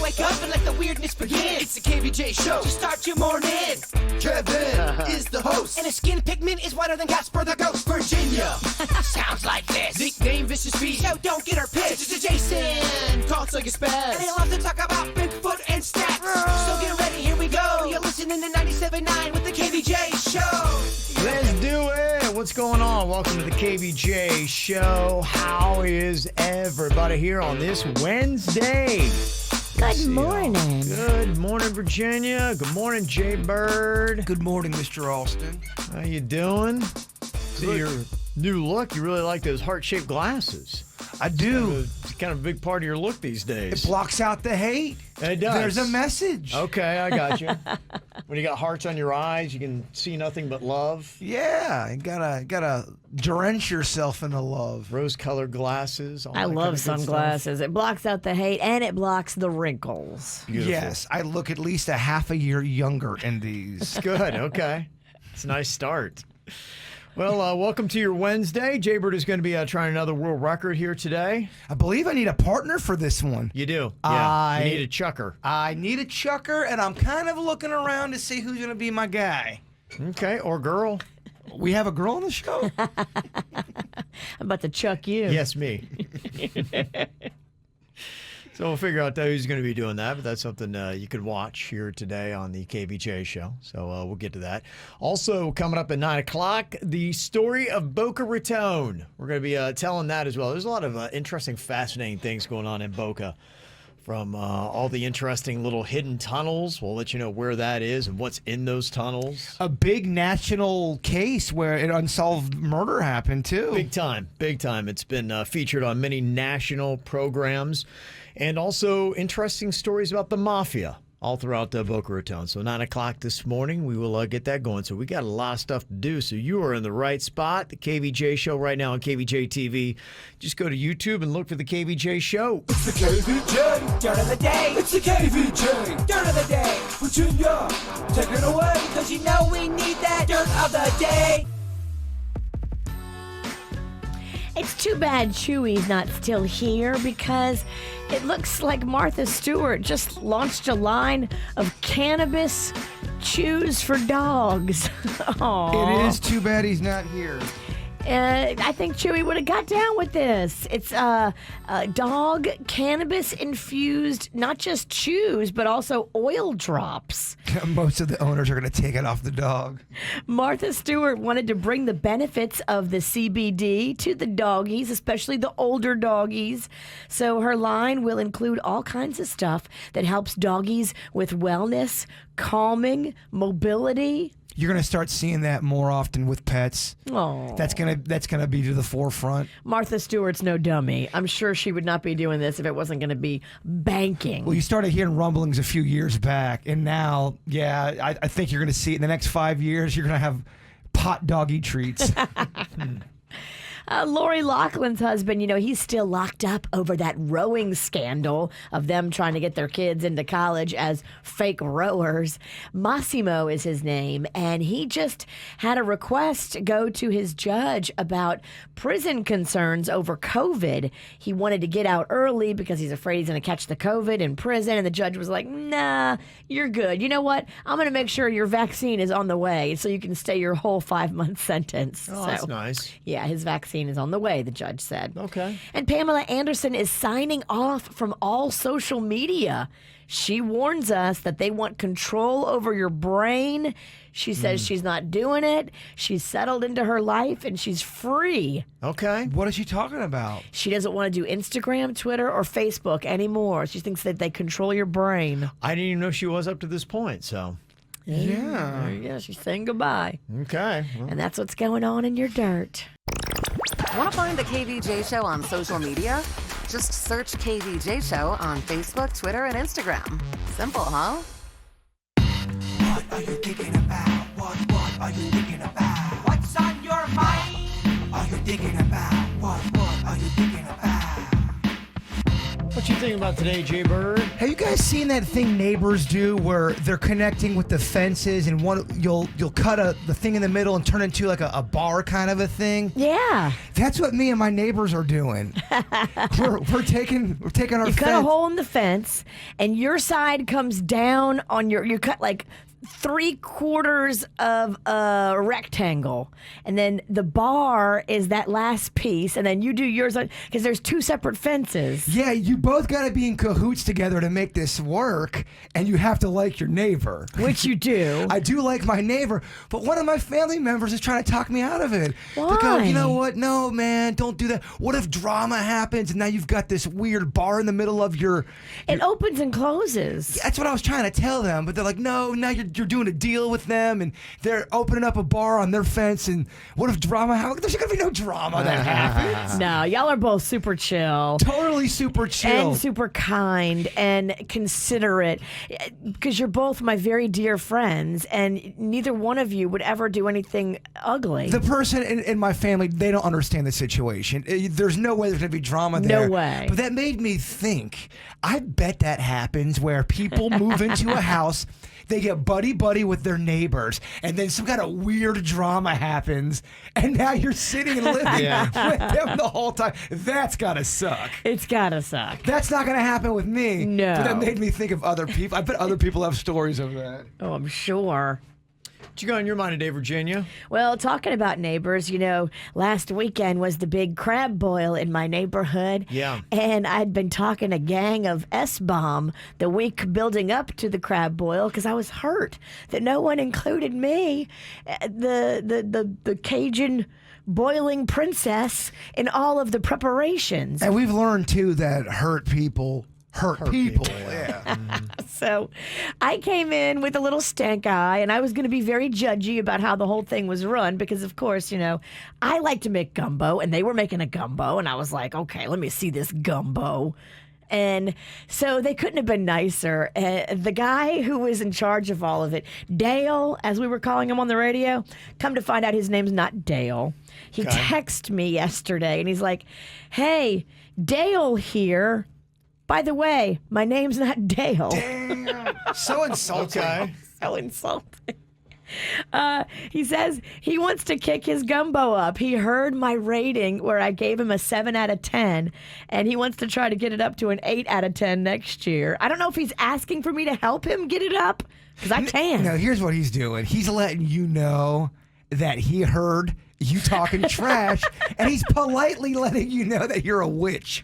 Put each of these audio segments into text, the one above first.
wake up and let the weirdness begin. It's the KVJ show to start your morning. Kevin is the host, and his skin pigment is whiter than Casper the Ghost. Virginia sounds like this. Nickname Vicious Beast. Yo, don't get her pissed. Jason talks like a spaz, and he loves to talk about Bigfoot and stats. So get ready, here we go. You're listening to 97.9 with the KVJ show. Let's do it. What's going on? Welcome to the KVJ show. How is everybody here on this Wednesday? Good morning. Good morning, Virginia. Good morning, Jbird. Good morning, Mr. Alston. How you doing? See your new look. You really like those heart-shaped glasses. I do. It's kind of a big part of your look these days. It blocks out the hate. It does. There's a message. Okay, I got you. When you got hearts on your eyes, you can see nothing but love. Yeah, you gotta drench yourself in the love. Rose-colored glasses. I love sunglasses. It blocks out the hate and it blocks the wrinkles. Beautiful. Yes, I look at least a half a year younger in these. It's good. Okay. It's a nice start. Well, welcome to your Wednesday. Jbird is going to be trying another world record here today. I believe I need a partner for this one. You do? Yeah. You need a chucker. I need a chucker, and I'm kind of looking around to see who's going to be my guy. Okay, or girl. We have a girl on the show? I'm about to chuck you. Yes, me. So we'll figure out who's going to be doing that, but that's something you can watch here today on the KVJ show. So we'll get to that. Also coming up at 9 o'clock, the story of Boca Raton. We're going to be telling that as well. There's a lot of interesting, fascinating things going on in Boca. From all the interesting little hidden tunnels. We'll let you know where that is and what's in those tunnels. A big national case where an unsolved murder happened, too. Big time. Big time. It's been featured on many national programs. And also interesting stories about the mafia all throughout Boca Raton. So 9 o'clock this morning, we will get that going. So we got a lot of stuff to do. So you are in the right spot. The KVJ show right now on Kvj Tv. Just go to YouTube and look for the KVJ show. It's the KVJ dirt of the day. It's the KVJ dirt of the day. Virginia, take it away, because you know we need that dirt of the day. It's too bad Chewy's not still here because it looks like Martha Stewart just launched a line of cannabis chews for dogs. Aww. It is too bad he's not here. I think Chewy would have got down with this. It's dog cannabis infused, not just chews, but also oil drops. Most of the owners are going to take it off the dog. Martha Stewart wanted to bring the benefits of the CBD to the doggies, especially the older doggies. So her line will include all kinds of stuff that helps doggies with wellness, calming, mobility. You're going to start seeing that more often with pets. Oh, That's gonna be to the forefront. Martha Stewart's no dummy. I'm sure she would not be doing this if it wasn't going to be banking. Well, you started hearing rumblings a few years back, and now, yeah, I think you're going to see it in the next 5 years. You're going to have pot doggy treats. Lori Loughlin's husband, he's still locked up over that rowing scandal of them trying to get their kids into college as fake rowers. Massimo is his name, and he just had a request go to his judge about prison concerns over COVID. He wanted to get out early because he's afraid he's going to catch the COVID in prison, and the judge was like, nah, you're good. You know what? I'm going to make sure your vaccine is on the way so you can stay your whole 5-month sentence. Oh, that's nice. Yeah, his vaccine is on the way, the judge said. Okay. And Pamela Anderson is signing off from all social media. She warns us that they want control over your brain. She says she's not doing it. She's settled into her life and she's free. Okay. What is she talking about? She doesn't want to do Instagram, Twitter, or Facebook anymore. She thinks that they control your brain. I didn't even know she was up to this point, so. Yeah. Yeah, she's saying goodbye. Okay. Well. And that's what's going on in your dirt. Want to find the KVJ Show on social media? Just search KVJ Show on Facebook, Twitter, and Instagram. Simple, huh? What are you thinking about? What are you thinking about? What's on your mind? Are you thinking about? What are you thinking about? What you think about today, Jbird? Have you guys seen that thing neighbors do where they're connecting with the fences and you'll cut the thing in the middle and turn it into like a bar kind of a thing? Yeah. That's what me and my neighbors are doing. we're taking our You fence. cut a hole in the fence, and your side comes down on you cut like 3/4 of a rectangle, and then the bar is that last piece, and then you do yours because there's 2 separate fences. Yeah, you both got to be in cahoots together to make this work, and you have to like your neighbor. Which you do. I do like my neighbor, but one of my family members is trying to talk me out of it. Why? They go, you know what? No, man, don't do that. What if drama happens and now you've got this weird bar in the middle of your... It opens and closes. That's what I was trying to tell them, but they're like, no, now you're doing a deal with them, and they're opening up a bar on their fence, and what if drama happens? There's going to be no drama that happens. No, y'all are both super chill. Totally super chill. And super kind and considerate, because you're both my very dear friends, and neither one of you would ever do anything ugly. The person in my family, they don't understand the situation. There's no way there's going to be drama there. No way. But that made me think, I bet that happens where people move into a house, they get buddy-buddy with their neighbors, and then some kind of weird drama happens, and now you're sitting and living with them the whole time. That's got to suck. It's gotta suck. That's not going to happen with me. No. But that made me think of other people. I bet other people have stories of that. Oh, I'm sure. What you got on your mind today, Virginia? Well, talking about neighbors, last weekend was the big crab boil in my neighborhood. Yeah. And I'd been talking a gang of S-bomb the week building up to the crab boil because I was hurt that no one included me, the Cajun boiling princess, in all of the preparations. And we've learned, too, that hurt people hurt people. Yeah. So I came in with a little stank eye, and I was going to be very judgy about how the whole thing was run because, of course, I like to make gumbo, and they were making a gumbo, and I was like, okay, let me see this gumbo. And so they couldn't have been nicer. The guy who was in charge of all of it, Dale, as we were calling him on the radio, come to find out his name's not Dale. He texted me yesterday, and he's like, hey, Dale here. By the way, my name's not Dale. Damn. So insulting. Okay. So insulting. He says he wants to kick his gumbo up. He heard my rating where I gave him a 7 out of 10, and he wants to try to get it up to an 8 out of 10 next year. I don't know if he's asking for me to help him get it up, because I can. No, here's what he's doing. He's letting you know that he heard you talking trash, and he's politely letting you know that you're a witch.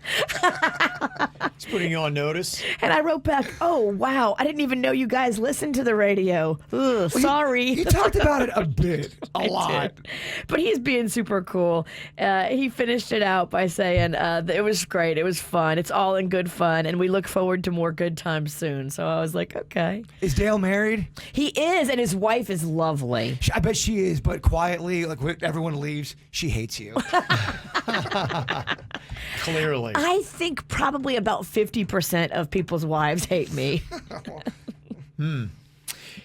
He's putting you on notice. And I wrote back, oh, wow, I didn't even know you guys listened to the radio. Ugh, sorry. You talked about it a bit, a lot. But he's being super cool. He finished it out by saying it was great. It was fun. It's all in good fun. And we look forward to more good times soon. So I was like, okay. Is Dale married? He is, and his wife is lovely. I bet she is, but quietly, like when everyone leaves, she hates you. Clearly. I think probably about 50% of people's wives hate me.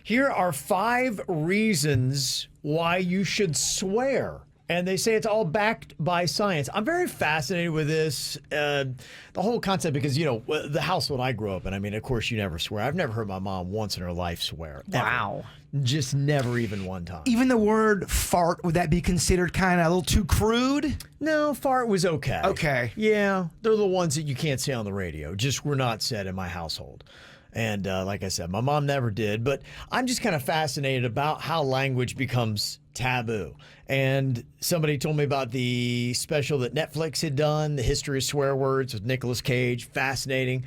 Here are 5 reasons why you should swear. And they say it's all backed by science. I'm very fascinated with this, the whole concept, because, the household I grew up in, I mean, of course, you never swear. I've never heard my mom once in her life swear. Wow. Ever. Just never even one time. Even the word fart, would that be considered kind of a little too crude? No, fart was okay. Okay. Yeah, they're the ones that you can't say on the radio. Just were not said in my household. And like I said, my mom never did. But I'm just kind of fascinated about how language becomes taboo. And somebody told me about the special that Netflix had done, The History of Swear Words with Nicolas Cage. Fascinating.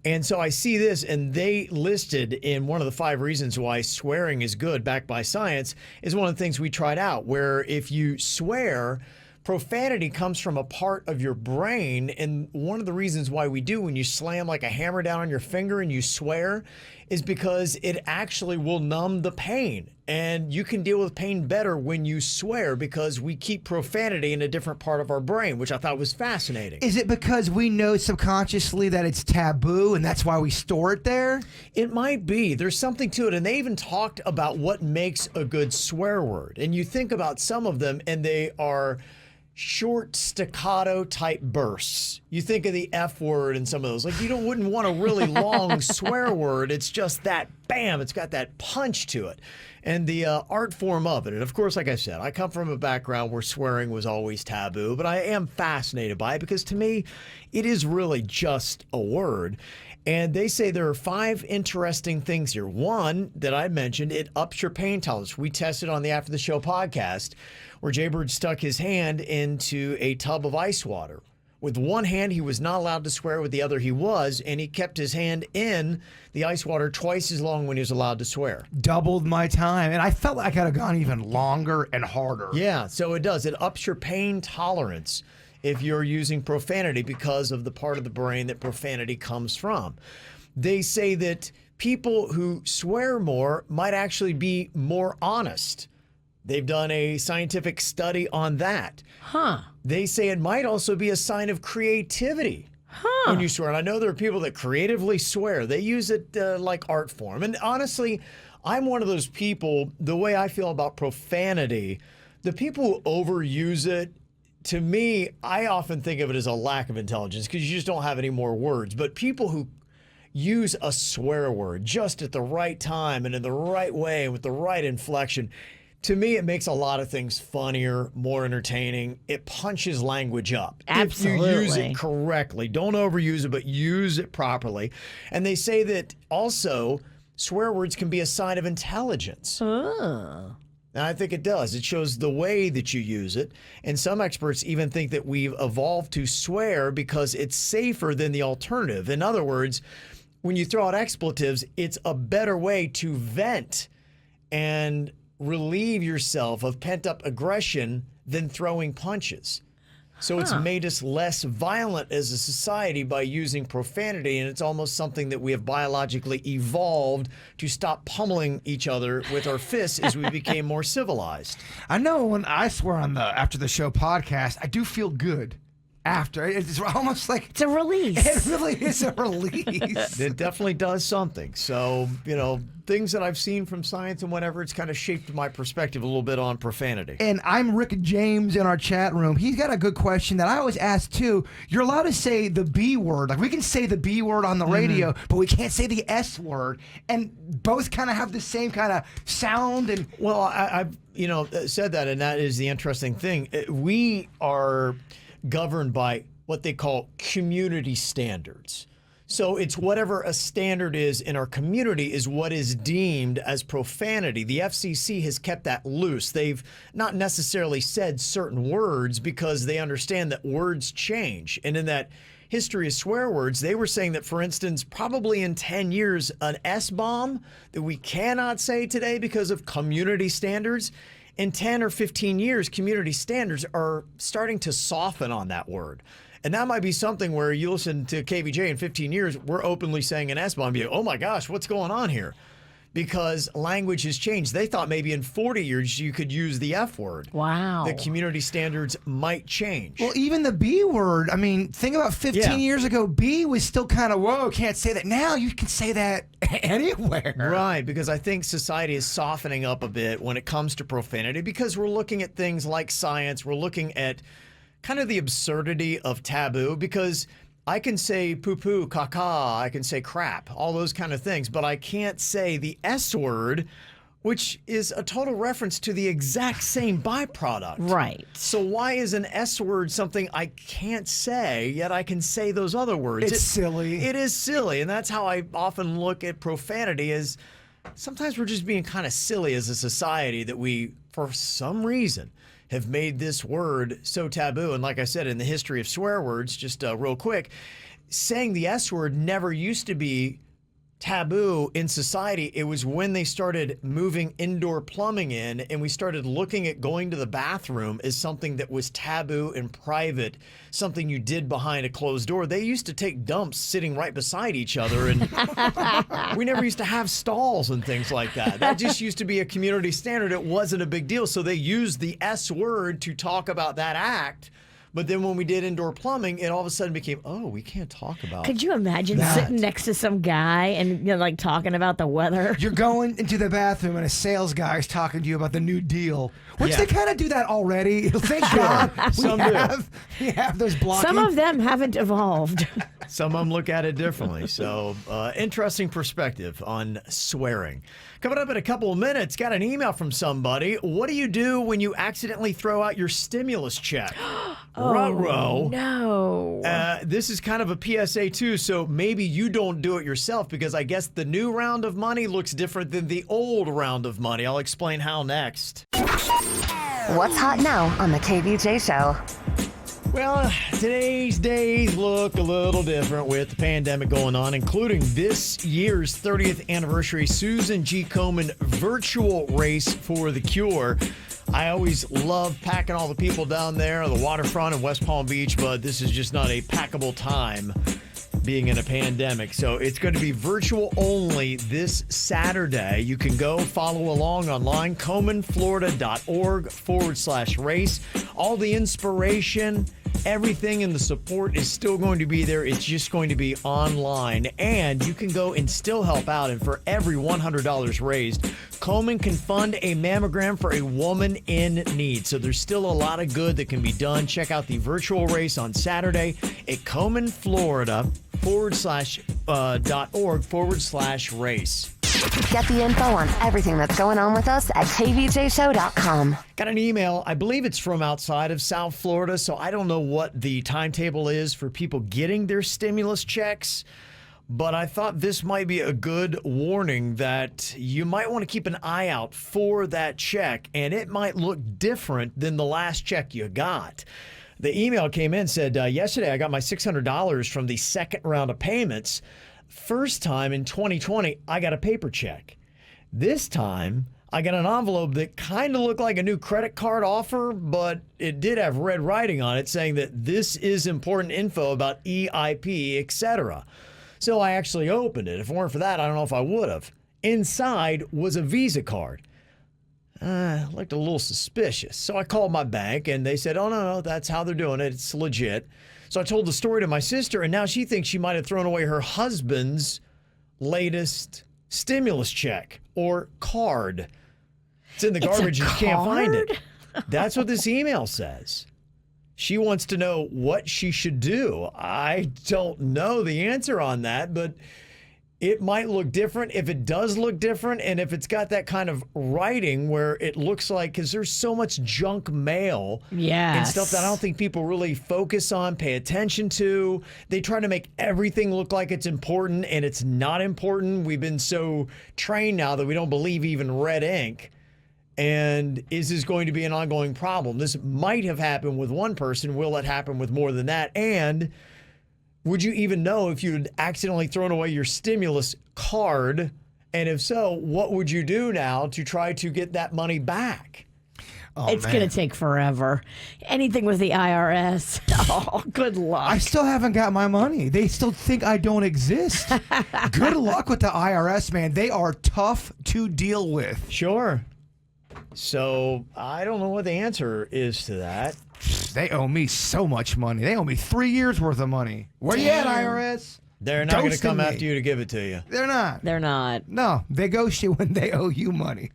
And so I see this, and they listed in one of the 5 reasons why swearing is good, backed by science, is one of the things we tried out, where if you swear, profanity comes from a part of your brain, and one of the reasons why we do when you slam like a hammer down on your finger and you swear is because it actually will numb the pain. And you can deal with pain better when you swear because we keep profanity in a different part of our brain, which I thought was fascinating. Is it because we know subconsciously that it's taboo and that's why we store it there? It might be. There's something to it. And they even talked about what makes a good swear word. And you think about some of them and they are short staccato type bursts. You think of the F word and some of those. Like wouldn't want a really long swear word. It's just that bam, it's got that punch to it. And the art form of it. And of course, like I said, I come from a background where swearing was always taboo, but I am fascinated by it because to me, it is really just a word. And they say there are 5 interesting things here. One that I mentioned, it ups your pain tolerance. We tested on the After the Show podcast where Jbird stuck his hand into a tub of ice water. With one hand, he was not allowed to swear. With the other, he was. And he kept his hand in the ice water twice as long when he was allowed to swear. Doubled my time. And I felt like I could have gone even longer and harder. Yeah, so it does. It ups your pain tolerance if you're using profanity because of the part of the brain that profanity comes from. They say that people who swear more might actually be more honest. They've done a scientific study on that. They say it might also be a sign of creativity when you swear. And I know there are people that creatively swear. They use it like art form. And honestly, I'm one of those people, the way I feel about profanity, the people who overuse it, to me, I often think of it as a lack of intelligence because you just don't have any more words. But people who use a swear word just at the right time and in the right way and with the right inflection, to me, it makes a lot of things funnier, more entertaining. It punches language up. Absolutely. If you use it correctly. Don't overuse it, but use it properly. And they say that also swear words can be a sign of intelligence. Oh. And I think it does. It shows the way that you use it. And some experts even think that we've evolved to swear because it's safer than the alternative. In other words, when you throw out expletives, it's a better way to vent and relieve yourself of pent-up aggression than throwing punches. So it's made us less violent as a society by using profanity, and it's almost something that we have biologically evolved to stop pummeling each other with our fists as we became more civilized. I know when I swear on the After the Show podcast, I do feel good after. It's almost like It's a release. it really is a release. It definitely does something. So, things that I've seen from science and whatever, it's kind of shaped my perspective a little bit on profanity. And I'm Rick James in our chat room. He's got a good question that I always ask too. You're allowed to say the B word. Like we can say the B word on the radio, but we can't say the S word. And both kind of have the same kind of sound. And Well, I've said that, and that is the interesting thing. We are governed by what they call community standards. So it's whatever a standard is in our community is what is deemed as profanity. The FCC has kept that loose. They've not necessarily said certain words because they understand that words change. And in that history of swear words, they were saying that, for instance, probably in 10 years, an S-bomb that we cannot say today because of community standards, in 10 or 15 years, community standards are starting to soften on that word. And that might be something where you listen to KVJ in 15 years, we're openly saying an S-bomb. Be like, oh my gosh, what's going on here? Because language has changed. They thought maybe in 40 years you could use the F word. Wow. The community standards might change. well, even the B word, I mean, think about 15 years ago, B was still kind of, whoa, can't say that. Now you can say that anywhere. Right, because I think society is softening up a bit when it comes to profanity because we're looking at things like science. We're looking at kind of the absurdity of taboo because I can say poo-poo, caca, I can say crap, all those kind of things, but I can't say the S word, which is a total reference to the exact same byproduct. Right. So why is an S word something I can't say, yet I can say those other words? It's silly. It is silly, and that's how I often look at profanity is sometimes we're just being kind of silly as a society that we, for some reason, have made this word so taboo. And like I said, in the history of swear words, just real quick, saying the S word never used to be taboo in society. It was when they started moving indoor plumbing in and we started looking at going to the bathroom as something that was taboo and private, something you did behind a closed door. They used to take dumps sitting right beside each other, and we never used to have stalls and things like that. That just used to be a community standard. It wasn't a big deal. So they used the S word to talk about that act But then when we did indoor plumbing, it all of a sudden became, oh, we can't talk about Could you imagine That. sitting next to some guy and like talking about the weather? You're going into the bathroom and a sales guy is talking to you about the new deal, which Yeah. they kind of do that already. Thank God Some do. we have those blocking. Some of them haven't evolved. Some of them look at it differently. So, interesting perspective on swearing. Coming up in a couple of minutes, got an email from somebody. What do you do when you accidentally throw out your stimulus check? Ruh-roh. No. This is kind of a PSA too, so maybe you don't do it yourself because I guess the new round of money looks different than the old round of money. I'll explain how next. What's hot now on the KVJ show? Well, today's days look a little different with the pandemic going on, including this year's 30th anniversary Susan G. Komen virtual race for the cure. I always love packing all the people down there on the waterfront in West Palm Beach, but this is just not a packable time being in a pandemic. So it's going to be virtual only this Saturday. You can go follow along online, KomenFlorida.org/race. All the inspiration, everything in the support is still going to be there. It's just going to be online. And you can go and still help out. And for every $100 raised, Komen can fund a mammogram for a woman in need. So there's still a lot of good that can be done. Check out the virtual race on Saturday at KomenFlorida.org/race. Get the info on everything that's going on with us at kvjshow.com. Got an email. I believe it's from outside of South Florida, so I don't know what the timetable is for people getting their stimulus checks. But I thought this might be a good warning that you might want to keep an eye out for that check, and it might look different than the last check you got. The email came in, said, yesterday I got my $600 from the second round of payments. First time in 2020, I got a paper check. This time, I got an envelope that kind of looked like a new credit card offer, but it did have red writing on it saying that this is important info about EIP, etc. So I actually opened it. If it weren't for that, I don't know if I would have. Inside was a Visa card. Looked a little suspicious. So I called my bank and they said, oh, no, that's how they're doing it. It's legit. So I told the story to my sister, and now she thinks she might have thrown away her husband's latest stimulus check or card. It's in the garbage. You can't find it. That's what this email says. She wants to know what she should do. I don't know the answer on that, but it might look different. If it does look different, and if it's got that kind of writing where it looks like, because there's so much junk mail and stuff that I don't think people really focus on, pay attention to. They try to make everything look like it's important, and it's not important. We've been so trained now that we don't believe even red ink. And is this going to be an ongoing problem? This might have happened with one person. Will it happen with more than that? And would you even know if you'd accidentally thrown away your stimulus card? And if so, what would you do now to try to get that money back? It's going to take forever. Anything with the IRS. Oh, good luck. I still haven't got my money. They still think I don't exist. Good luck with the IRS, man. They are tough to deal with. Sure. So I don't know what the answer is to that. They owe me so much money. They owe me 3 years worth of money. Where you at, IRS? They're not going to Ghosting come me. after you to give it to you. They're not. They're not. No, they ghost you when they owe you money.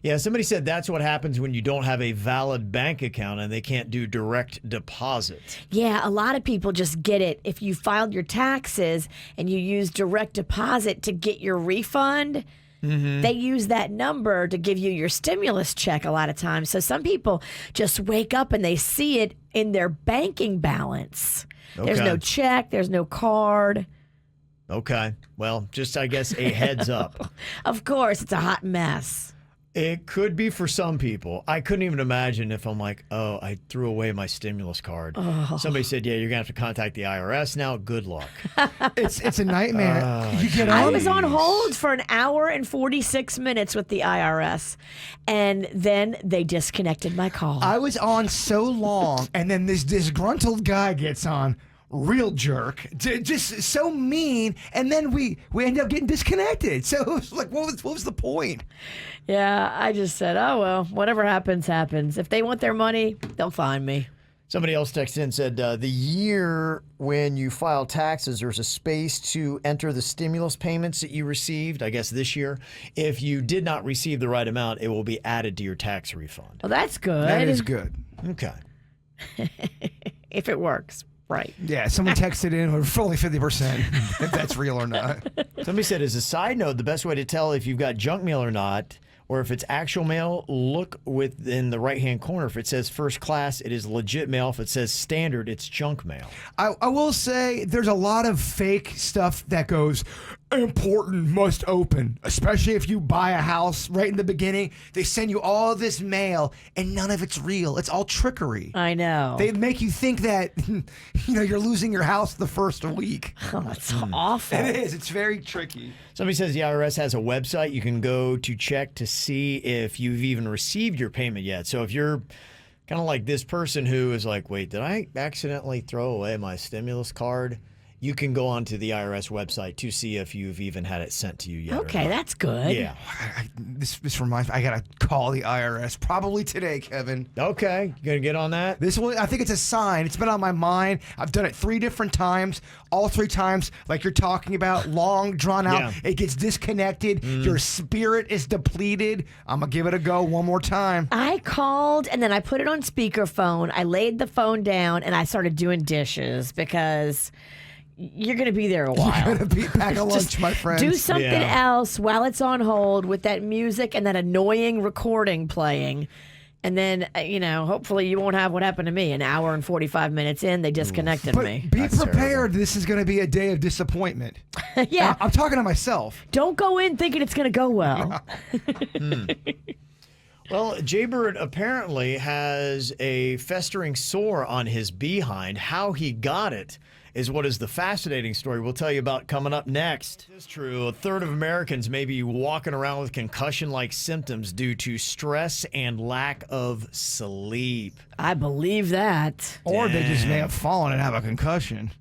Yeah, somebody said that's what happens when you don't have a valid bank account and they can't do direct deposit. Yeah, a lot of people just get it. If you filed your taxes and you use direct deposit to get your refund, they use that number to give you your stimulus check a lot of times. So some people just wake up and they see it in their banking balance. There's Okay. no check, there's no card. Okay. Well, just I guess a heads up. Of course, it's a hot mess. It could be for some people. I couldn't even imagine if I'm like, oh, I threw away my stimulus card. Somebody said, yeah, you're going to have to contact the IRS now. Good luck. It's a nightmare. You get I on. was on hold for an hour and 46 minutes with the IRS, and then they disconnected my call. I was on so long, and then this disgruntled guy gets on. real jerk, just so mean, and then we end up getting disconnected. So it was like, what was the point? Yeah, I just said, oh, well, whatever happens, happens. If they want their money, they'll find me. Somebody else texted in and said, the year when you file taxes, there's a space to enter the stimulus payments that you received, I guess this year. If you did not receive the right amount, it will be added to your tax refund. Well, that's good. That is good. Okay. If it works. Right. Yeah, someone texted in for only 50%, if that's real or not. Somebody said, as a side note, the best way to tell if you've got junk mail or not, or if it's actual mail, look within the right-hand corner. If it says first class, it is legit mail. If it says standard, it's junk mail. I will say there's a lot of fake stuff that goes, important, must open, especially if you buy a house right in the beginning. They send you all this mail, and none of it's real. It's all trickery. I know. They make you think that you're losing your house the first week. Oh, that's awful. It is. It's very tricky. Somebody says the IRS has a website you can go to check to see if you've even received your payment yet. So if you're kind of like this person who is like, wait, did I accidentally throw away my stimulus card? You can go onto the IRS website to see if you've even had it sent to you yet. Okay, that's good. Yeah. This reminds me, I got to call the IRS probably today, Kevin. Okay. You going to get on that? This one, I think it's a sign. It's been on my mind. I've done it 3 different times. All 3 times, like you're talking about, long, drawn out. Yeah. It gets disconnected. Your spirit is depleted. I'm going to give it a go one more time. I called and then I put it on speakerphone. I laid the phone down and I started doing dishes because you're going to be there a while. You're going to pack a lunch, my friend. Do something else while it's on hold with that music and that annoying recording playing. And then, hopefully you won't have what happened to me. An hour and 45 minutes in, they disconnected But me. be That's prepared. terrible. This is going to be a day of disappointment. Yeah. I'm talking to myself. Don't go in thinking it's going to go well. Well, Jbird apparently has a festering sore on his behind. How he got it is what is the fascinating story we'll tell you about coming up next. It's true. A third of Americans may be walking around with concussion-like symptoms due to stress and lack of sleep. I believe that. Or they just may have fallen and have a concussion.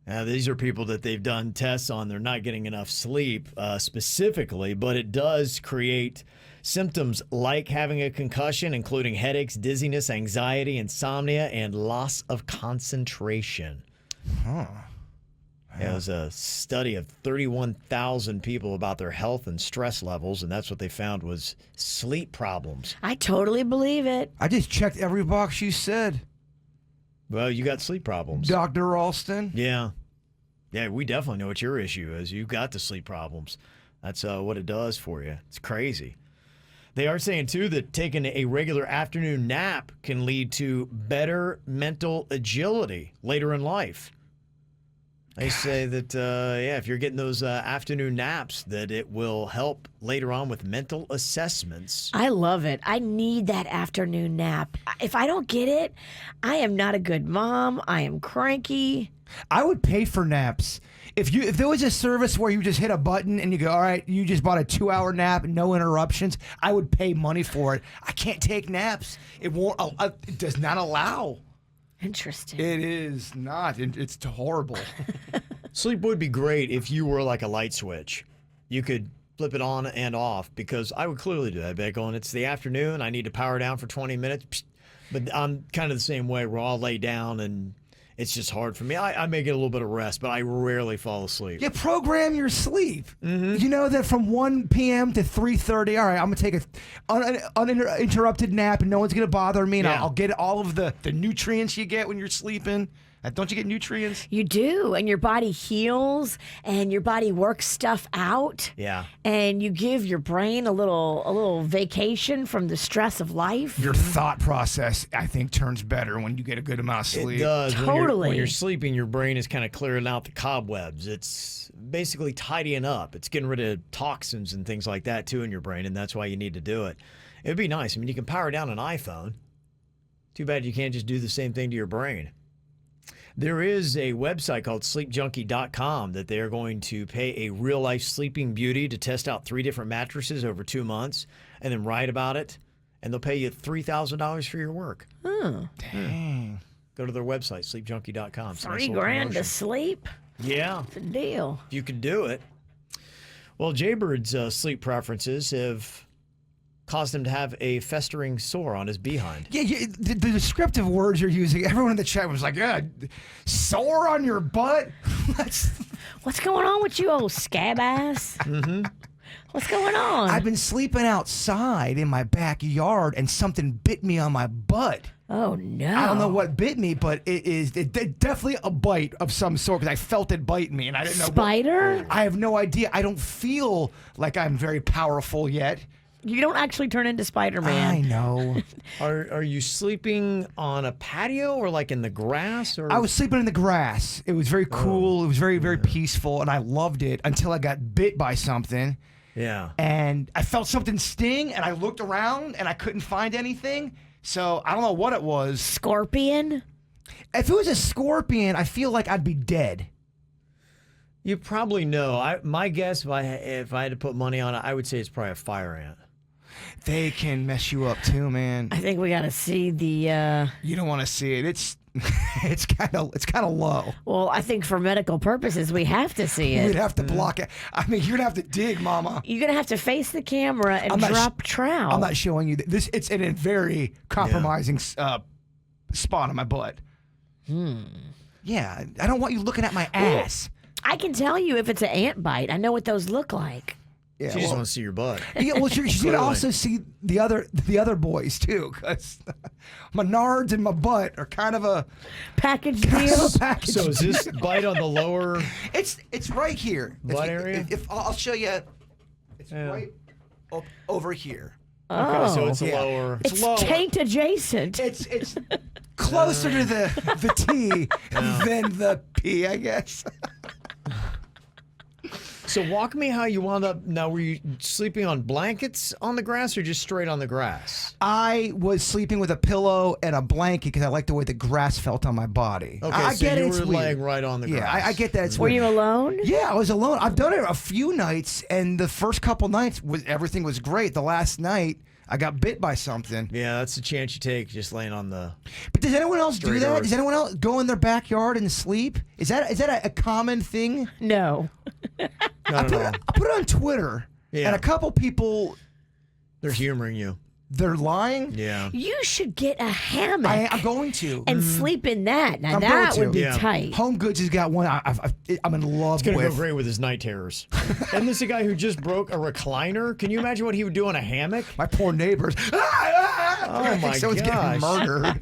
Now, these are people that they've done tests on. They're not getting enough sleep specifically, but it does create symptoms like having a concussion, including headaches, dizziness, anxiety, insomnia, and loss of concentration. Huh. Yeah, it was a study of 31,000 people about their health and stress levels, and that's what they found was sleep problems. I totally believe it. I just checked every box you said, Well, you got sleep problems. Dr. Ralston. Yeah. Yeah, we definitely know what your issue is. You got the sleep problems. That's what it does for you. It's crazy. They are saying, too, that taking a regular afternoon nap can lead to better mental agility later in life. They say that, if you're getting those afternoon naps, that it will help later on with mental assessments. I love it. I need that afternoon nap. If I don't get it, I am not a good mom. I am cranky. I would pay for naps. If there was a service where you just hit a button and you go, all right, you just bought a 2-hour nap, no interruptions, I would pay money for it. I can't take naps. It won't. It does not allow. Interesting. It is not. It's horrible. Sleep would be great if you were like a light switch. You could flip it on and off, because I would clearly do that. I'd be going, it's the afternoon, I need to power down for 20 minutes. Psst. But I'm kind of the same way, where I'll lay down and it's just hard for me. I may get a little bit of rest, but I rarely fall asleep. Yeah, program your sleep. You know that from 1 p.m. to 3:30, all right, I'm going to take an uninterrupted nap and no one's going to bother me, and Yeah. I'll get all of the nutrients you get when you're sleeping. Don't you get nutrients? You do, and your body heals, and your body works stuff out. Yeah. And you give your brain a little vacation from the stress of life. Your thought process, I think, turns better when you get a good amount of sleep. It does. Totally. When you're sleeping, your brain is kind of clearing out the cobwebs. It's basically tidying up. It's getting rid of toxins and things like that, too, in your brain, and that's why you need to do it. It would be nice. I mean, you can power down an iPhone. Too bad you can't just do the same thing to your brain. There is a website called sleepjunkie.com that they are going to pay a real-life sleeping beauty to test out 3 different mattresses over 2 months and then write about it, and they'll pay you $3,000 for your work. Oh. Dang. Go to their website, sleepjunkie.com. It's a nice little $3,000 to promotion. sleep. Yeah, It's a deal. if you could do it. Well, Jbird's sleep preferences have caused him to have a festering sore on his behind. Yeah, the descriptive words you're using, everyone in the chat was like, yeah, sore on your butt? What's going on with you, old scab ass? Mm-hmm. What's going on? I've been sleeping outside in my backyard and something bit me on my butt. Oh, no. I don't know what bit me, but it definitely a bite of some sort because I felt it bite me and I didn't know. Spider? I have no idea. I don't feel like I'm very powerful yet. You don't actually turn into Spider-Man. I know. Are you sleeping on a patio or like in the grass? Or I was sleeping in the grass. It was very cool. It was very, very peaceful, and I loved it until I got bit by something. Yeah. And I felt something sting, and I looked around, and I couldn't find anything. So I don't know what it was. Scorpion? If it was a scorpion, I feel like I'd be dead. You probably know. My guess, if I had to put money on it, I would say it's probably a fire ant. They can mess you up too, man. I think we got to see the... You don't want to see it. It's kind of low. Well, I think for medical purposes, we have to see You'd it. have to block it. I mean, you're gonna have to dig, Mama. You're going to have to face the camera and I'm not drop trowel. I'm not showing you this. It's in a very compromising spot on my butt. Yeah, I don't want you looking at my ass. I can tell you if it's an ant bite. I know what those look like. Yeah, She just wants to see your butt. yeah, well, she's gonna also see the other boys too, because my nards and my butt are kind of a Package deal. package. So is this bite on the lower? It's right here. Butt area? If I'll show you, it's Yeah. right over here. Okay, so it's a Yeah. lower. It's lower. taint adjacent. It's closer to the T than the P, I guess. So walk me how you wound up. Now, were you sleeping on blankets on the grass or just straight on the grass? I was sleeping with a pillow and a blanket because I like the way the grass felt on my body. Okay, I so get you it. It's were weird. laying right on the Yeah, grass. I get that. It's Were weird. you alone? Yeah, I was alone. I've done it a few nights, and the first couple nights everything was great. The last night, I got bit by something. Yeah, that's the chance you take, just laying on the. But does anyone else do Straight that? earth. Does anyone else go in their backyard and sleep? Is that a common thing? No. Not at all. I put it on Twitter, Yeah. and a couple people, They're humoring you. they're lying. Yeah. You should get a hammock I'm going to. and sleep in that. Now, I'm that going would to. be Yeah. tight. Home Goods has got one I'm in love It's gonna with. go great with his night terrors. Isn't this a guy who just broke a recliner? Can you imagine what he would do on a hammock? My poor neighbors. Oh my Someone's gosh. getting murdered.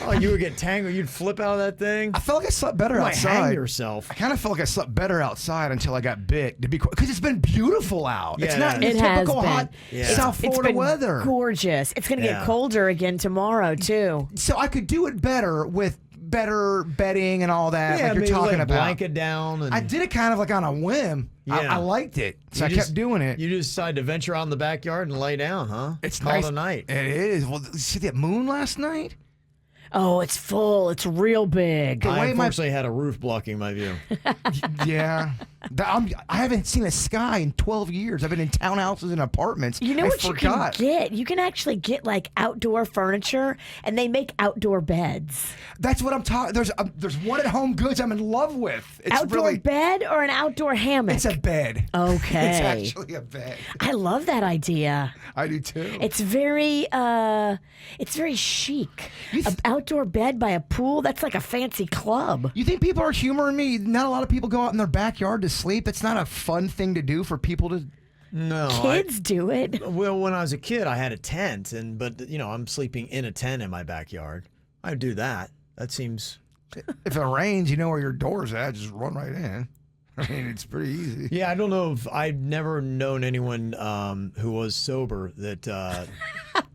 Oh, you would get tangled. You'd flip out of that thing. I felt like I slept better You might hang outside. yourself. I kind of felt like I slept better outside until I got bit. To be because it's been beautiful out. Yeah, it's it not has. the It has typical been. hot Yeah. South It's Florida been weather. gorgeous. It's going to Yeah. get colder again tomorrow, too. So I could do it better with better bedding and all that, Yeah, like you're maybe talking lay a about. blanket down. And I did it kind of like on a whim. Yeah. I liked it, so I you kept just- doing it. You just decided to venture out in the backyard and lay down, huh? It's Call nice. it a night. It is. Well, see that moon last night? Oh, it's full. It's real big. I way my- unfortunately had a roof blocking my view. Yeah. I haven't seen a sky in 12 years. I've been in townhouses and apartments. You know I what forgot. you can get? You can actually get like outdoor furniture, and they make outdoor beds. That's what I'm talking. There's one at Home Goods I'm in love with. It's Outdoor really, bed or an outdoor hammock? It's a bed. Okay. It's actually a bed. I love that idea. I do too. It's very chic. An outdoor bed by a pool, that's like a fancy club. You think people are humoring me? Not a lot of people go out in their backyard to sleep. It's not a fun thing to do for people to. No. Kids do it. Well, when I was a kid, I had a tent, but I'm sleeping in a tent in my backyard. I'd do that. That seems. If it rains, you know where your door's at. Just run right in. I mean, it's pretty easy. Yeah, I don't know if I've never known anyone who was sober that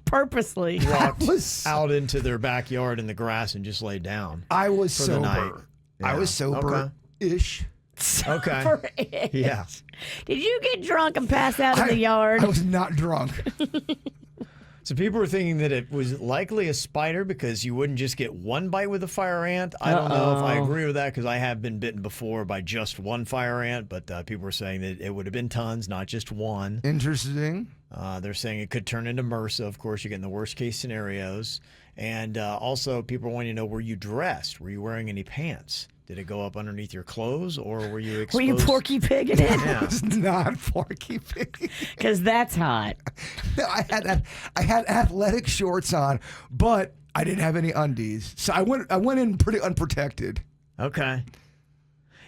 Purposely. walked was- out into their backyard in the grass and just laid down. I was For the night. sober. I Yeah. was sober-ish. Okay. For it. Yeah. Did you get drunk and pass out in the yard? I was not drunk. So people were thinking that it was likely a spider because you wouldn't just get one bite with a fire ant. I don't know if I agree with that because I have been bitten before by just one fire ant, but people were saying that it would have been tons, not just one. Interesting. They're saying it could turn into MRSA. Of course, you get in the worst case scenarios. And also, people want to know, were you dressed? Were you wearing any pants? Did it go up underneath your clothes, or were you exposed? Were you Porky Pig in it? Yeah. It's not Porky Pig. Because that's hot. No, I had athletic shorts on, but I didn't have any undies, so I went in pretty unprotected. Okay.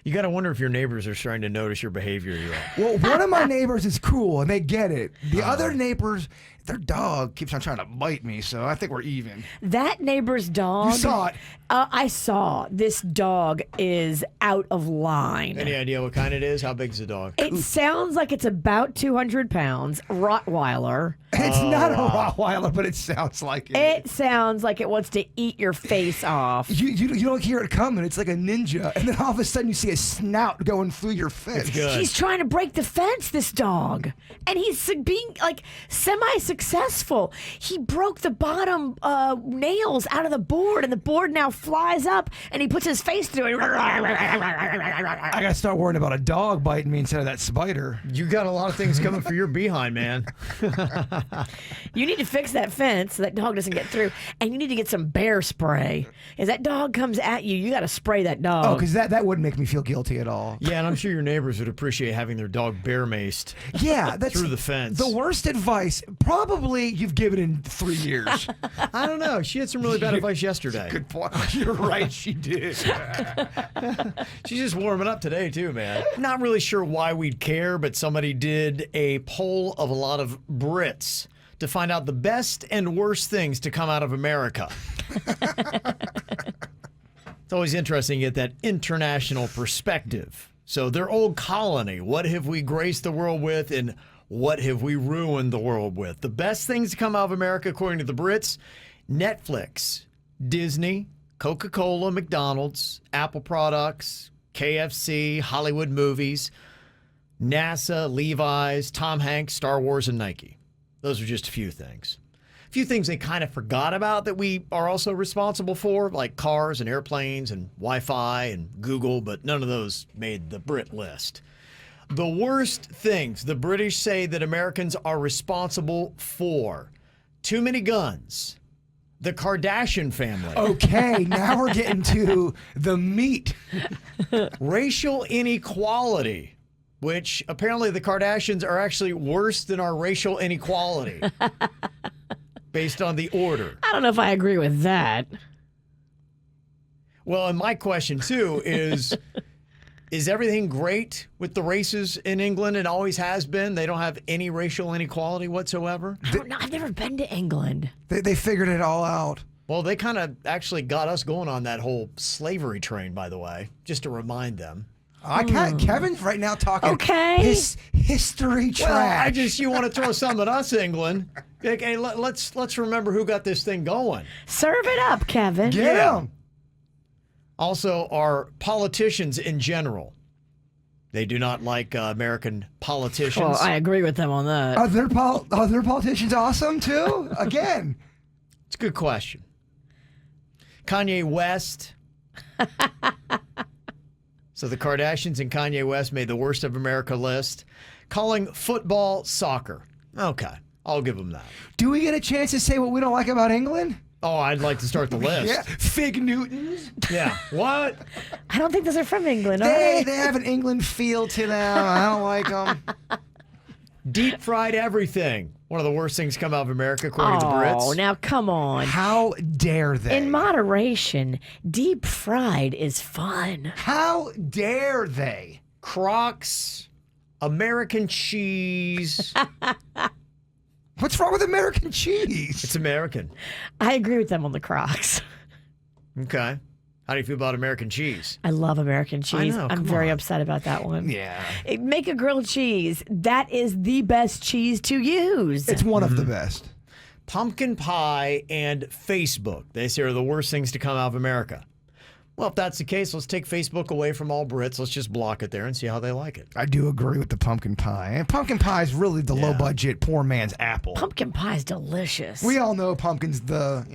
You got to wonder if your neighbors are starting to notice your behavior here. Well, one of my neighbors is cool, and they get it. The other neighbors, their dog keeps on trying to bite me, so I think we're even. That neighbor's dog. You saw it. I saw. This dog is out of line. Any idea what kind it is? How big is the dog? It sounds like it's about 200 pounds, Rottweiler. It's not a Rottweiler, but it sounds like it. It sounds like it wants to eat your face off. You don't hear it coming. It's like a ninja, and then all of a sudden you see a snout going through your fence. It's good. He's trying to break the fence, this dog. And he's being like semi-successful. He broke the bottom nails out of the board, and the board now flies up, and he puts his face through it. I gotta start worrying about a dog biting me instead of that spider. You got a lot of things coming for your behind, man. You need to fix that fence so that dog doesn't get through, and you need to get some bear spray. As that dog comes at you, you got to spray that dog. Oh, because that wouldn't make me feel guilty at all. Yeah, and I'm sure your neighbors would appreciate having their dog bear maced Yeah, that's through the fence. the worst advice probably you've given in 3 years. I don't know. She had some really bad advice yesterday. Good point. You're right, she did. She's just warming up today, too, man. Not really sure why we'd care, but somebody did a poll of a lot of Brits to find out the best and worst things to come out of America. It's always interesting to get that international perspective. So their old colony, what have we graced the world with and what have we ruined the world with? The best things to come out of America, according to the Brits, Netflix, Disney, Coca-Cola, McDonald's, Apple products, KFC, Hollywood movies, NASA, Levi's, Tom Hanks, Star Wars, and Nike. Those are just a few things. A few things they kind of forgot about that we are also responsible for, like cars and airplanes and Wi-Fi and Google, but none of those made the Brit list. The worst things the British say that Americans are responsible for: too many guns, the Kardashian family, Okay, now we're getting to the meat. racial inequality, which apparently the Kardashians are actually worse than our racial inequality based on the order. I don't know if I agree with that. Well, and my question, too, is everything great with the races in England? It always has been. They don't have any racial inequality whatsoever. I don't know. I've never been to England. They figured it all out. Well, they kind of actually got us going on that whole slavery train, by the way, just to remind them. I can't. Kevin's right now talking Okay. his history trash. Well, you want to throw some at us, England. Okay, let's remember who got this thing going. Serve it up, Kevin. Get him. Also, our politicians in general. They do not like American politicians. Well, I agree with them on that. Are their politicians awesome too? Again. It's a good question. Kanye West. So the Kardashians and Kanye West made the worst of America list, calling football soccer. Okay, I'll give them that. Do we get a chance to say what we don't like about England? Oh, I'd like to start the list. Yeah, Fig Newtons. Yeah. What? I don't think those are from England, are They they? have an England feel to them. I don't like them. Deep fried everything. One of the worst things come out of America, according to the Brits. Oh, now come on. How dare they? In moderation, deep fried is fun. How dare they? Crocs, American cheese. What's wrong with American cheese? It's American. I agree with them on the Crocs. Okay. How do you feel about American cheese? I love American cheese. know, I'm come very on. upset about that one. Yeah. Make a grilled cheese. That is the best cheese to use. It's one of the best. Pumpkin pie and Facebook, they say, are the worst things to come out of America. Well, if that's the case, let's take Facebook away from all Brits. Let's just block it there and see how they like it. I do agree with the pumpkin pie. And pumpkin pie is really the low budget poor man's apple. Pumpkin pie is delicious. We all know pumpkin's the,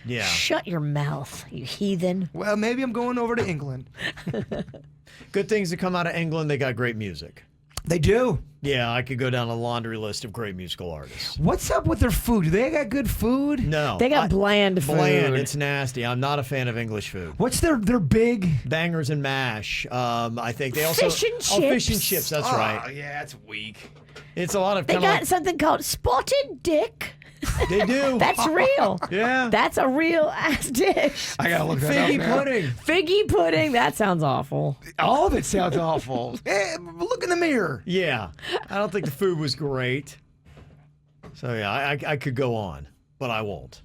Yeah. Shut your mouth, you heathen. Well, maybe I'm going over to England. Good things that come out of England, they got great music. They do. Yeah, I could go down a laundry list of great musical artists. What's up with their food? Do they got good food? No. They got bland food. Bland, it's nasty. I'm not a fan of English food. What's their big... Bangers and mash. I think they also... Fish and Oh, fish and chips. chips, that's Oh, right. yeah, it's weak. It's a lot of They kind got of something called spotted dick. They do. That's real. Yeah. That's a real ass dish. I gotta look that Figgy up now. pudding. Figgy pudding. That sounds awful. All of it sounds awful. Hey, look in the mirror. Yeah. I don't think the food was great. So, yeah, I could go on, but I won't.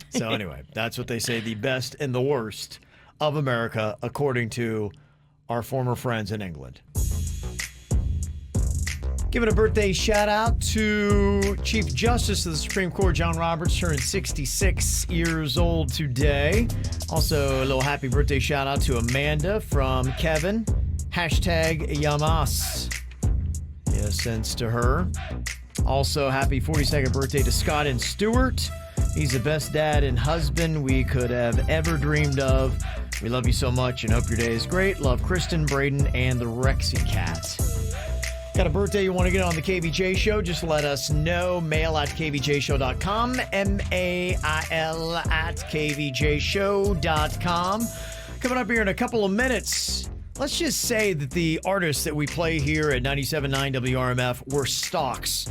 So, anyway, that's what they say, the best and the worst of America, according to our former friends in England. Giving a birthday shout out to Chief Justice of the Supreme Court, John Roberts, turned 66 years old today. Also, a little happy birthday shout out to Amanda from Kevin. Hashtag Yamas. Yeah, sends to her. Also, happy 42nd birthday to Scott and Stewart. He's the best dad and husband we could have ever dreamed of. We love you so much and hope your day is great. Love Kristen, Braden, and the Rexy Cat. Got a birthday you want to get on the KVJ show? Just let us know. Mail at kvjshow.com. MAIL at kvjshow.com. Coming up here in a couple of minutes, let's just say that the artists that we play here at 97.9 WRMF were stocks.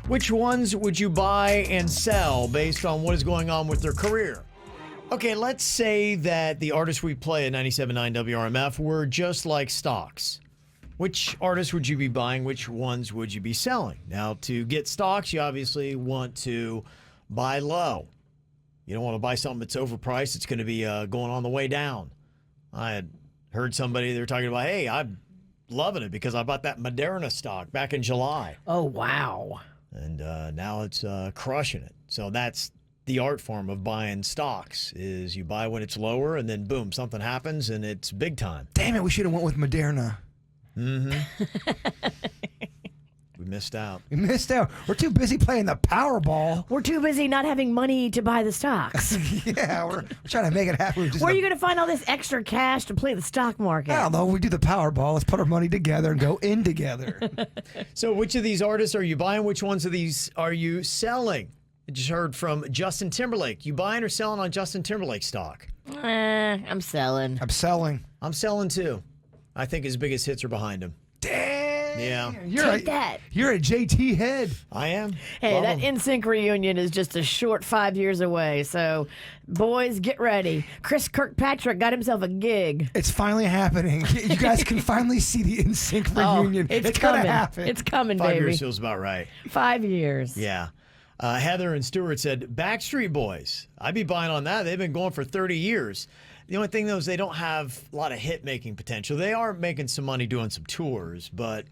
Which ones would you buy and sell based on what is going on with their career? Okay, let's say that the artists we play at 97.9 WRMF were just like stocks. Which artists would you be buying? Which ones would you be selling? Now, to get stocks, you obviously want to buy low. You don't want to buy something that's overpriced. It's going to be going on the way down. I had heard somebody, they were talking about, hey, I'm loving it because I bought that Moderna stock back in July. Oh, wow. And now it's crushing it. So that's the art form of buying stocks, is you buy when it's lower and then boom, something happens and it's big time. Damn it, we should have went with Moderna. Mm-hmm. We missed out. We missed out. We're too busy playing the Powerball. We're too busy not having money to buy the stocks. Yeah, we're trying to make it happen. Where are you going to find all this extra cash to play the stock market? I don't know. We do the Powerball. Let's put our money together and go in together. So which of these artists are you buying? Which ones of these are you selling? I just heard from Justin Timberlake. You buying or selling on Justin Timberlake stock? I'm selling. I'm selling. I'm selling too. I think his biggest hits are behind him. Damn. Yeah. Take that. You're a JT head. I am. Hey, Love that him. NSYNC reunion is just a short 5 years away. So, boys, get ready. Chris Kirkpatrick got himself a gig. It's finally happening. You guys can finally see the NSYNC reunion. It's gonna coming. happen. It's coming, 5 baby. years feels about right. 5 years. Yeah. Heather and Stewart said, Backstreet Boys. I'd be buying on that. They've been going for 30 years. The only thing, though, is they don't have a lot of hit-making potential. They are making some money doing some tours, but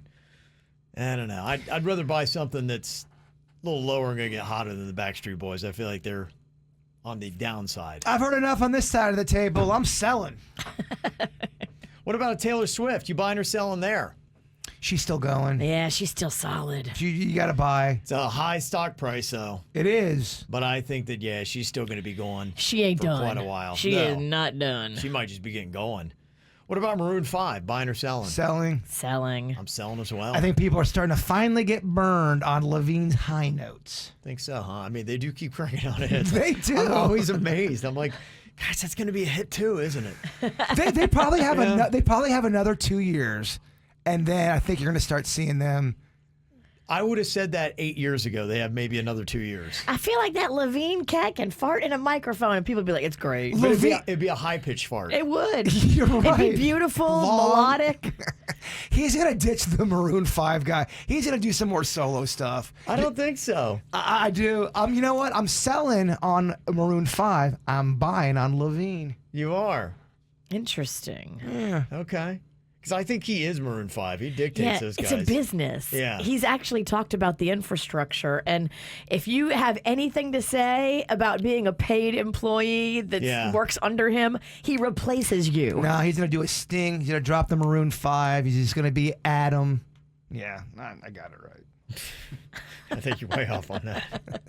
I don't know. I'd rather buy something that's a little lower and going to get hotter than the Backstreet Boys. I feel like they're on the downside. I've heard enough on this side of the table. I'm selling. What about a Taylor Swift? You buying or selling there? She's still going. Yeah, she's still solid. You got to buy. It's a high stock price, though. It is. But I think that, yeah, she's still going to be going She ain't for done. quite a while. She No. is not done. She might just be getting going. What about Maroon 5? Buying or selling? Selling. Selling. I'm selling as well. I think people are starting to finally get burned on Levine's high notes. Think so, huh? I mean, they do keep cranking on it. They do. I'm always amazed. I'm like, guys, that's going to be a hit too, isn't it? They probably have Yeah. they probably have another 2 years, and then I think you're going to start seeing them. I would have said that 8 years ago. They have maybe another 2 years. I feel like that Levine cat can fart in a microphone and people would be like, it's great. But it'd be a high-pitched fart. It would. You're right. It'd be beautiful, Long. melodic. He's going to ditch the Maroon 5 guy. He's going to do some more solo stuff. I don't think so. I do. You know what? I'm selling on Maroon 5. I'm buying on Levine. You are. Interesting. Yeah. Okay. Because I think he is Maroon 5. He dictates those guys. It's a business. Yeah. He's actually talked about the infrastructure. And if you have anything to say about being a paid employee that works under him, he replaces you. No, he's going to do a sting. He's going to drop the Maroon 5. He's just going to be Adam. Yeah, I got it right. I think you're way off on that.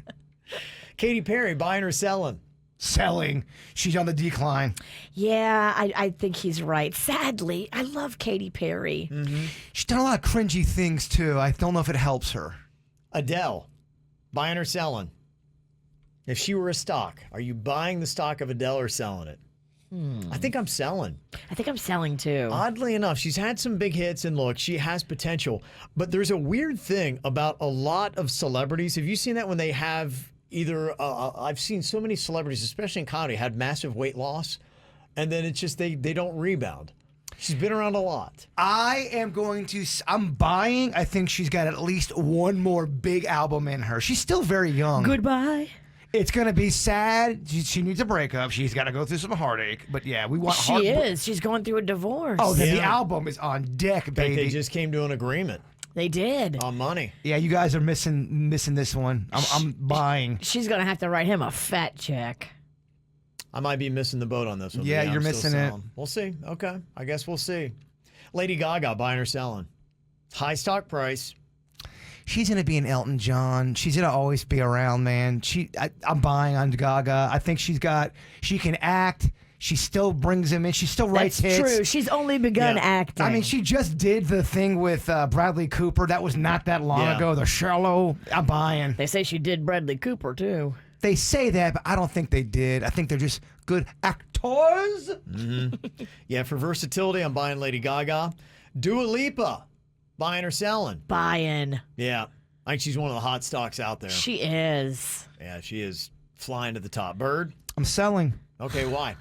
Katy Perry, buying or selling? Selling. She's on the decline. Yeah, I think he's right. Sadly, I love Katy Perry. Mm-hmm. She's done a lot of cringy things, too. I don't know if it helps her. Adele, buying or selling? If she were a stock, are you buying the stock of Adele or selling it? I think I'm selling. I think I'm selling too. Oddly enough, she's had some big hits, and look, she has potential. But there's a weird thing about a lot of celebrities. Have you seen that when they have either, I've seen so many celebrities, especially in comedy, had massive weight loss, and then it's just they don't rebound. She's been around a lot. I'm buying. I think she's got at least one more big album in her. She's still very young. Goodbye. It's going to be sad. She needs a breakup. She's got to go through some heartache. But yeah, we want She is. She's going through a divorce. Oh, then the album is on deck, baby. They just came to an agreement They did. on money. Yeah, you guys are missing this one. I'm buying. She's going to have to write him a fat check. I might be missing the boat on this one. but Yeah, I'm you're still missing it. selling. We'll see. Okay, I guess we'll see. Lady Gaga, buying or selling? High stock price. She's going to be an Elton John. She's going to always be around, man. I'm buying on Gaga. I think she can act. She still brings him in. She still writes hits. That's true. She's only begun acting. I mean, she just did the thing with Bradley Cooper. That was not that long ago. The Shallow. I'm buying. They say she did Bradley Cooper, too. They say that, but I don't think they did. I think they're just good actors. Yeah, for versatility, I'm buying Lady Gaga. Dua Lipa, buying or selling? Buying. Yeah, I think she's one of the hot stocks out there. She is. Yeah, she is flying to the top. Bird? I'm selling. Okay, why?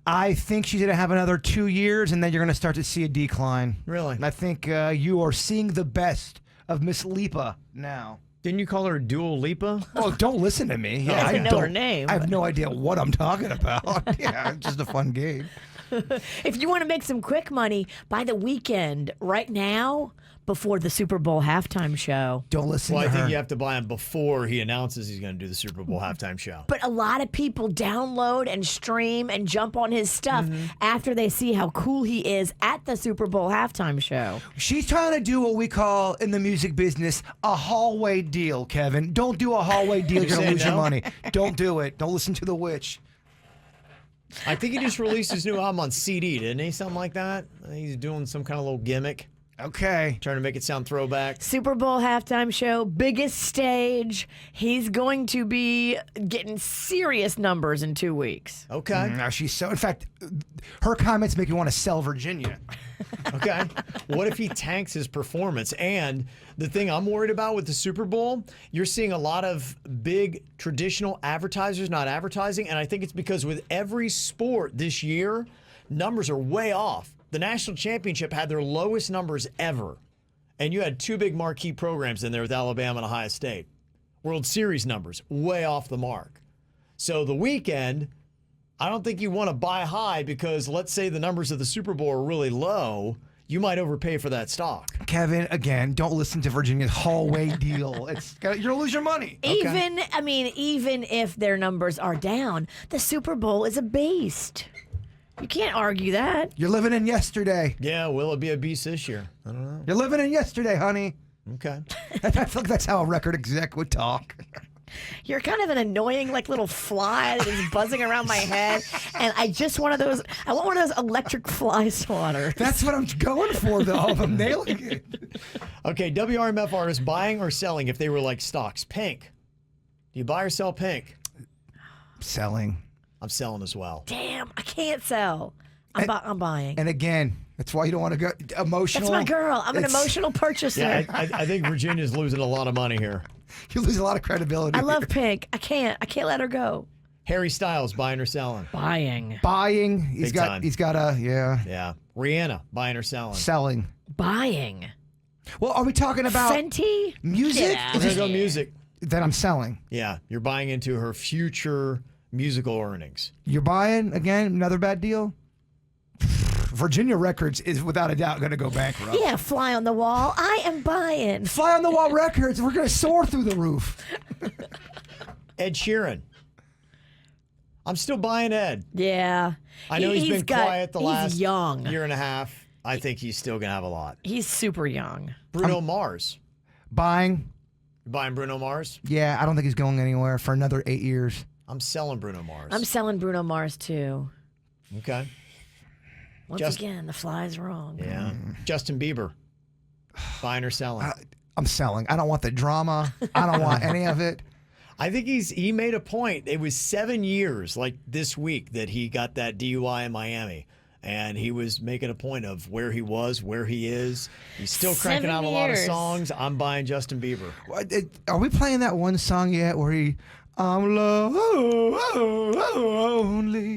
I think she's going to have another 2 years, and then you're going to start to see a decline. Really? And I think you are seeing the best of Miss Lipa now. Didn't you call her Dua Lipa? Oh, don't listen to me. I don't know her name. I have no idea what I'm talking about. Yeah, it's just a fun game. If you want to make some quick money, buy The Weeknd right now before the Super Bowl halftime show. Don't listen Well, to I her. think you have to buy him before he announces he's going to do the Super Bowl halftime show. But a lot of people download and stream and jump on his stuff after they see how cool he is at the Super Bowl halftime show. She's trying to do what we call in the music business a hallway deal, Kevin. Don't do a hallway deal. You're going to saying lose your no? money. Don't do it. Don't listen to the witch. I think he just released his new album on CD, didn't he? Something like that? He's doing some kind of little gimmick, Okay. trying to make it sound throwback. Super Bowl halftime show, biggest stage. He's going to be getting serious numbers in 2 weeks. Okay. Now she's so. In fact, her comments make me want to sell Virginia. Okay. What if he tanks his performance? And the thing I'm worried about with the Super Bowl, you're seeing a lot of big traditional advertisers not advertising. And I think it's because with every sport this year, numbers are way off. The national championship had their lowest numbers ever. And you had two big marquee programs in there with Alabama and Ohio State. World Series numbers, way off the mark. So the weekend, I don't think you want to buy high because let's say the numbers of the Super Bowl are really low. You might overpay for that stock. Kevin, again, don't listen to Virginia's hallway deal. You're gonna lose your money. Even if their numbers are down, the Super Bowl is a beast. You can't argue that. You're living in yesterday. Yeah, will it be a beast this year? I don't know. You're living in yesterday, honey. Okay. I feel like that's how a record exec would talk. You're kind of an annoying, like, little fly that is buzzing around my head, and I want one of those electric fly swatters. That's what I'm going for, though. I'm nailing it. Okay, WRMF artists buying or selling if they were like stocks. Pink. Do you buy or sell Pink? Selling. I'm selling as well. Damn, I can't sell. I'm buying. And again, that's why you don't want to go emotional. That's my girl. I'm an emotional purchaser. Yeah, I think Virginia's losing a lot of money here. You lose a lot of credibility. I love Pink. I can't let her go. Harry Styles buying or selling? Buying. Buying. Big time. He's got a Yeah. Rihanna buying or selling? selling. Buying. Well, are we talking about Fenty? music? Get out We're of gonna go here. music. That I'm selling. Yeah, you're buying into her future musical earnings. You're buying again another bad deal. Virginia Records is without a doubt going to go bankrupt. Yeah, fly on the wall. I am buying. Fly on the Wall Records, we're going to soar through the roof. Ed Sheeran. I'm still buying Ed. Yeah. I know he's been quiet the last young. year and a half. I think he's still going to have a lot. He's super young. Bruno Mars. Buying. You buying Bruno Mars? Yeah, I don't think he's going anywhere for another 8 years. I'm selling Bruno Mars. I'm selling Bruno Mars too. Okay. Once again, the fly's wrong. Yeah. Justin Bieber. Buying or selling? I'm selling. I don't want the drama. I don't want any of it. I think he made a point. It was 7 years, like this week, that he got that DUI in Miami. And he was making a point of where he was, where he is. He's still cranking 7 out a lot of years. songs. I'm buying Justin Bieber. Are we playing that one song yet where I'm lonely?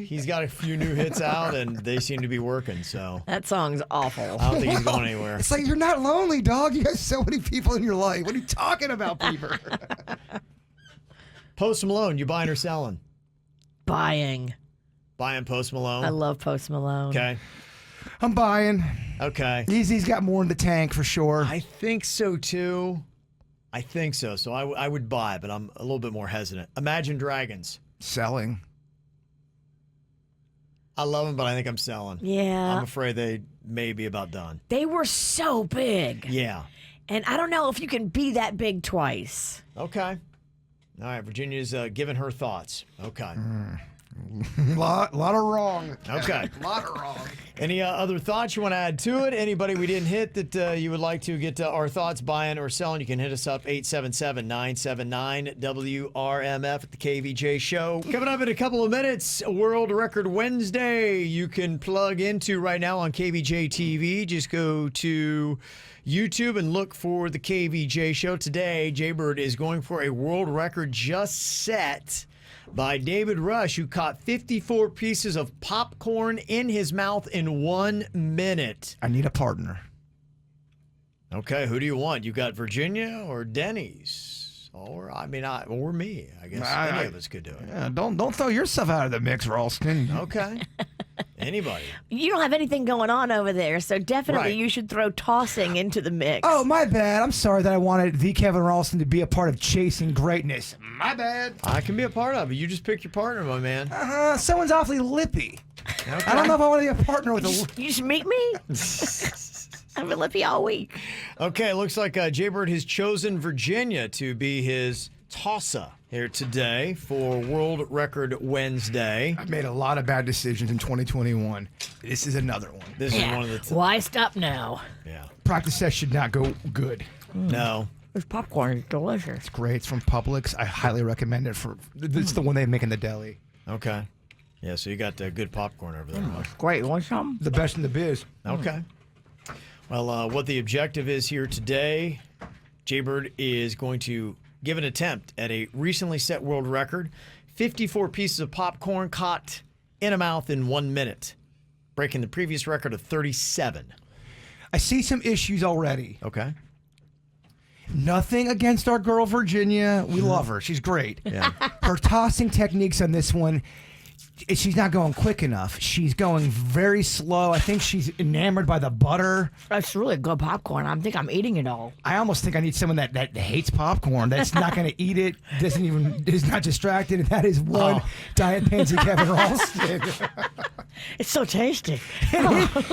He's got a few new hits out, and they seem to be working. So That song's awful. I don't think he's going anywhere. It's like, you're not lonely, dog. You have so many people in your life. What are you talking about, Bieber? Post Malone, you buying or selling? Buying. Buying Post Malone. I love Post Malone. Okay. I'm buying. Okay. He's got more in the tank for sure. I think so too. I think so. So I would buy, but I'm a little bit more hesitant. Imagine Dragons. Selling. I love them, but I think I'm selling. Yeah. I'm afraid they may be about done. They were so big. Yeah. And I don't know if you can be that big twice. Okay. All right. Virginia's giving her thoughts. Okay. Lot of wrong. Okay. Lot of wrong. Any other thoughts you want to add to it? Anybody we didn't hit that you would like to get our thoughts buying or selling? You can hit us up 877-979-WRMF at the KVJ Show. Coming up in a couple of minutes, World Record Wednesday. You can plug into right now on KVJ TV. Just go to YouTube and look for the KVJ Show. Today, Jbird is going for a world record just set by David Rush, who caught 54 pieces of popcorn in his mouth in 1 minute. I need a partner. Okay, who do you want? You got Virginia or Denny's? Or or me. I guess any of us could do it. Yeah, don't throw yourself out of the mix, Ralston. Okay. Anybody. You don't have anything going on over there, so definitely Right. you should throw tossing into the mix. Oh, my bad. I'm sorry that I wanted the Kevin Ralston to be a part of chasing greatness. My bad. I can be a part of it. You just pick your partner, my man. Someone's awfully lippy. Okay. I don't know if I want to be a partner with a. You just meet me? I've been lippy all week. Okay, looks like Jbird has chosen Virginia to be his tosser here today for World Record Wednesday. I've made a lot of bad decisions in 2021. This is another one. This is one of the Why stop now? yeah. Practice test should not go good. No. This popcorn is delicious. It's great. It's from Publix. I highly recommend it. It's the one they make in the deli. Okay. Yeah, so you got good popcorn over there. Great. You want some? The best in the biz. Okay. Well, what the objective is here today, Jbird is going to give an attempt at a recently set world record. 54 pieces of popcorn caught in a mouth in 1 minute, breaking the previous record of 37. I see some issues already. Okay. Nothing against our girl Virginia. We love her. She's great. Yeah. Her tossing techniques on this one, she's not going quick enough. She's going very slow. I think she's enamored by the butter. That's really good popcorn. I think I'm eating it all. I almost think I need someone that hates popcorn, that's not going to eat it, is not distracted, and that is one Diet Pansy Kevin Ralston. It's so tasty.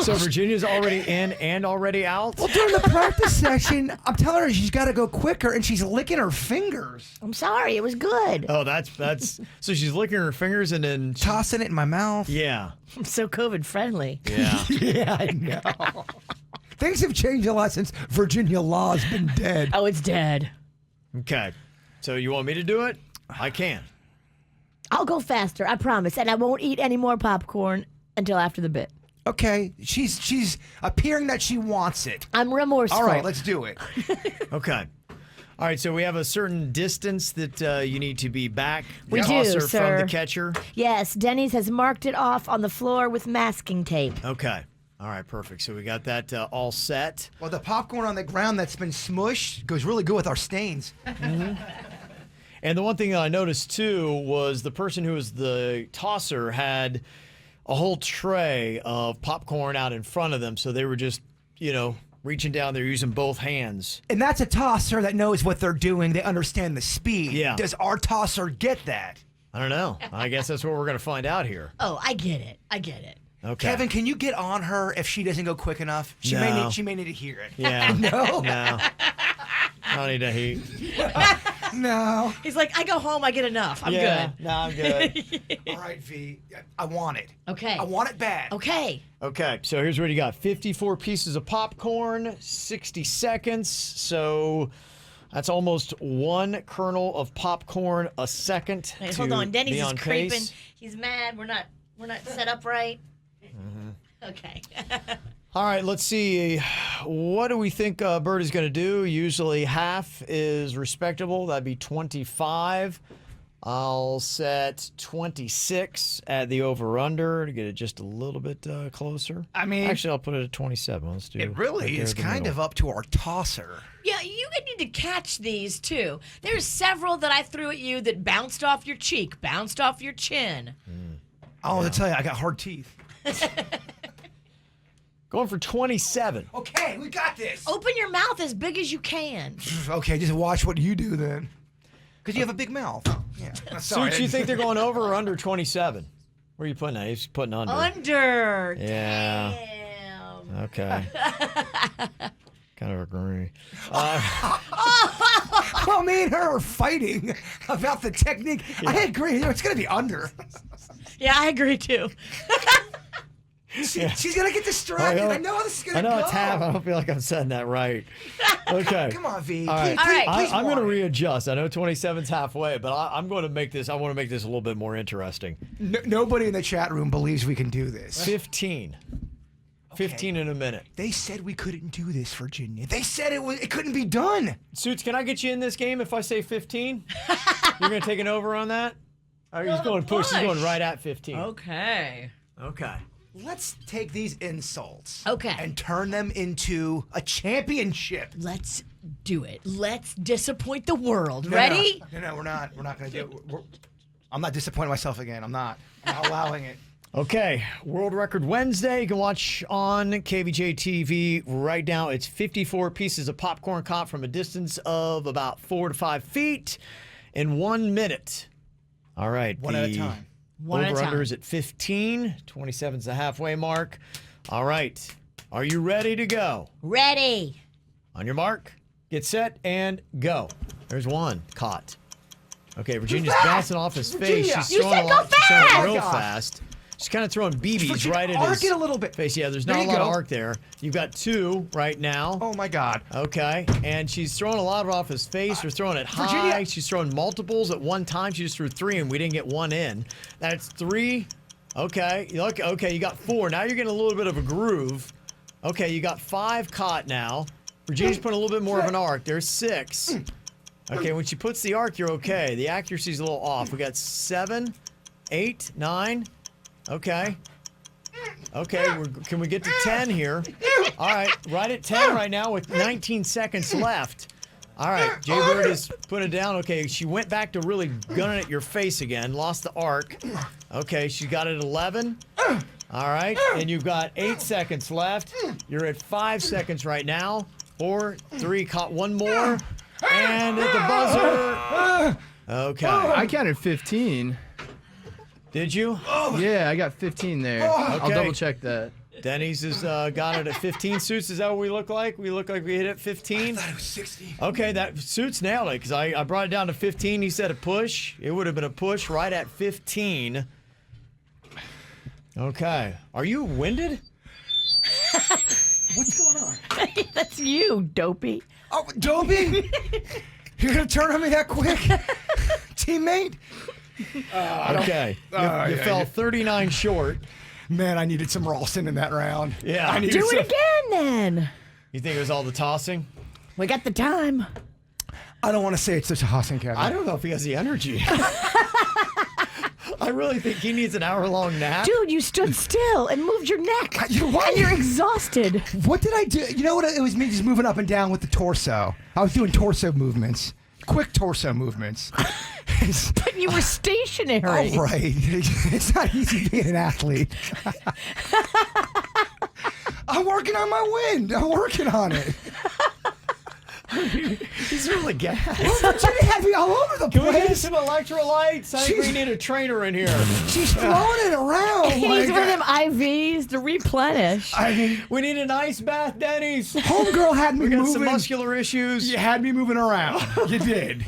So Virginia's already in and already out? Well, during the practice session, I'm telling her she's got to go quicker, and she's licking her fingers. I'm sorry. It was good. Oh, that's so she's licking her fingers and then Tossing it in my mouth. yeah. I'm so COVID friendly. Yeah. Yeah, I know. Things have changed a lot since Virginia Law's been dead. Oh, it's dead. Okay. So you want me to do it? I can. I'll go faster. I promise. And I won't eat any more popcorn until after the bit. Okay, she's appearing that she wants it. I'm remorseful. All right, let's do it. Okay. All right, so we have a certain distance that you need to be back. We do, Tosser sir. from the catcher. Yes, Denny's has marked it off on the floor with masking tape. Okay. All right, perfect. So we got that all set. Well, the popcorn on the ground that's been smushed goes really good with our stains. And the one thing that I noticed too was the person who was the tosser had a whole tray of popcorn out in front of them. So they were just, reaching down there using both hands. And that's a tosser that knows what they're doing. They understand the speed. Yeah. Does our tosser get that? I don't know. I guess that's what we're going to find out here. Oh, I get it. Okay. Kevin, can you get on her if she doesn't go quick enough? She may need to hear it. Yeah. No. No. I don't need to heat. No. He's like, I go home, I get enough. I'm Yeah. good. No, I'm good. All right, V. I want it. Okay. I want it bad. Okay. Okay, so here's what you got. 54 pieces of popcorn, 60 seconds. So that's almost one kernel of popcorn a second. Wait, to hold on. Denny's be is on creeping. pace. He's mad. We're not set up right. Okay. All right, let's see. What do we think Bird is going to do? Usually half is respectable. That'd be 25. I'll set 26 at the over-under to get it just a little bit closer. I mean, actually, I'll put it at 27. Let's do it really right there is in the kind middle. of up to our tosser. Yeah, you need to catch these too. There's several that I threw at you that bounced off your cheek, bounced off your chin. I want to tell you, I got hard teeth. Going for 27. Okay, we got this. Open your mouth as big as you can. Okay, just watch what you do then. Because you have a big mouth. Yeah. Sorry. Suits, you think they're going over or under 27? Where are you putting that? He's putting under. Under. Yeah. Damn. Okay. Kind of agree. Well, me and her are fighting about the technique. Yeah. I agree. It's going to be under. Yeah, I agree too. She's going to get distracted. I know this is going to go. I know it's half. I don't feel like I'm saying that right. Okay. Come on, V. All right. Please I'm going to want it. readjust. I know 27's halfway, but I'm going to make this. I want to make this a little bit more interesting. Nobody in the chat room believes we can do this. 15. 15 in a minute. They said we couldn't do this, Virginia. They said it couldn't be done. Suits, can I get you in this game if I say 15? You're going to take an over on that? All right, he's going to push. He's going right at 15. Okay. Okay. Let's take these insults. Okay. And turn them into a championship. Let's do it. Let's disappoint the world. Ready? No, we're not. We're not going to do it. I'm not disappointing myself again. I'm not allowing it. Okay, World Record Wednesday. You can watch on Kvj TV right now. It's 54 pieces of popcorn caught from a distance of about 4 to 5 feet in 1 minute. All right. One at a time. Over-under is at 15. 27's the halfway mark. All right. Are you ready to go? Ready. On your mark, get set, and go. There's one caught. Okay, Virginia's bouncing off his face. She's You throwing said a go lot. She's throwing fast! it real Oh, gosh. fast. She's kind of throwing BBs Virginia, right at arc his it a little bit. face. Yeah, there's There not a you lot of go. arc there. You've got 2 right now. Oh, my God. Okay, and she's throwing a lot off his face. She's throwing it high. Virginia. She's throwing multiples at one time. She just threw 3, and we didn't get 1 in. That's 3. Okay, okay, you got 4. Now you're getting a little bit of a groove. Okay, you got 5 caught now. Virginia's putting a little bit more of an arc. There's 6. Okay, when she puts the arc, you're okay. The accuracy's a little off. We got 7, 8, 9. Okay. Okay, can we get to 10 here? All right, right at 10 right now with 19 seconds left. All right, Jbird is putting it down. Okay, she went back to really gunning at your face again. Lost the arc. Okay, she got it at 11. All right, and you've got 8 seconds left. You're at 5 seconds right now. 4, 3, caught 1 more. And at the buzzer. Okay. I counted 15. Did you? Yeah, I got 15 there. I'll double check that. Denny's has got it at 15. Suits, is that what we look like? We look like we hit it 15? I thought it was 60. Okay, that Suits nailed it because I brought it down to 15. He said a push. It would have been a push right at 15. Okay. Are you winded? What's going on? That's you, dopey. Oh, Dobie? You're going to turn on me that quick? Teammate? Okay. You fell 39 short. Man, I needed some Ralston in that round. Yeah. I needed Do some. it again then. You think it was all the tossing? We got the time. I don't want to say it's such a Hassan, Kevin. I don't know if he has the energy. I really think he needs an hour-long nap. Dude, you stood still and moved your neck. You know what? And you're exhausted. What did I do? You know what? It was me just moving up and down with the torso. I was doing torso movements. quick torso movements. But you were stationary. Oh, right. It's not easy being an athlete. I'm working on my wind. I'm working on it. He's really gassed. Virginia had me all over the Can we get place. some electrolytes? I think we need a trainer in here. She's throwing it around. He needs like, one of them IVs to replenish. I mean, We need an ice bath, Denny's. homegirl had me We got moving. some muscular issues. You had me moving around. You did.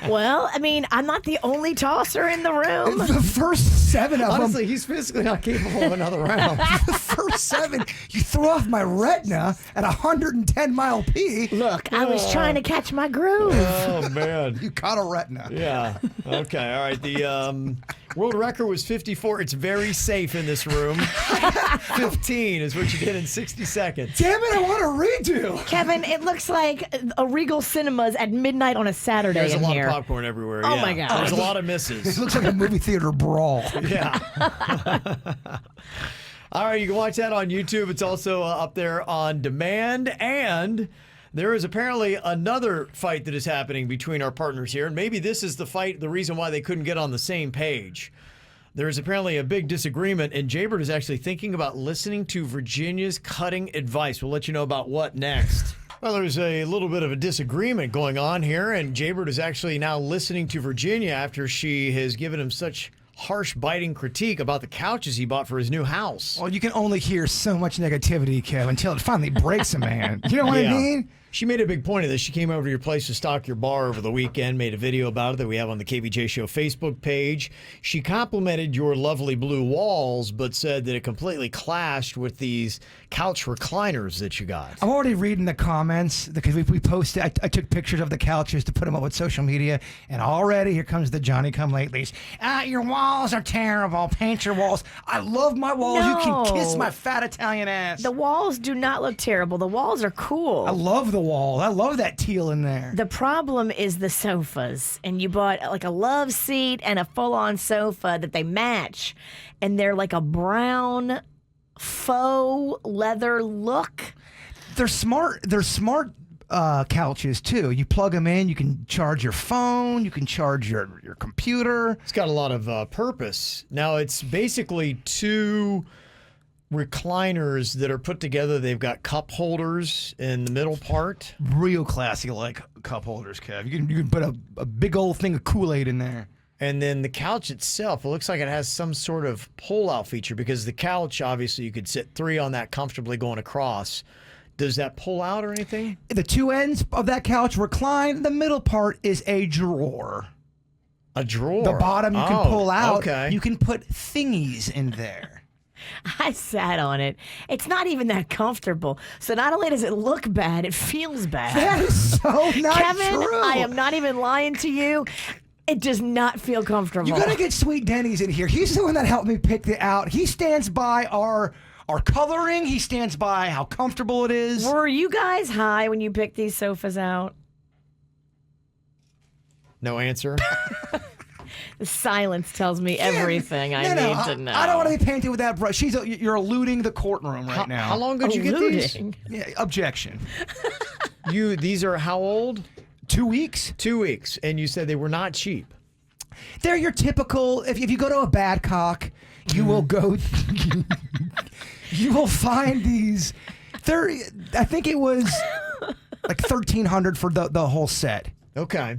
Well, I mean, I'm not the only tosser in the room. The first 7 of Honestly, he's physically not capable of another round. them. The first 7, you threw off my retina at 110-mile peak. Look, I was trying to catch my groove. Oh, man. You caught a retina. Yeah. Okay. All right. The world record was 54. It's very safe in this room. 15 is what you did in 60 seconds. Damn it, I want a redo. Kevin, it looks like a Regal Cinemas at midnight on a Saturday There's a in lot here. of popcorn everywhere. Oh, yeah. my God. There's a lot of It misses. looks like a movie theater brawl. Yeah. All right. You can watch that on YouTube. It's also up there on demand. And there is apparently another fight that is happening between our partners here. And maybe this is the reason why they couldn't get on the same page. There is apparently a big disagreement, and Jbird is actually thinking about listening to Virginia's cutting advice. We'll let you know about what next. Well, there's a little bit of a disagreement going on here, and Jbird is actually now listening to Virginia after she has given him such harsh, biting critique about the couches he bought for his new house. Well, you can only hear so much negativity, Kev, until it finally breaks a man. You know what I mean? She made a big point of this. She came over to your place to stock your bar over the weekend, made a video about it that we have on the KVJ Show Facebook page. She complimented your lovely blue walls, but said that it completely clashed with these couch recliners that you got. I'm already reading the comments because we posted. I took pictures of the couches to put them up on social media, and already here comes the Johnny Come Latelys. Your walls are terrible. Paint your walls. I love my walls. You can kiss No. my fat Italian ass. The walls do not look terrible. The walls are cool. I love the wall. I love that teal in there. The problem is the sofas, and you bought like a love seat and a full-on sofa that they match, and they're like a brown faux leather look. They're smart. They're smart couches too. You plug them in. You can charge your phone. You can charge your computer. It's got a lot of purpose. Now, it's basically two recliners that are put together. They've got cup holders in the middle part. Real classy like cup holders, Kev. You can put a big old thing of Kool-Aid in there. And then the couch itself, it looks like it has some sort of pull-out feature because the couch, obviously, you could sit 3 on that comfortably going across. Does that pull out or anything? The 2 ends of that couch recline. The middle part is a drawer. A drawer? The bottom you can pull out. Okay. You can put thingies in there. I sat on it. It's not even that comfortable. So not only does it look bad, it feels bad. That is so not Kevin, true. I am not even lying to you. It does not feel comfortable. You gotta get Sweet Denny's in here. He's the one that helped me pick it out. He stands by our coloring. He stands by how comfortable it is. Were you guys high when you picked these sofas out? No answer? The silence tells me everything I need to know. I don't want to be painted with that brush. You're eluding the courtroom right now. How long ago did you get these? Eluding. Yeah, objection. These are how old? 2 weeks. 2 weeks. And you said they were not cheap. They're your typical. If you go to a Badcock, you will go. You will find these. I think it was like $1,300 for the whole set. Okay.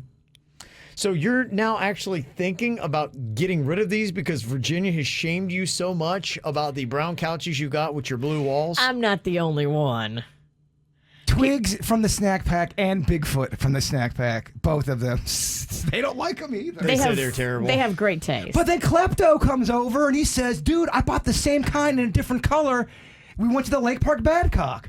So you're now actually thinking about getting rid of these because Virginia has shamed you so much about the brown couches you got with your blue walls? I'm not the only one. Twigs from the snack pack and Bigfoot from the snack pack, both of them. They don't like them either. They said they're terrible. They have great taste. But then Klepto comes over and he says, dude, I bought the same kind in a different color. We went to the Lake Park Badcock.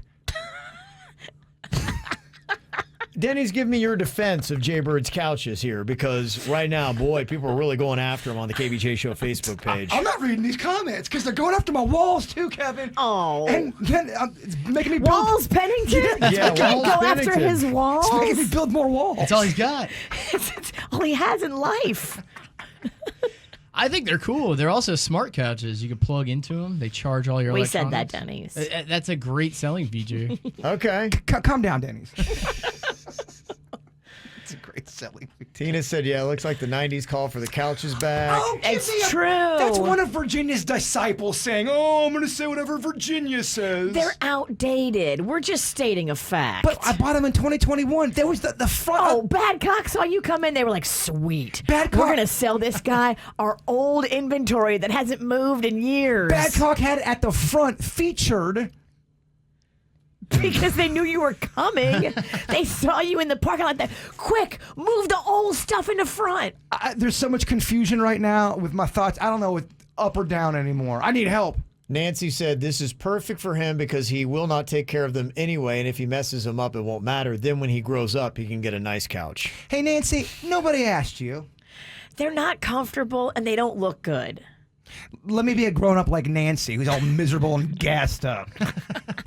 Denny's, give me your defense of Jbird's couches here because right now, boy, people are really going after him on the KVJ Show Facebook page. I'm not reading these comments because they're going after my walls too, Kevin. Oh. And then it's making me build. Walls Pennington? Yeah, Can't Walls go after Pennington. his walls? It's making me build more walls. That's all he's got. It's all he has in life. I think they're cool. They're also smart couches. You can plug into them. They charge all your We said that, electronics. Denny's. That's a great selling feature. Okay. Calm down, Denny's. It's a great selling. Tina said, yeah, it looks like the 90s call for the couch is back. Oh, give It's me a- true. That's one of Virginia's disciples saying, "Oh, I'm going to say whatever Virginia says." They're outdated. We're just stating a fact. But I bought them in 2021. There was the front. Oh, Badcock saw you come in. They were like, sweet. Badcock- We're going to sell this guy our old inventory that hasn't moved in years. Badcock had it at the front featured. Because they knew you were coming. They saw you in the parking lot. Quick, move the old stuff in the front. There's so much confusion right now with my thoughts. I don't know if up or down anymore. I need help. Nancy said this is perfect for him because he will not take care of them anyway, and if he messes them up, it won't matter. Then when he grows up, he can get a nice couch. Hey, Nancy, nobody asked you. They're not comfortable and they don't look good. Let me be a grown-up like Nancy, who's all miserable and gassed up.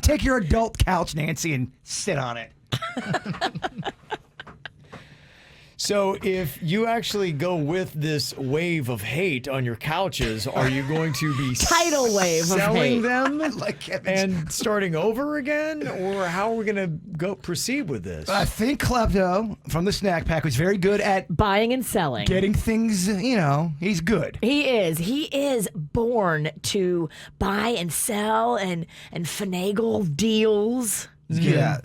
Take your adult couch, Nancy, and sit on it. So if you actually go with this wave of hate on your couches, are you going to be Tidal wave of selling hate. them Like Kevin's- and starting over again? Or how are we going to go proceed with this? I think Klepto from the Snack Pack was very good at Buying and selling. getting things, he's good. He is. He is born to buy and sell and finagle deals. Yeah.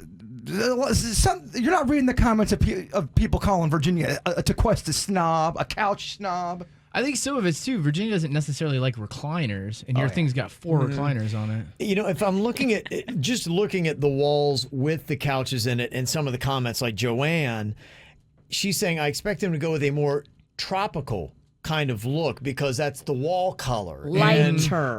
You're not reading the comments of people calling Virginia a Tequesta snob, a couch snob. I think some of it's too. Virginia doesn't necessarily like recliners, and your thing's got 4 recliners on it. You know, if I'm looking at just looking at the walls with the couches in it and some of the comments like Joanne, she's saying, I expect him to go with a more tropical kind of look because that's the wall color. Lighter.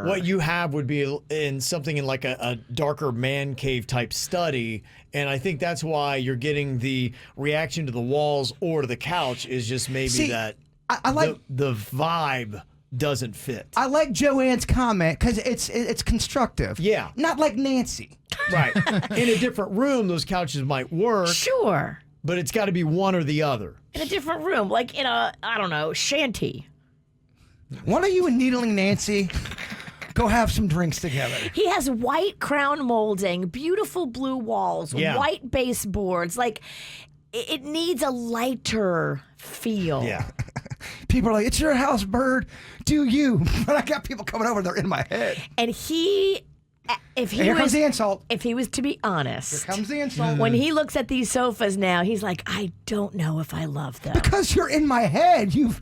And what you have would be in something in like a darker man cave type study. And I think that's why you're getting the reaction to the walls or to the couch is just maybe See, that I like the vibe doesn't fit. I like Joanne's comment because it's constructive. Yeah. Not like Nancy. Right. In a different room, those couches might work, Sure. but it's got to be one or the other. In a different room, like in a, I don't know, shanty. One of you and Needling Nancy go have some drinks together. He has white crown molding, beautiful blue walls, Yeah. white baseboards. Like, it needs a lighter feel. Yeah. People are like, "It's your house, Bird. Do you?" But I got people coming over, they're in my head. And he, if he Here was, comes the insult. if he was to be honest, Here comes the insult. when he looks at these sofas now, he's like, I don't know if I love them. Because you're in my head. You've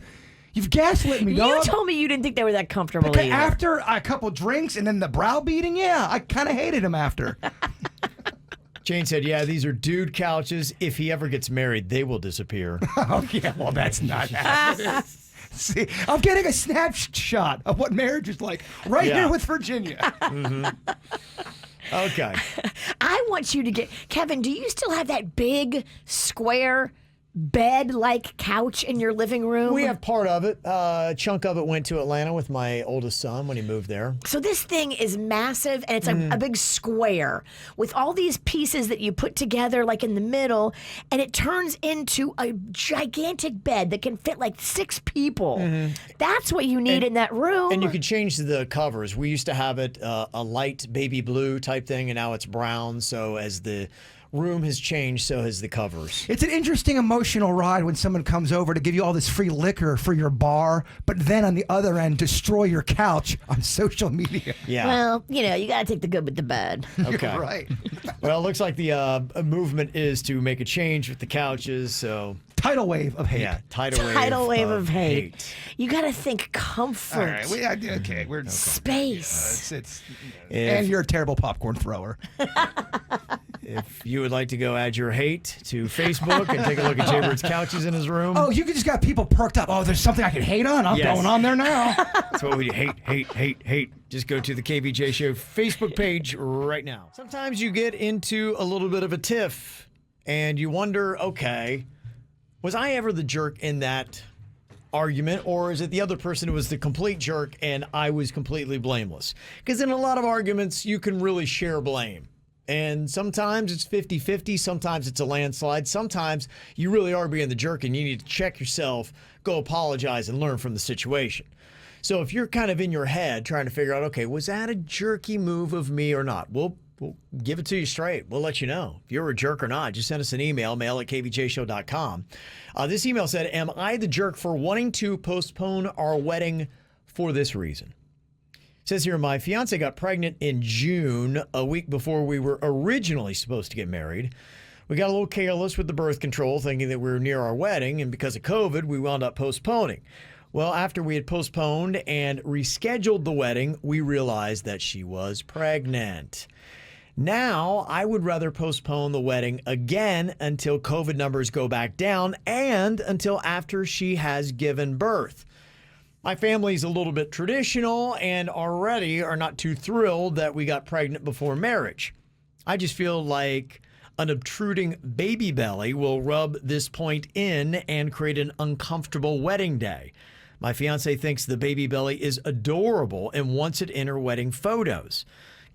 gaslit me, You dog. told me you didn't think they were that comfortable Okay, either. after a couple drinks and then the browbeating, yeah, I kind of hated him after. Jane said, yeah, these are dude couches. If he ever gets married, they will disappear. Oh, yeah, well, that's not happening. See, I'm getting a snapshot of what marriage is like right Yeah. here with Virginia. Okay. I want you to get, Kevin, do you still have that big square bed-like couch in your living room? We have part of it. A chunk of it went to Atlanta with my oldest son when he moved there. So this thing is massive, and it's a big square with all these pieces that you put together like in the middle, and it turns into a gigantic bed that can fit like 6 people. That's what you need in that room. And you could change the covers. We used to have it a light baby blue type thing, and now it's brown. So as the room has changed, so has the covers. It's an interesting emotional ride when someone comes over to give you all this free liquor for your bar, but then on the other end, destroy your couch on social media. Yeah. Well, you know, you got to take the good with the bad. Okay. You're right. Well, it looks like the movement is to make a change with the couches. So Tidal wave of hate. yeah, tidal Wave of hate. You got to think comfort, All right. Okay. We're space. and you're a terrible popcorn thrower. If you would like to go add your hate to Facebook and take a look at Jbird's couches in his room. Oh, you just got people perked up. Oh, there's something I can hate on. I'm Yes. going on there now. That's what we hate. Just go to the KVJ Show Facebook page right now. Sometimes you get into a little bit of a tiff and you wonder, okay, was I ever the jerk in that argument, or is it the other person who was the complete jerk and I was completely blameless? Because in a lot of arguments, you can really share blame. And sometimes it's 50-50, sometimes it's a landslide, sometimes you really are being the jerk and you need to check yourself, go apologize, and learn from the situation. So if you're kind of in your head trying to figure out, okay, was that a jerky move of me or not? We'll we'll give it to you straight. We'll let you know if you're a jerk or not. Just send us an email, mail@kvjshow.com. This email said, am I the jerk for wanting to postpone our wedding for this reason? It says here, my fiance got pregnant in June, a week before we were originally supposed to get married. We got a little careless with the birth control, thinking that we were near our wedding, and because of COVID, we wound up postponing. Well, after we had postponed and rescheduled the wedding, we realized that she was pregnant. Now, I would rather postpone the wedding again until COVID numbers go back down and until after she has given birth. My family's a little bit traditional and already are not too thrilled that we got pregnant before marriage. I just feel like an obtruding baby belly will rub this point in and create an uncomfortable wedding day. My fiance thinks the baby belly is adorable and wants it in her wedding photos.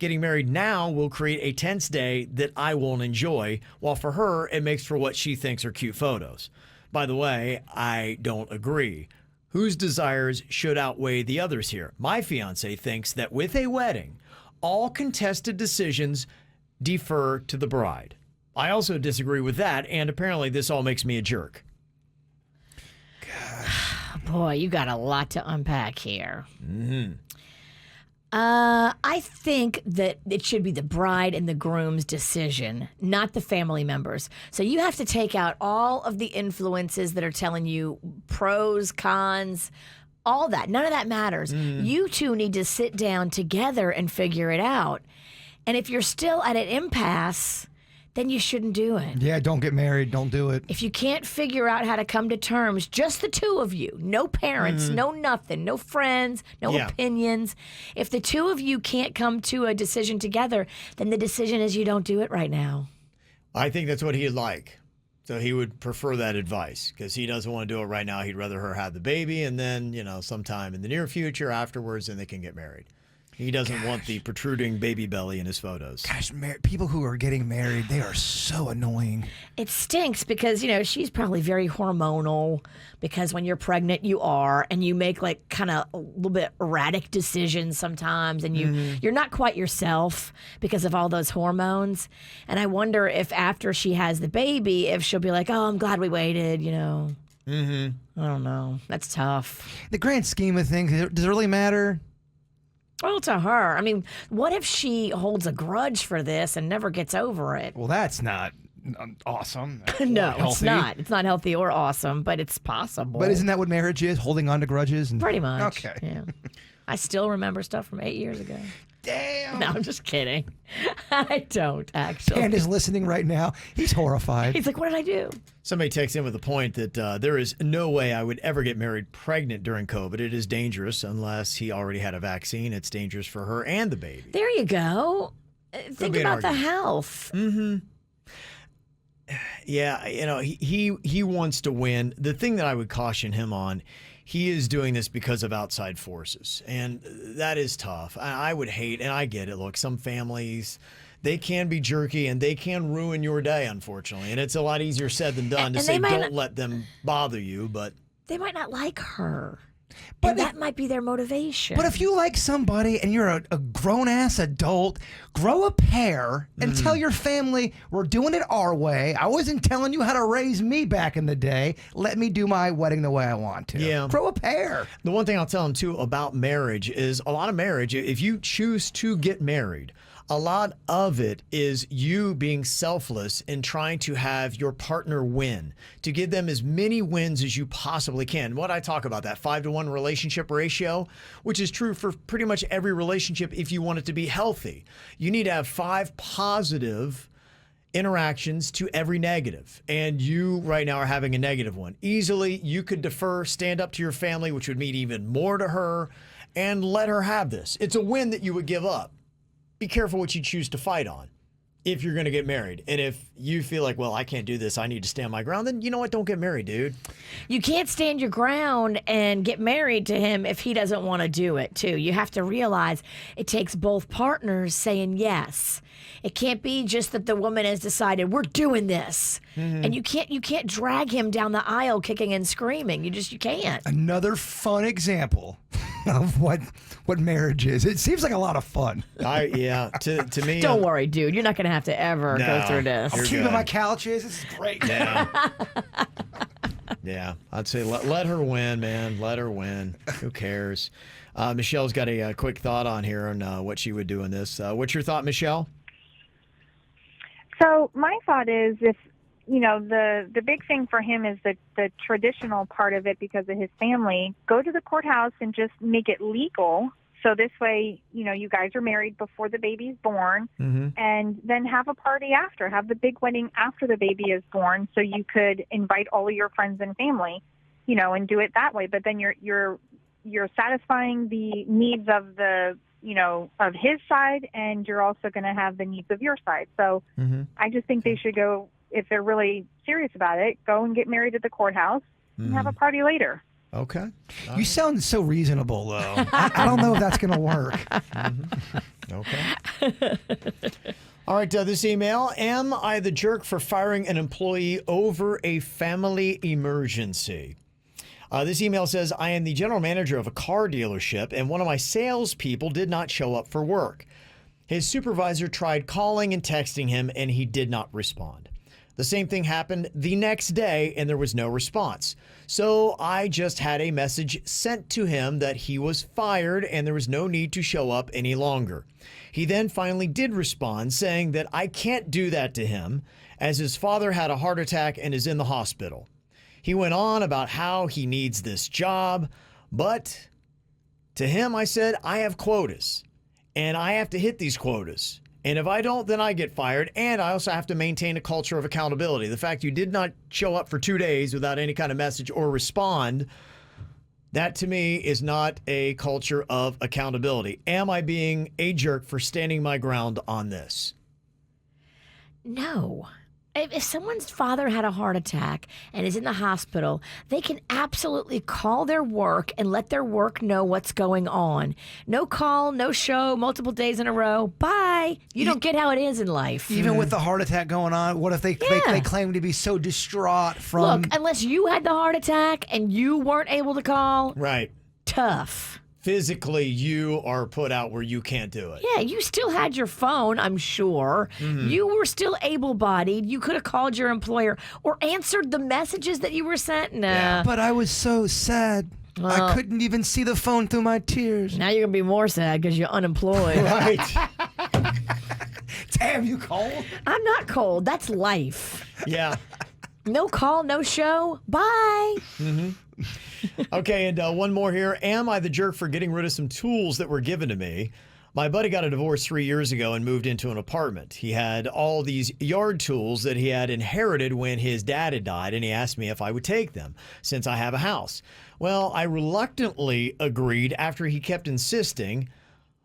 Getting married now will create a tense day that I won't enjoy, while for her, it makes for what she thinks are cute photos. By the way, I don't agree. Whose desires should outweigh the others here? My fiance thinks that with a wedding, all contested decisions defer to the bride. I also disagree with that, and apparently this all makes me a jerk. Boy, you got a lot to unpack here. Mm-hmm. I think that it should be the bride and the groom's decision, not the family members. So you have to take out all of the influences that are telling you pros, cons, all that. None of that matters. You two need to sit down together and figure it out. And if you're still at an impasse, then you shouldn't do it. Yeah, don't get married. Don't do it. If you can't figure out how to come to terms, just the two of you, no parents, no nothing, no friends, no opinions. If the two of you can't come to a decision together, then the decision is you don't do it right now. I think that's what he'd like. So he would prefer that advice because he doesn't want to do it right now. He'd rather her have the baby and then, sometime in the near future afterwards, then they can get married. He doesn't want the protruding baby belly in his photos. Gosh, people who are getting married, they are so annoying. It stinks because, she's probably very hormonal because when you're pregnant, you are, and you make like kind of a little bit erratic decisions sometimes, and you're not quite yourself because of all those hormones. And I wonder if after she has the baby, if she'll be like, oh, I'm glad we waited, I don't know. That's tough. The grand scheme of things, does it really matter? Well, to her. I mean, what if she holds a grudge for this and never gets over it? Well, that's not awesome. That's No, not healthy. it's not. It's not healthy or awesome, but it's possible. But isn't that what marriage is? Holding on to grudges? Pretty much. Okay. Yeah. I still remember stuff from 8 years ago. Damn. No, I'm just kidding. I don't, actually. Dan is listening right now. He's horrified. He's like, what did I do? Somebody texts in with the point that there is no way I would ever get married pregnant during COVID. It is dangerous unless he already had a vaccine. It's dangerous for her and the baby. There you go. Think be an about the argument. health. Yeah, he wants to win. The thing that I would caution him on, he is doing this because of outside forces, and that is tough. I would hate, and I get it. Look, some families, they can be jerky, and they can ruin your day, unfortunately. And it's a lot easier said than done to And say they might don't let them bother you, but They might not like her. But And that might be their motivation. But if you like somebody and you're a grown-ass adult, grow a pair and tell your family, we're doing it our way. I wasn't telling you how to raise me back in the day. Let me do my wedding the way I want to. Yeah. Grow a pair. the one thing I'll tell him, too, about marriage is a lot of marriage, if you choose to get married, a lot of it is you being selfless and trying to have your partner win, to give them as many wins as you possibly can. What I talk about, that 5-to-1 relationship ratio, which is true for pretty much every relationship if you want it to be healthy. You need to have 5 positive interactions to every negative. And you right now are having a negative one. Easily, you could defer, stand up to your family, which would mean even more to her, and let her have this. It's a win that you would give up. Be careful what you choose to fight on if you're going to get married. And if you feel like, well, I can't do this, I need to stand my ground, then you know what? Don't get married, dude. You can't stand your ground and get married to him if he doesn't want to do it, too. You have to realize it takes both partners saying yes. It can't be just that the woman has decided we're doing this, and you can't drag him down the aisle kicking and screaming. You can't. Another fun example. of what marriage is. It seems like a lot of fun. To me. Don't worry, dude. You're not going to have to ever go through this. You're Keeping good. my couches. This is great. Yeah. Yeah, I'd say let her win, man. Let her win. Who cares? Michelle's got a quick thought on here on what she would do in this. What's your thought, Michelle? So my thought is, if the big thing for him is the traditional part of it because of his family, go to the courthouse and just make it legal. So this way, you guys are married before the baby's born, and then have a party after. Have the big wedding after the baby is born, so you could invite all of your friends and family, and do it that way. But then you're satisfying the needs of of his side, and you're also going to have the needs of your side. So I just think they should go, if they're really serious about it, go and get married at the courthouse and have a party later. Okay. You sound so reasonable, though. I don't know if that's going to work. Okay. All right, this email. Am I the jerk for firing an employee over a family emergency? This email says, I am the general manager of a car dealership, and one of my salespeople did not show up for work. His supervisor tried calling and texting him, and he did not respond. The same thing happened the next day, and there was no response. So I just had a message sent to him that he was fired and there was no need to show up any longer. He then finally did respond, saying that I can't do that to him, as his father had a heart attack and is in the hospital. He went on about how he needs this job, but to him I said, I have quotas, and I have to hit these quotas. And if I don't, then I get fired. And I also have to maintain a culture of accountability. The fact you did not show up for 2 days without any kind of message or respond, that to me is not a culture of accountability. Am I being a jerk for standing my ground on this? No. If someone's father had a heart attack and is in the hospital, they can absolutely call their work and let their work know what's going on. No call, no show, multiple days in a row. Bye. You don't get how it is in life. Even with the heart attack going on, what if they claim to be so distraught from... Look, unless you had the heart attack and you weren't able to call, Right. tough. Physically, you are put out where you can't do it. Yeah, you still had your phone, I'm sure. You were still able-bodied. You could have called your employer or answered the messages that you were sent. Nah. But I was so sad. I couldn't even see the phone through my tears. Now you're going to be more sad because you're unemployed. Right. Damn, you cold? I'm not cold. That's life. Yeah. No call, no show. Bye. Okay, and one more here. Am I the jerk for getting rid of some tools that were given to me? My buddy got a divorce 3 years ago and moved into an apartment. He had all these yard tools that he had inherited when his dad had died, and he asked me if I would take them since I have a house. Well, I reluctantly agreed after he kept insisting,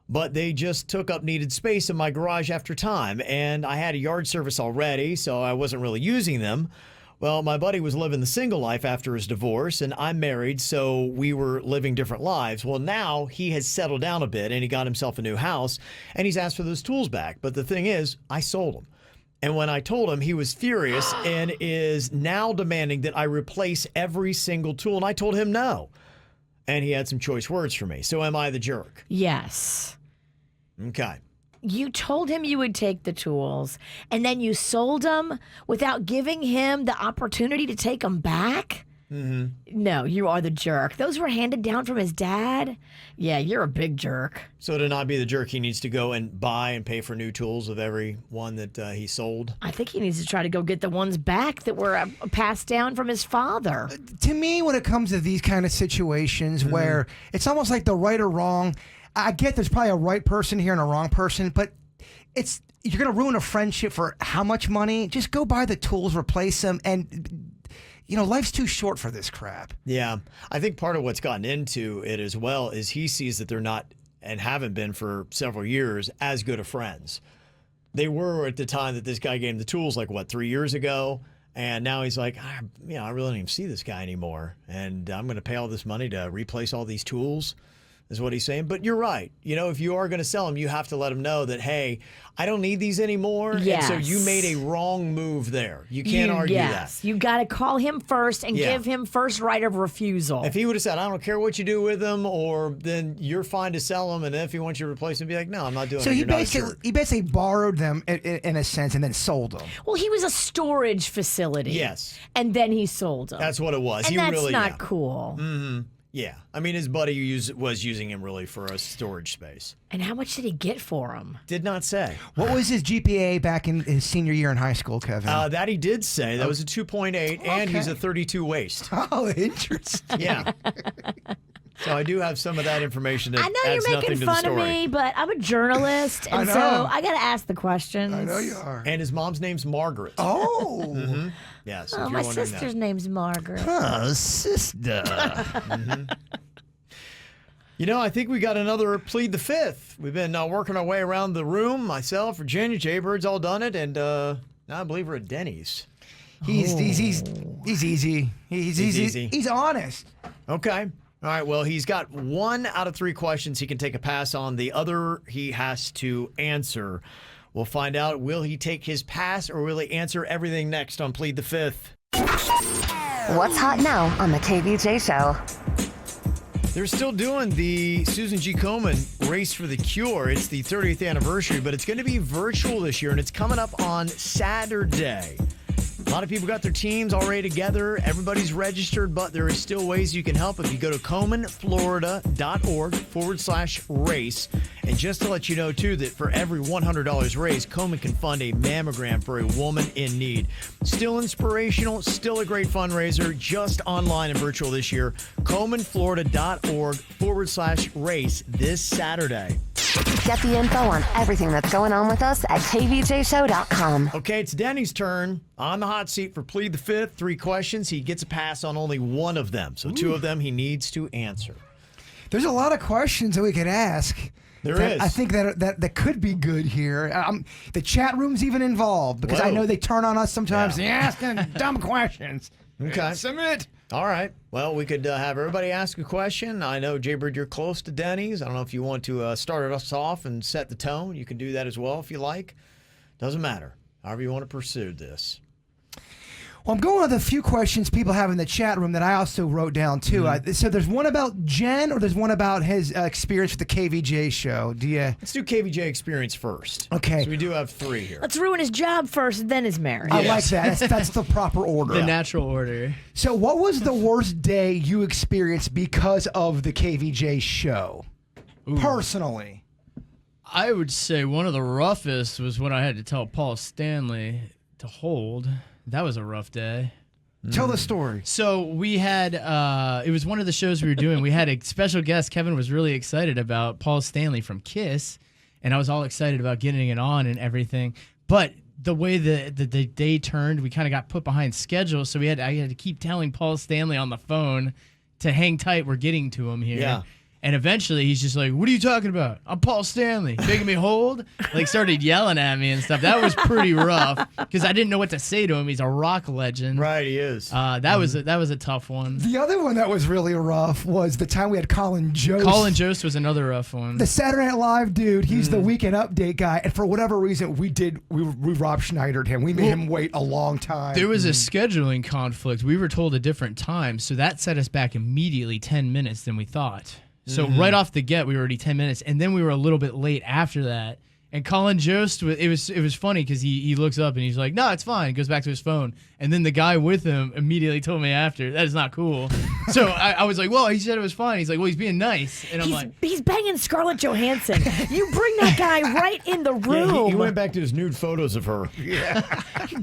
but they just took up needed space in my garage after time, and I had a yard service already, so I wasn't really using them. Well, my buddy was living the single life after his divorce, and I'm married, so we were living different lives. Well, now he has settled down a bit, and he got himself a new house, and he's asked for those tools back. But the thing is, I sold them. And when I told him, he was furious and is now demanding that I replace every single tool, and I told him no. And he had some choice words for me. So am I the jerk? Yes. Okay. You told him you would take the tools, and then you sold them without giving him the opportunity to take them back? No, you are the jerk. Those were handed down from his dad? Yeah, you're a big jerk. So to not be the jerk, he needs to go and buy and pay for new tools of every one that he sold? I think he needs to try to go get the ones back that were passed down from his father. To me, when it comes to these kind of situations where it's almost like the right or wrong, I get there's probably a right person here and a wrong person, but you're going to ruin a friendship for how much money? Just go buy the tools, replace them, and life's too short for this crap. Yeah. I think part of what's gotten into it as well is he sees that they're not and haven't been for several years as good of friends. They were at the time that this guy gave him the tools, 3 years ago. And now he's like, I really don't even see this guy anymore. And I'm going to pay all this money to replace all these tools. is what he's saying. But you're right. If you are going to sell them, you have to let them know that, hey, I don't need these anymore. Yes. And so you made a wrong move there. You can't argue that. You got to call him first and Yeah. give him first right of refusal. If he would have said, I don't care what you do with them, or then you're fine to sell them, and if he wants you to replace them, be like, no, I'm not doing So it. he You're not basically insured. he basically borrowed them in a sense and then sold them. Well, he was a storage facility. Yes. And then he sold them. That's what it was. And He that's really, not yeah. cool. Yeah. I mean, his buddy was using him really for a storage space. And how much did he get for him? Did not say. What was his GPA back in his senior year in high school, Kevin? That he did say. That was a 2.8, and he's a 32 waist. Oh, interesting. Yeah. So I do have some of that information that I know adds you're nothing making to the fun of story. me, but I'm a journalist, I and know. so I got to ask the questions. I know you are. And his mom's name's Margaret. Oh. Yeah, so Oh, if my you're wondering sister's that. name's Margaret. Oh, sister. I think we got another plead the fifth. We've been working our way around the room. Myself, Virginia, Jbird's all done it, and now I believe we're at Denny's. He's easy. He's easy. easy. He's honest. Okay. All right, well, he's got 1 out of 3 questions he can take a pass on. The other he has to answer. We'll find out, will he take his pass or will he answer everything next on Plead the Fifth? What's hot now on the KVJ show? They're still doing the Susan G. Komen Race for the Cure. It's the 30th anniversary, but it's going to be virtual this year, and it's coming up on Saturday. A lot of people got their teams already together. Everybody's registered, but there are still ways you can help if you go to KomenFlorida.org/race. And just to let you know, too, that for every $100 raised, Komen can fund a mammogram for a woman in need. Still inspirational, still a great fundraiser, just online and virtual this year. KomenFlorida.org/race this Saturday. Get the info on everything that's going on with us at kvjshow.com. Okay, it's Denny's turn on the hot seat for Plead the Fifth. 3 questions. He gets a pass on only 1 of them. So 2 of them he needs to answer. There's a lot of questions that we could ask. There is. I think that could be good here. The chat room's even involved because I Whoa. know they turn on us sometimes. Yeah. They're asking dumb questions. Okay. Submit. All right. Well, we could have everybody ask a question. I know, Jbird, you're close to Denny's. I don't know if you want to start us off and set the tone. You can do that as well if you like. Doesn't matter. However you want to pursue this. Well, I'm going with a few questions people have in the chat room that I also wrote down, too. So there's one about Jen or there's one about his experience with the KVJ show. Do you... Let's do KVJ experience first. Okay. So we do have 3 here. Let's ruin his job first, then his marriage. I like that. That's the proper order. The natural order. So what was the worst day you experienced because of the KVJ show? Personally. I would say one of the roughest was when I had to tell Paul Stanley to hold. That was a rough day. Tell the story. So we had, it was one of the shows we were doing. We had a special guest. Kevin was really excited about Paul Stanley from Kiss, and I was all excited about getting it on and everything. But the way the day turned, we kind of got put behind schedule, so I had to keep telling Paul Stanley on the phone to hang tight. We're getting to him here. Yeah. And eventually he's just like, what are you talking about? I'm Paul Stanley. Making me hold? Like started yelling at me and stuff. That was pretty rough because I didn't know what to say to him. He's a rock legend. Right, he is. That was a tough one. The other one that was really rough was the time we had Colin Jost. Colin Jost was another rough one. The Saturday Night Live dude, he's the Weekend Update guy, and for whatever reason, we Rob Schneidered him. We made him wait a long time. There was a scheduling conflict. We were told a different time, so that set us back immediately 10 minutes than we thought. So right off the get, we were already 10 minutes, and then we were a little bit late after that. And Colin Jost, it was funny because he looks up and he's like, no, it's fine. He goes back to his phone. And then the guy with him immediately told me after, that is not cool. So I was like, well, he said it was fine. He's like, well, he's being nice. And I'm like, He's banging Scarlett Johansson. You bring that guy right in the Yeah, room. he went back to his nude photos of her.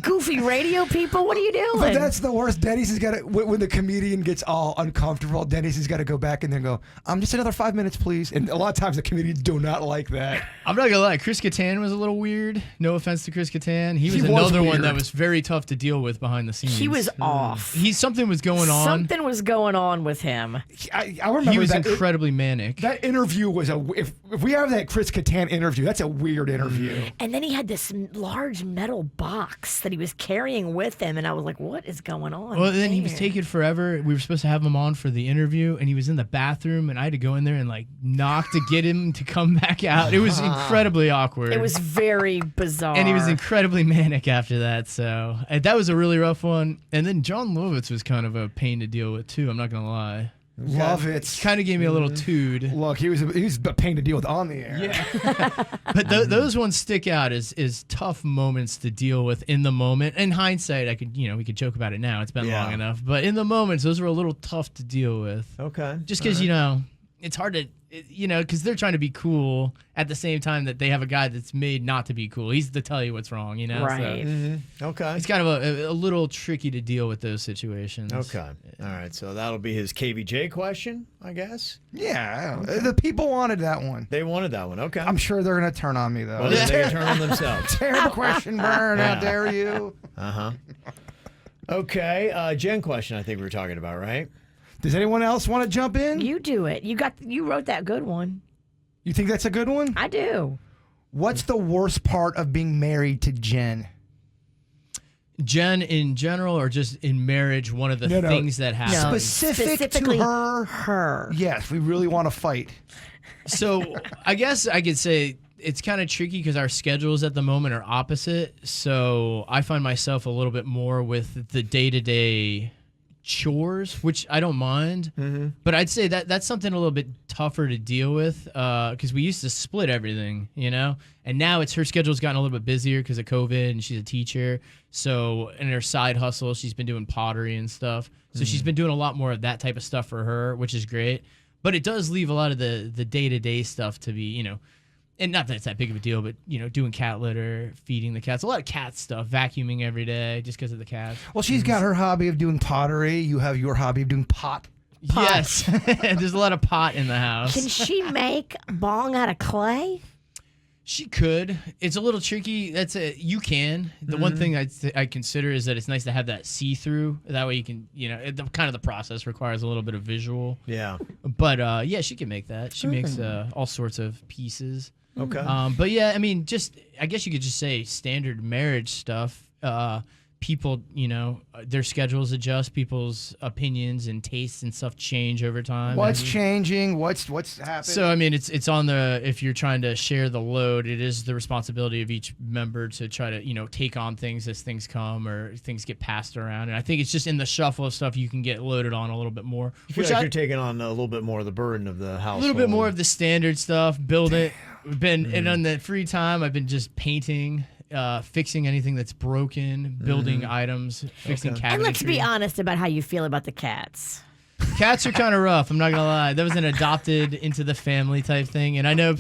Goofy radio people, what are you doing? But that's the worst. Denny's has got to, when the comedian gets all uncomfortable, Denny's has got to go back and then go, just another 5 minutes, please. And a lot of times the comedians do not like that. I'm not going to lie, Chris Chris Kattan was a little weird. No offense to Chris Kattan. He was was another one weird. that was very tough to deal with behind the scenes. He was off. Something was going on. Something was going on with him. I remember He was that. incredibly manic. That interview was if we have that Chris Kattan interview, that's a weird interview. And then he had this large metal box that he was carrying with him, and I was like, "What is going on?" Well, then he was there? taking forever. We were supposed to have him on for the interview, and he was in the bathroom, and I had to go in there and like knock to get him to come back out. It was incredibly awkward. It was very bizarre. and he was incredibly manic after that. So that was a really rough one. And then John Lovitz was kind of a pain to deal with too. I'm not gonna lie. Love it. Kind of gave me a little tood. Look, he was a pain to deal with on the air. Yeah. But those ones stick out as tough moments to deal with in the moment. In hindsight, we could joke about it now. It's been long enough. But in the moments, those were a little tough to deal with. Okay. Just because, it's hard to, because they're trying to be cool at the same time that they have a guy that's made not to be cool. He's to tell you what's wrong, Right. So Okay. it's kind of a little tricky to deal with those situations. Okay. All right. So that'll be his KVJ question, I guess. Yeah, the people wanted that one. They wanted that one. Okay. I'm sure they're going to turn on me, though. Well, then they can turn on themselves. Terrible question, Vern. How dare you? Okay. Jen question, I think we were talking about, right? Does anyone else want to jump in? You do it. You wrote that good one. You think that's a good one? I do. What's the worst part of being married to Jen? Jen in general, or just in marriage, one of the No. things that happens. No. Specifically to her. Her. Yes, we really want to fight. So I guess I could say it's kind of tricky because our schedules at the moment are opposite. So I find myself a little bit more with the day-to-day chores, which I don't mind. But I'd say that's something a little bit tougher to deal with because we used to split everything, and now her schedule's gotten a little bit busier because of COVID, and she's a teacher. So in her side hustle, she's been doing pottery and stuff. So she's been doing a lot more of that type of stuff for her, which is great. But it does leave a lot of the day-to-day stuff to be, and not that it's that big of a deal, but, doing cat litter, feeding the cats, a lot of cat stuff, vacuuming every day just because of the cats. Well, she's got her hobby of doing pottery. You have your hobby of doing pot. Yes. There's a lot of pot in the house. Can she make bong out of clay? She could. It's a little tricky. You can. The one thing I consider is that it's nice to have that see-through. That way you can, the process requires a little bit of visual. Yeah. But she can make that. She makes all sorts of pieces. Okay. But yeah, I mean, I guess you could just say standard marriage stuff. People, their schedules adjust. People's opinions and tastes and stuff change over time. What's changing? What's happening? So I mean, it's on if you're trying to share the load, it is the responsibility of each member to try to take on things as things come or things get passed around. And I think it's just in the shuffle of stuff you can get loaded on a little bit more. You feel like you're taking on a little bit more of the burden of the house. A little bit more of the standard stuff. Build it. And on the free time, I've been just painting. Fixing anything that's broken, building items, fixing cabinetry. And let's be honest about how you feel about the cats. Cats are kind of rough. I'm not gonna lie. That was an adopted into the family type thing, and I know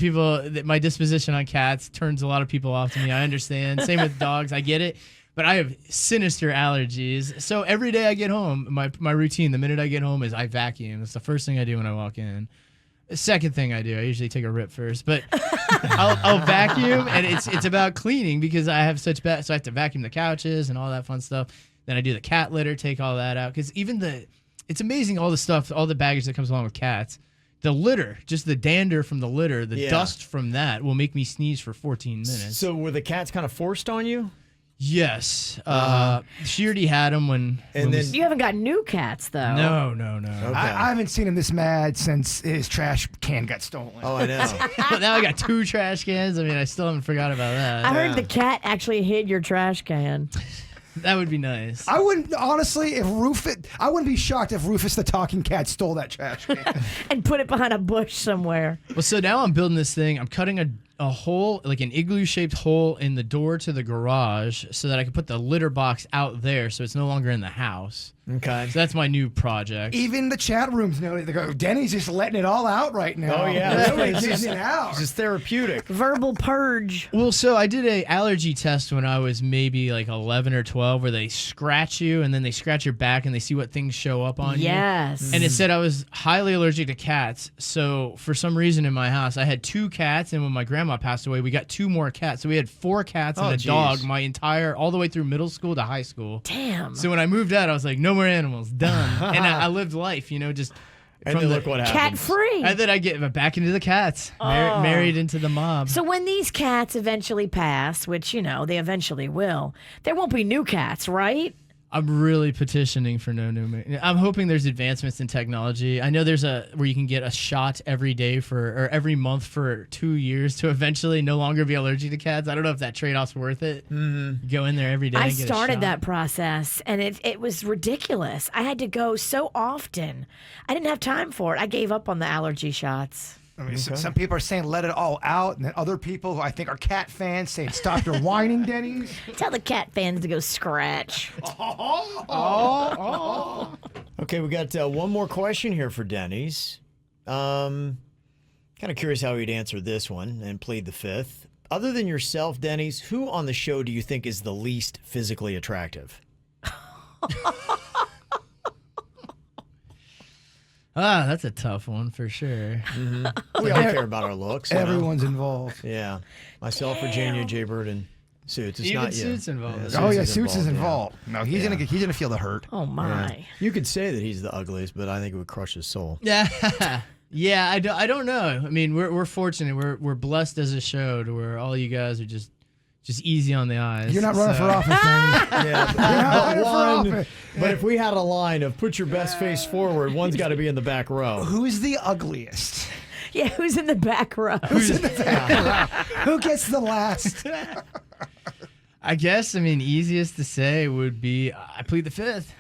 my disposition on cats turns a lot of people off to me. I understand. Same with dogs. I get it, but I have sinister allergies. So every day I get home, my routine, the minute I get home, is I vacuum. That's the first thing I do when I walk in. The second thing I do, I usually take a rip first, but I'll vacuum, and it's about cleaning because I have such bad, so I have to vacuum the couches and all that fun stuff. Then I do the cat litter, take all that out, because it's amazing all the stuff, all the baggage that comes along with cats. The litter, just the dander from the litter, the dust from that will make me sneeze for 14 minutes. So were the cats kind of forced on you? Yes. She already had them when You haven't got new cats, though. No. Okay. I haven't seen him this mad since his trash can got stolen. Oh, I know. But now I got 2 trash cans. I mean, I still haven't forgot about that. I heard the cat actually hid your trash can. That would be nice. I wouldn't, honestly, I wouldn't be shocked if Rufus the talking cat stole that trash can. And put it behind a bush somewhere. Well, so now I'm building this thing. I'm cutting a hole, like an igloo-shaped hole in the door to the garage so that I can put the litter box out there so it's no longer in the house. Okay. So that's my new project. Even the chat rooms know it. They go, Denny's just letting it all out right now. Oh, yeah. Nobody's getting it out. This is therapeutic. Verbal purge. Well, so I did a allergy test when I was maybe like 11 or 12 where they scratch you and then they scratch your back and they see what things show up on you. Yes. And it said I was highly allergic to cats. So for some reason in my house, I had 2 cats, and when my grandma grandma passed away, we got 2 more cats. So we had 4 cats and a geez. dog all the way through middle school to high school. Damn. So when I moved out, I was like, no more animals, done. And I lived life, just And then look what happened. Cat free. And then I get back into the cats, married into the mob. So when these cats eventually pass, which, they eventually will, there won't be new cats, right? I'm really petitioning for no new. I'm hoping there's advancements in technology. I know there's where you can get a shot every day or every month for 2 years to eventually no longer be allergic to cats. I don't know if that trade-off's worth it. Mm-hmm. Go in there every day. I and get started a shot. that process, and it was ridiculous. I had to go so often. I didn't have time for it. I gave up on the allergy shots. I mean, some people are saying let it all out, and then other people who I think are cat fans saying stop your whining, Denny's. Tell the cat fans to go scratch. Okay, we got one more question here for Denny's. Kind of curious how he'd answer this one and plead the fifth. Other than yourself, Denny's, who on the show do you think is the least physically attractive? That's a tough one for sure. We all care about our looks. Everyone's involved. Yeah. Myself, Virginia, Jbird, and Suits. It's Even not you. Suits involved. Suits is involved. Yeah. No, he's gonna feel the hurt. Oh, my. You could say that he's the ugliest, but I think it would crush his soul. Yeah. Yeah, I don't know. I mean, we're fortunate. We're blessed as a show to where all you guys are just easy on the eyes. You're not running for office, Denny. Yeah, but if we had a line of put your best face forward, one's got to be in the back row. Who's the ugliest? Yeah, who's in the back row? Who gets the last? I guess, easiest to say would be I plead the fifth.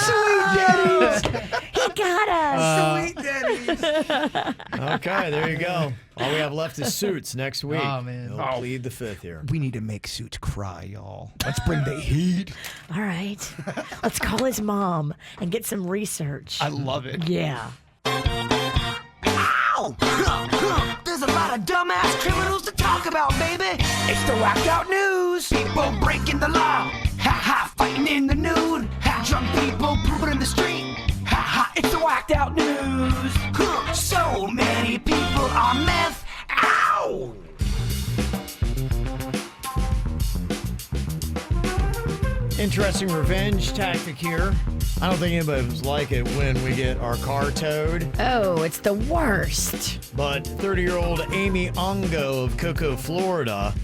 Sweet Denny's. He got us. Sweet Denny's. Okay, there you go. All we have left is Suits next week. Oh, man. He'll plead the fifth here. We need to make Suits cry, y'all. Let's bring the heat. All right. Let's call his mom and get some research. I love it. Yeah. There's a lot of dumbass criminals to talk about, baby. It's the whacked out news. People breaking the law. Ha ha, fighting in the nude. Ha, drunk people pooping in the street. Ha ha, it's the whacked out news. So many people on meth. Ow! Interesting revenge tactic here. I don't think anybody was like it when we get our car towed. Oh, it's the worst. But 30-year-old Amy Ongo of Cocoa, Florida,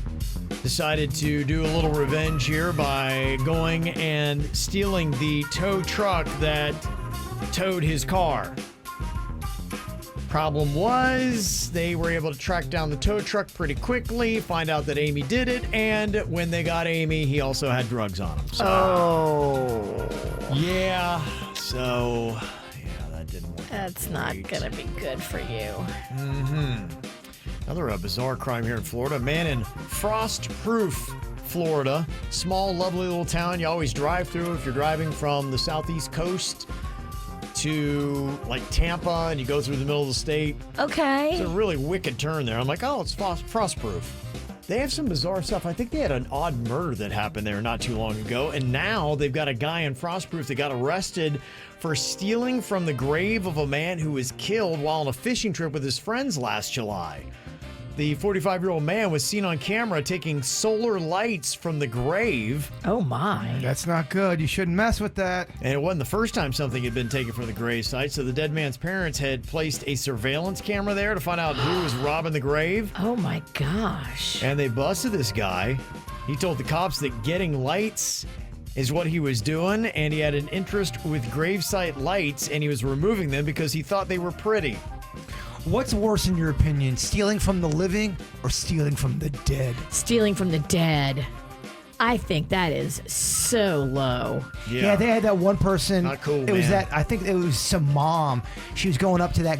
decided to do a little revenge here by going and stealing the tow truck that towed his car. Problem was, they were able to track down the tow truck pretty quickly, find out that Amy did it, and when they got Amy, he also had drugs on him. So, yeah, that didn't work. That's not going to be good for you. Another bizarre crime here in Florida. A man in Frostproof, Florida. Small, lovely little town you always drive through if you're driving from the southeast coast to like Tampa and you go through the middle of the state. Okay. It's a really wicked turn there. I'm like, oh, it's Frostproof. They have some bizarre stuff. I think they had an odd murder that happened there not too long ago. And now they've got a guy in Frostproof that got arrested for stealing from the grave of a man who was killed while on a fishing trip with his friends last July. The 45-year-old man was seen on camera taking solar lights from the grave. Oh, my. That's not good. You shouldn't mess with that. And it wasn't the first time something had been taken from the grave site, so the dead man's parents had placed a surveillance camera there to find out who was robbing the grave. Oh, my gosh. And they busted this guy. He told the cops that getting lights is what he was doing, and he had an interest with gravesite lights, and he was removing them because he thought they were pretty. What's worse in your opinion, stealing from the living or stealing from the dead? Stealing from the dead. I think that is so low. Yeah, they had that one person. Not cool, It was man. I think it was some mom. She was going up to that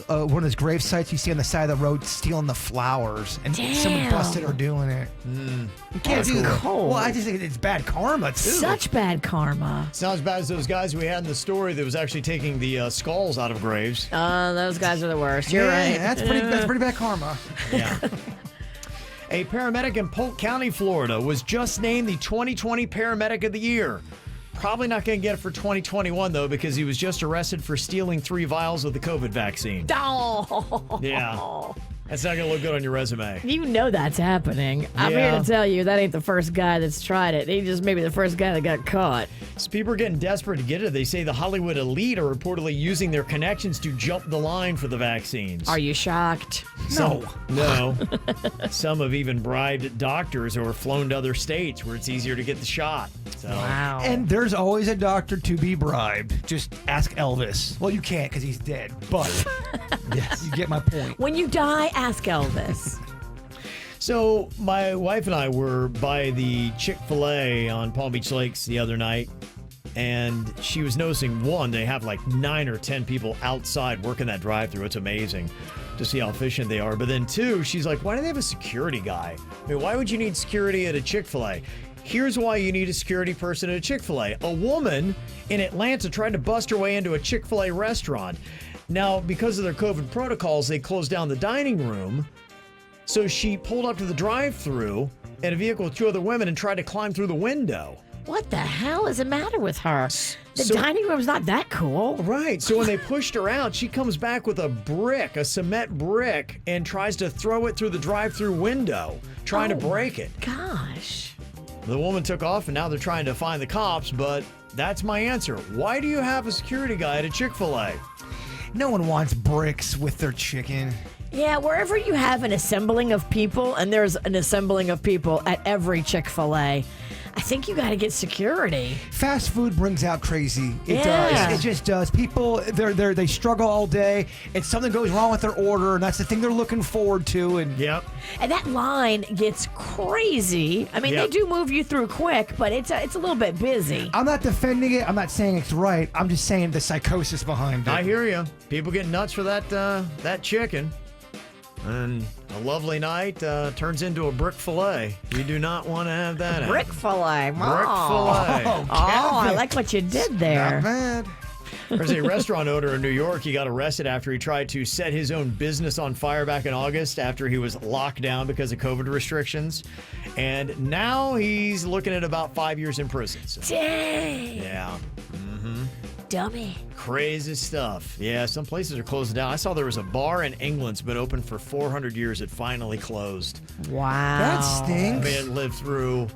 one of those grave sites you see on the side of the road stealing the flowers. And someone busted her doing it. You can't do that. cold. Well, I just think it's bad karma, too. Such bad karma. It's not as bad as those guys we had in the story that was actually taking the skulls out of graves. Those guys are the worst. You're right. That's pretty bad karma. Yeah. A paramedic in Polk County, Florida, was just named the 2020 Paramedic of the Year. Probably not going to get it for 2021, though, because he was just arrested for stealing 3 vials of the COVID vaccine. Oh. Yeah. That's not going to look good on your resume. You know that's happening. I'm here Yeah. to tell you that ain't the first guy that's tried it. He just maybe the first guy that got caught. So people are getting desperate to get it. They say the Hollywood elite are reportedly using their connections to jump the line for the vaccines. Are you shocked? No. Some have even bribed doctors or flown to other states where it's easier to get the shot. So. Wow. And there's always a doctor to be bribed. Just ask Elvis. Well, you can't because he's dead, but yes, you get my point. When you die, ask Elvis. So my wife and I were by the Chick-fil-A on Palm Beach Lakes the other night, and she was noticing, one, they have like 9 or 10 people outside working that drive-thru. It's amazing to see how efficient they are. But then two, she's like, why do they have a security guy? I mean, why would you need security at a Chick-fil-A? Here's why you need a security person at a Chick-fil-A. A woman in Atlanta tried to bust her way into a Chick-fil-A restaurant. Now, because of their COVID protocols, they closed down the dining room. So she pulled up to the drive-thru in a vehicle with 2 other women and tried to climb through the window. What the hell is the matter with her? The So- dining room's not that cool. Right. So when they pushed her out, she comes back with a brick, a cement brick, and tries to throw it through the drive-thru window, trying to break it. Gosh. The woman took off, and now they're trying to find the cops, but that's my answer. Why do you have a security guy at a Chick-fil-A? No one wants bricks with their chicken. Yeah, wherever you have an assembling of people, and there's an assembling of people at every Chick-fil-A, I think you got to get security. Fast food brings out crazy. It Yeah. does. It just does. People, they struggle all day, and something goes wrong with their order, and that's the thing they're looking forward to. And Yep. And that line gets crazy. I mean, Yep. they do move you through quick, but it's a little bit busy. I'm not defending it. I'm not saying it's right. I'm just saying the psychosis behind it. I hear you. People get nuts for that chicken. And a lovely night turns into a brick fillet. You do not want to have that. Brick happen. fillet. Brick fillet. Oh, I like what you did Not there. bad. There's a restaurant owner in New York. He got arrested after he tried to set his own business on fire back in August after he was locked down because of COVID restrictions. And now he's looking at about 5 years in prison. So, Dang. yeah. Dummy. Crazy stuff. Yeah, some places are closing down. I saw there was a bar in England that's been open for 400 years. It finally closed. Wow. That I stinks. mean, it lived through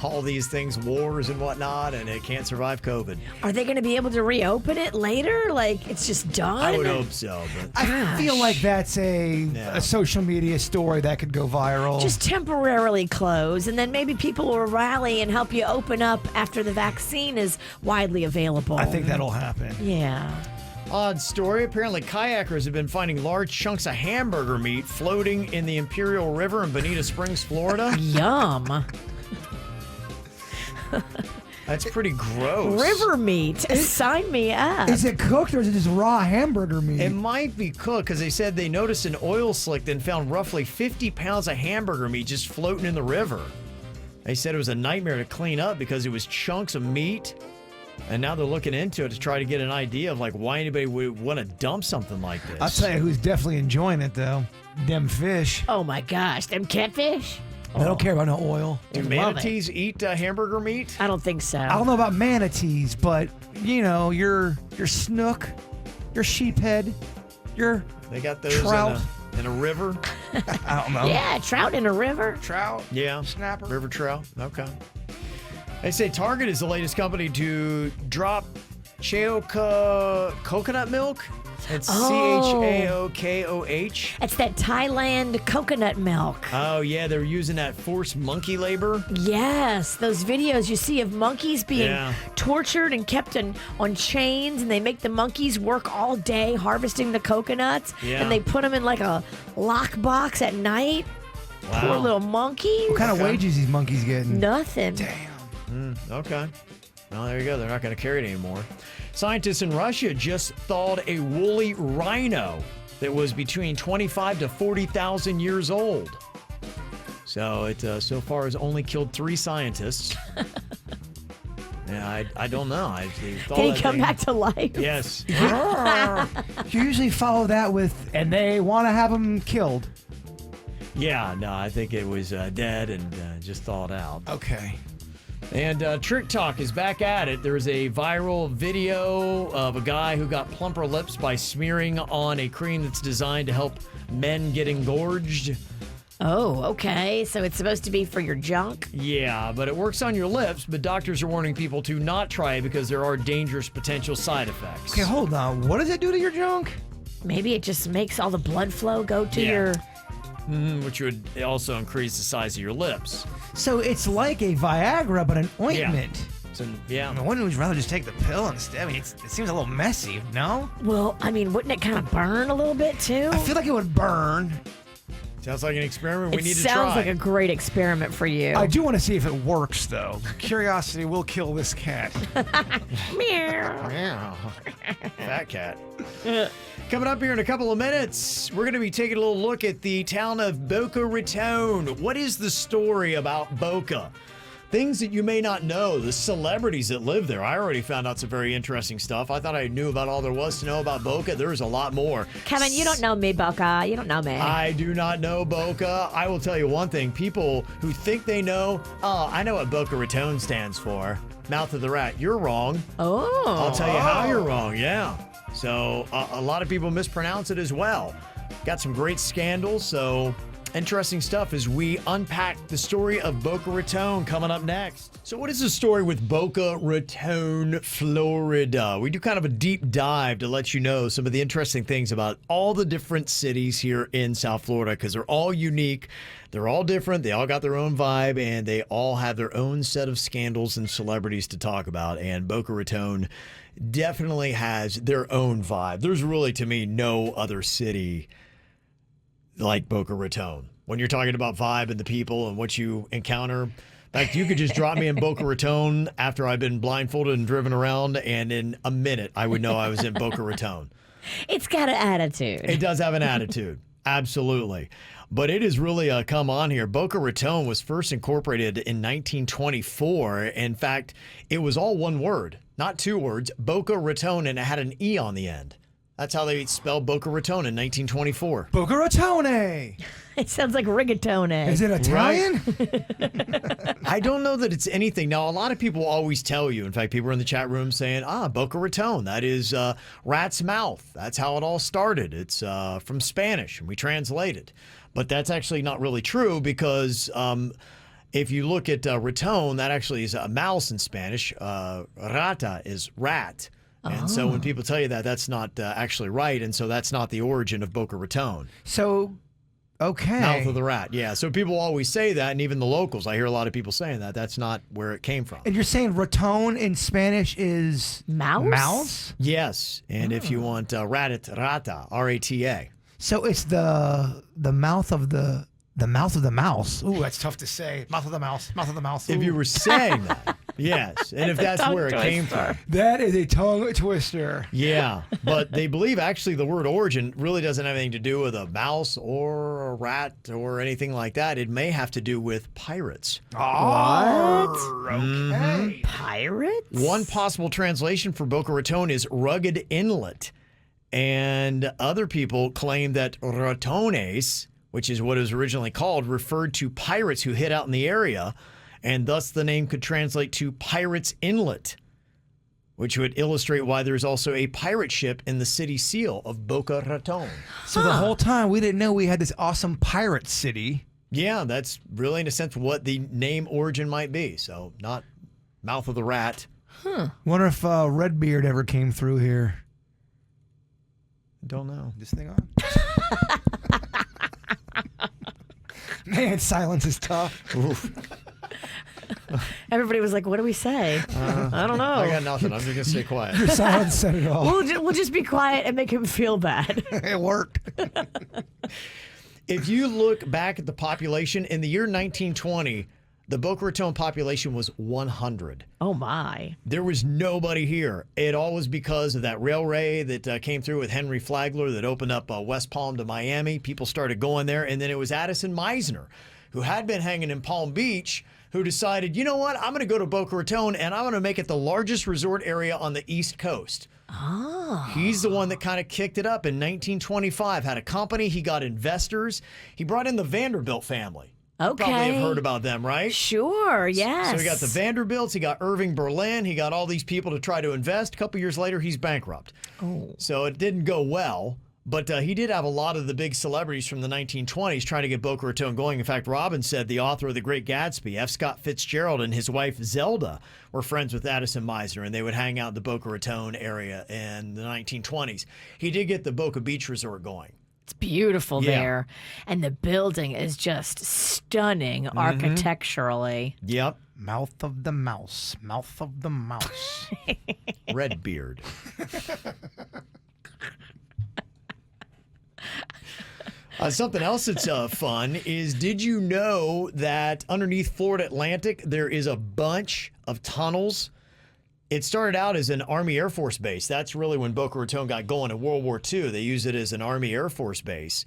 all these things, wars and whatnot, and it can't survive COVID. Are they going to be able to reopen it later? Like, it's just done? I would hope so, but I feel like that's Yeah. a social media story that could go viral. Just temporarily close, and then maybe people will rally and help you open up after the vaccine is widely available. I think that'll happen. Yeah. odd story. Apparently, kayakers have been finding large chunks of hamburger meat floating in the Imperial River in Bonita Springs, Florida. Yum. That's pretty gross. River meat. Sign me up. Is it cooked or is it just raw hamburger meat? It might be cooked because they said they noticed an oil slick and found roughly 50 pounds of hamburger meat just floating in the river. They said it was a nightmare to clean up because it was chunks of meat. And now they're looking into it to try to get an idea of like why anybody would want to dump something like this. I'll tell you who's definitely enjoying it though. Them fish. Oh my gosh, them catfish? They don't care about no oil. Do Love manatees eat hamburger meat? I don't think so. I don't know about manatees, but you know, your snook, your sheephead, your They got those trout. in a river. I don't know. Yeah, trout in a river. Trout. Yeah. Snapper. River trout. Okay. They say Target is the latest company to drop coconut milk. It's Oh. CHAOKOH. It's that Thailand coconut milk. Oh, yeah. They're using that forced monkey labor. Yes, those videos you see of monkeys being Yeah. tortured and kept on chains, and they make the monkeys work all day harvesting the coconuts, Yeah. and they put them in like a lockbox at night. Poor Wow. little monkeys. What kind of wages these monkeys getting? Nothing. Okay. Well, there you go. They're not going to carry it anymore. Scientists in Russia just thawed a woolly rhino that was between 25 to 40,000 years old. So it so far has only killed 3 scientists. Yeah, I don't know. Can he come back to life? Yes. You usually follow that with, and they want to have them killed. Yeah, no, I think it was dead and just thawed out. Okay. And Trick Talk is back at it. There's a viral video of a guy who got plumper lips by smearing on a cream that's designed to help men get engorged. Oh, okay. So it's supposed to be for your junk? Yeah, but it works on your lips, but doctors are warning people to not try it because there are dangerous potential side effects. Okay, hold on. What does it do to your junk? Maybe it just makes all the blood flow go to Yeah. your... Which would also increase the size of your lips. So it's like a Viagra, but an ointment. So, yeah. I mean, wouldn't you rather just take the pill instead? I mean, it seems a little messy, no? Well, I mean, wouldn't it kind of burn a little bit too? I feel like it would burn. Sounds like an experiment we It need to try. sounds like a great experiment for you. I do want to see if it works, though. Curiosity will kill this cat. Meow. Yeah. Fat cat. Coming up here in a couple of minutes, we're going to be taking a little look at the town of Boca Raton. What is the story about Boca? Things that you may not know, the celebrities that live there. I already found out some very interesting stuff. I thought I knew about all there was to know about Boca. There's a lot more. Kevin, you don't know me, Boca. You don't know me. I do not know Boca. I will tell you one thing. People who think they know, I know what Boca Raton stands for. Mouth of the rat. You're wrong. Oh. I'll tell you how you're wrong, yeah. So a lot of people mispronounce it as well. Got some great scandals, so interesting stuff as we unpack the story of Boca Raton coming up next. So what is the story with Boca Raton, Florida? We do kind of a deep dive to let you know some of the interesting things about all the different cities here in South Florida because they're all unique. They're all different. They all got their own vibe, and they all have their own set of scandals and celebrities to talk about. And Boca Raton definitely has their own vibe. There's really, to me, no other city like Boca Raton. When you're talking about vibe and the people and what you encounter, in fact, you could just drop me in Boca Raton after I've been blindfolded and driven around, and in a minute, I would know I was in Boca Raton. It's got an attitude. It does have an attitude. Absolutely. But it is really come on here. Boca Raton was first incorporated in 1924. In fact, it was all one word, not two words, Boca Raton, and it had an E on the end. That's how they spelled Boca Raton in 1924. Boca Raton. It sounds like rigatone. Is it Italian? I don't know that it's anything. Now, a lot of people always tell you, in fact, people are in the chat room saying, Boca Raton, that is rat's mouth. That's how it all started. It's from Spanish, and we translate it. But that's actually not really true because if you look at raton, that actually is a mouse in Spanish. Rata is rat. And so when people tell you that, that's not actually right. And so that's not the origin of Boca Raton. So, okay. Mouth of the rat. Yeah. So people always say that. And even the locals, I hear a lot of people saying that. That's not where it came from. And you're saying raton in Spanish is Mouse? Mouse? Yes. And if you want ratat, rata, R-A-T-A. So it's the mouth of the mouth of the mouse. Ooh, that's tough to say. Mouth of the mouse. Mouth of the mouse. If you Ooh. were saying that, yes. And if that's where it came from. That is a tongue twister. Yeah. But they believe actually the word origin really doesn't have anything to do with a mouse or a rat or anything like that. It may have to do with pirates. Oh, okay. Pirates? One possible translation for Boca Raton is rugged inlet. And other people claim that ratones, which is what it was originally called, referred to pirates who hid out in the area, and thus the name could translate to Pirates Inlet, which would illustrate why there's also a pirate ship in the city seal of Boca Raton. So the whole time we didn't know we had this awesome pirate city. Yeah, that's really, in a sense, what the name origin might be. So not mouth of the rat. Wonder if Redbeard ever came through here. Don't know. This thing on? Man, silence is tough. Everybody was like, what do we say? I don't know. I got nothing. I'm just going to stay quiet. Your silence said it all. We'll just be quiet and make him feel bad. It worked. If you look back at the population, in the year 1920, the Boca Raton population was 100. Oh, my. There was nobody here. It all was because of that railway that came through with Henry Flagler that opened up West Palm to Miami. People started going there. And then it was Addison Meisner, who had been hanging in Palm Beach, who decided, you know what, I'm going to go to Boca Raton and I'm going to make it the largest resort area on the East Coast. Oh. He's the one that kind of kicked it up in 1925, had a company, he got investors, he brought in the Vanderbilt family. Okay. Probably have heard about them, right? Sure, yes. So he got the Vanderbilts, he got Irving Berlin, he got all these people to try to invest. A couple years later, he's bankrupt. Oh. So it didn't go well. But he did have a lot of the big celebrities from the 1920s trying to get Boca Raton going. In fact, Robin said the author of The Great Gatsby, F. Scott Fitzgerald, and his wife Zelda were friends with Addison Meisner, and they would hang out in the Boca Raton area in the 1920s. He did get the Boca Beach Resort going. It's beautiful Yeah. there. And the building is just stunning architecturally. Yep. Mouth of the mouse. Mouth of the mouse. Redbeard. Something else that's fun is, did you know that underneath Florida Atlantic there is a bunch of tunnels? It started out as an Army Air Force base. That's really when Boca Raton got going in World War II. They used it as an Army Air Force base.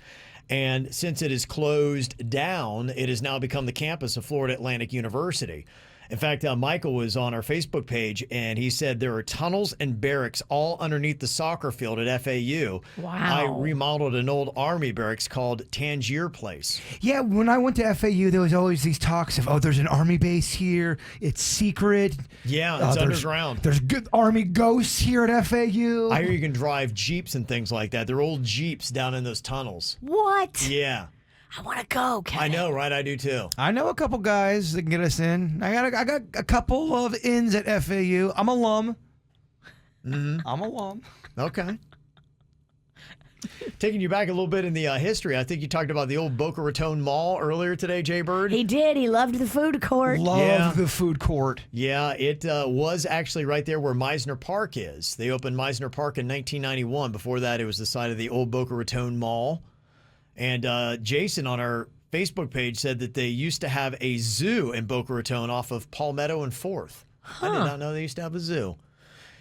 And since it is closed down, it has now become the campus of Florida Atlantic University. In fact, Michael was on our Facebook page, and he said there are tunnels and barracks all underneath the soccer field at FAU. Wow. I remodeled an old Army barracks called Tangier Place. Yeah, when I went to FAU, there was always these talks of, there's an Army base here. It's secret. Yeah, it's underground. There's good Army ghosts here at FAU. I hear you can drive Jeeps and things like that. They're old Jeeps down in those tunnels. What? Yeah. I want to go, Kevin. I know, right? I do too. I know a couple guys that can get us in. I got a couple of ins at FAU. I'm alum. I'm alum. Okay. Taking you back a little bit in the history, I think you talked about the old Boca Raton Mall earlier today, Jbird. He did. He loved the food court. Love the food court. Yeah, it was actually right there where Meisner Park is. They opened Meisner Park in 1991. Before that, it was the site of the old Boca Raton Mall. And Jason on our Facebook page said that they used to have a zoo in Boca Raton off of Palmetto and 4th. I did not know they used to have a zoo.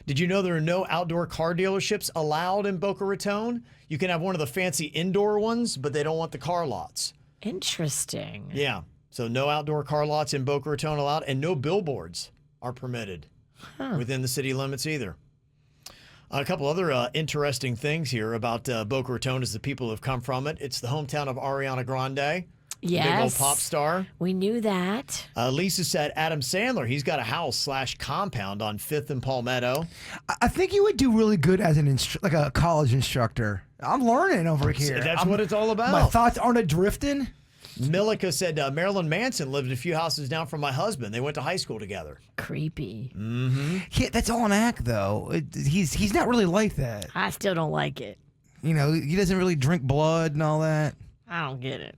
Did you know there are no outdoor car dealerships allowed in Boca Raton? You can have one of the fancy indoor ones, but they don't want the car lots. Interesting. Yeah, so no outdoor car lots in Boca Raton allowed, and no billboards are permitted within the city limits either. A couple other interesting things here about Boca Raton is the people who have come from it. It's the hometown of Ariana Grande, Yes. big old pop star. We knew that. Lisa said Adam Sandler, he's got a house/compound on 5th and Palmetto. I think you would do really good as like a college instructor. I'm learning over here. That's what it's all about. My thoughts aren't adrifting. Milika said Marilyn Manson lived a few houses down from my husband. They went to high school together. Creepy. Yeah, that's all an act, though. He's not really like that. I still don't like it. You know, he doesn't really drink blood and all that. I don't get it.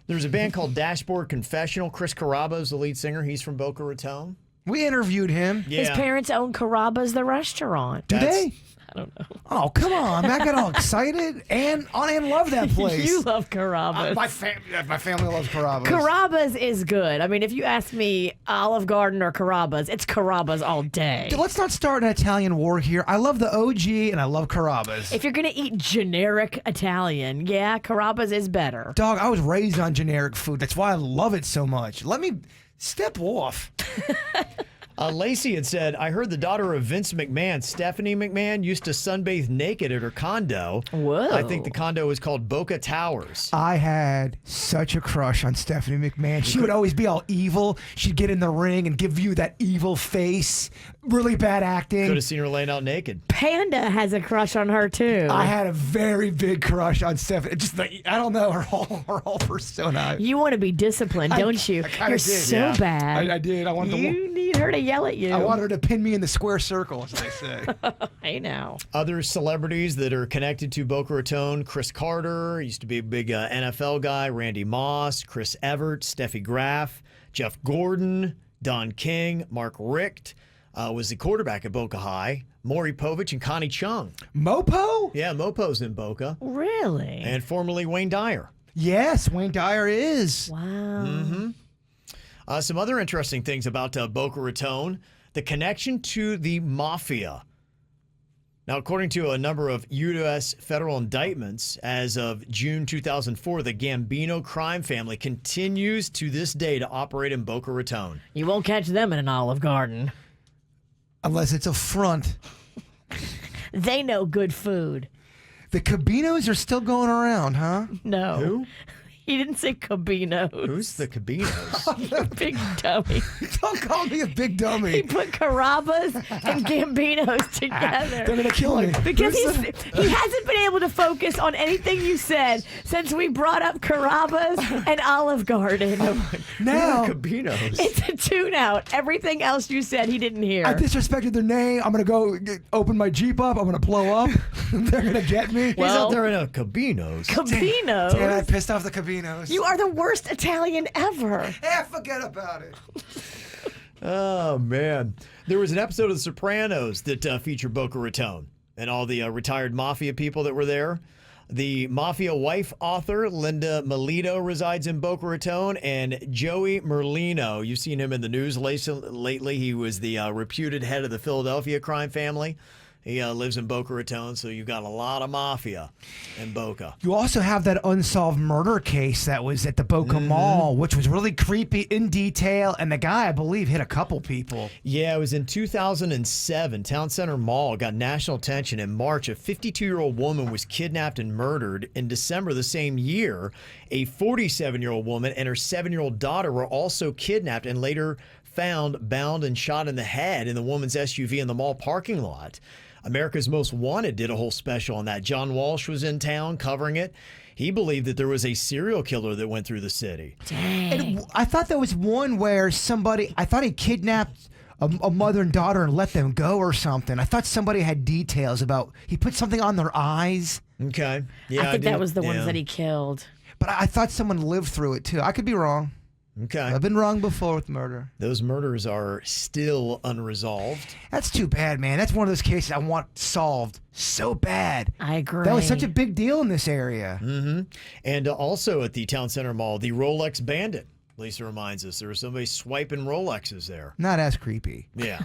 There's a band called Dashboard Confessional. Chris Carabo's the lead singer. He's from Boca Raton. We interviewed him. Yeah. His parents own Carrabba's, the restaurant. Do they? I don't know. Oh, come on. Man, I got all excited and love that place. You love Carrabba's. My family loves Carrabba's. Carrabba's is good. I mean, if you ask me Olive Garden or Carrabba's, it's Carrabba's all day. Dude, let's not start an Italian war here. I love the OG and I love Carrabba's. If you're going to eat generic Italian, yeah, Carrabba's is better. Dog, I was raised on generic food. That's why I love it so much. Let me step off. Lacey had said, I heard the daughter of Vince McMahon, Stephanie McMahon, used to sunbathe naked at her condo. Whoa. I think the condo was called Boca Towers. I had such a crush on Stephanie McMahon. She would always be all evil. She'd get in the ring and give you that evil face. Really bad acting. Could have seen her laying out naked. Panda has a crush on her, too. I had a very big crush on Stephanie. Just I don't know, her whole persona. You want to be disciplined, don't you? I kinda You're did, so yeah. bad. I did. I wanted You need her to yell at you. I want her to pin me in the square circle, as they say. Hey, now. Other celebrities that are connected to Boca Raton, Chris Carter, used to be a big NFL guy, Randy Moss, Chris Everett, Steffi Graf, Jeff Gordon, Don King, Mark Richt was the quarterback at Boca High, Maury Povich, and Connie Chung. Mopo? Yeah, Mopo's in Boca. Really? And formerly Wayne Dyer. Yes, Wayne Dyer is. Wow. Some other interesting things about Boca Raton, the connection to the mafia. Now, according to a number of U.S. federal indictments, as of June 2004, the Gambino crime family continues to this day to operate in Boca Raton. You won't catch them in an Olive Garden. Unless it's a front. They know good food. The Cabinos are still going around, huh? No. Who? He didn't say Cabinos. Who's the Cabinos? Big dummy. Don't call me a big He dummy. put Carabas and Gambinos together. They're gonna kill me. Because he hasn't been able to focus on anything you said since we brought up Carabas and Olive Garden. Now Cabinos. It's a tune out. Everything else you said, he didn't hear. I disrespected their name. I'm gonna go open my Jeep up. I'm gonna blow up. They're gonna get me. He's Well- out there in a Cabinos. Cabinos. Damn, I pissed off the Cabinos. You are the worst Italian ever. Forget about it. Oh, man. There was an episode of The Sopranos that featured Boca Raton and all the retired mafia people that were there. The Mafia wife author, Linda Melito, resides in Boca Raton, and Joey Merlino, you've seen him in the news lately. He was the reputed head of the Philadelphia crime family. He lives in Boca Raton, so you've got a lot of mafia in Boca. You also have that unsolved murder case that was at the Boca Mall, which was really creepy in detail, and the guy, I believe, hit a couple people. Yeah, it was in 2007. Town Center Mall got national attention. In March, a 52-year-old woman was kidnapped and murdered. In December the same year, a 47-year-old woman and her 7-year-old daughter were also kidnapped and later found bound and shot in the head in the woman's SUV in the mall parking lot. America's Most Wanted did a whole special on that. John Walsh was in town covering it. He believed that there was a serial killer that went through the city. And I thought there was one where I thought he kidnapped a mother and daughter and let them go or something. I thought somebody had details about, he put something on their eyes. Okay. Yeah, I think that did- was the ones yeah. that he killed. But I thought someone lived through it too. I could be wrong. Okay. I've been wrong before with murder. Those murders are still unresolved. That's too bad, man. That's one of those cases I want solved so bad. I agree. That was such a big deal in this area. And also at the Town Center Mall, the Rolex Bandit. Lisa reminds us there was somebody swiping Rolexes there. Not as creepy. Yeah.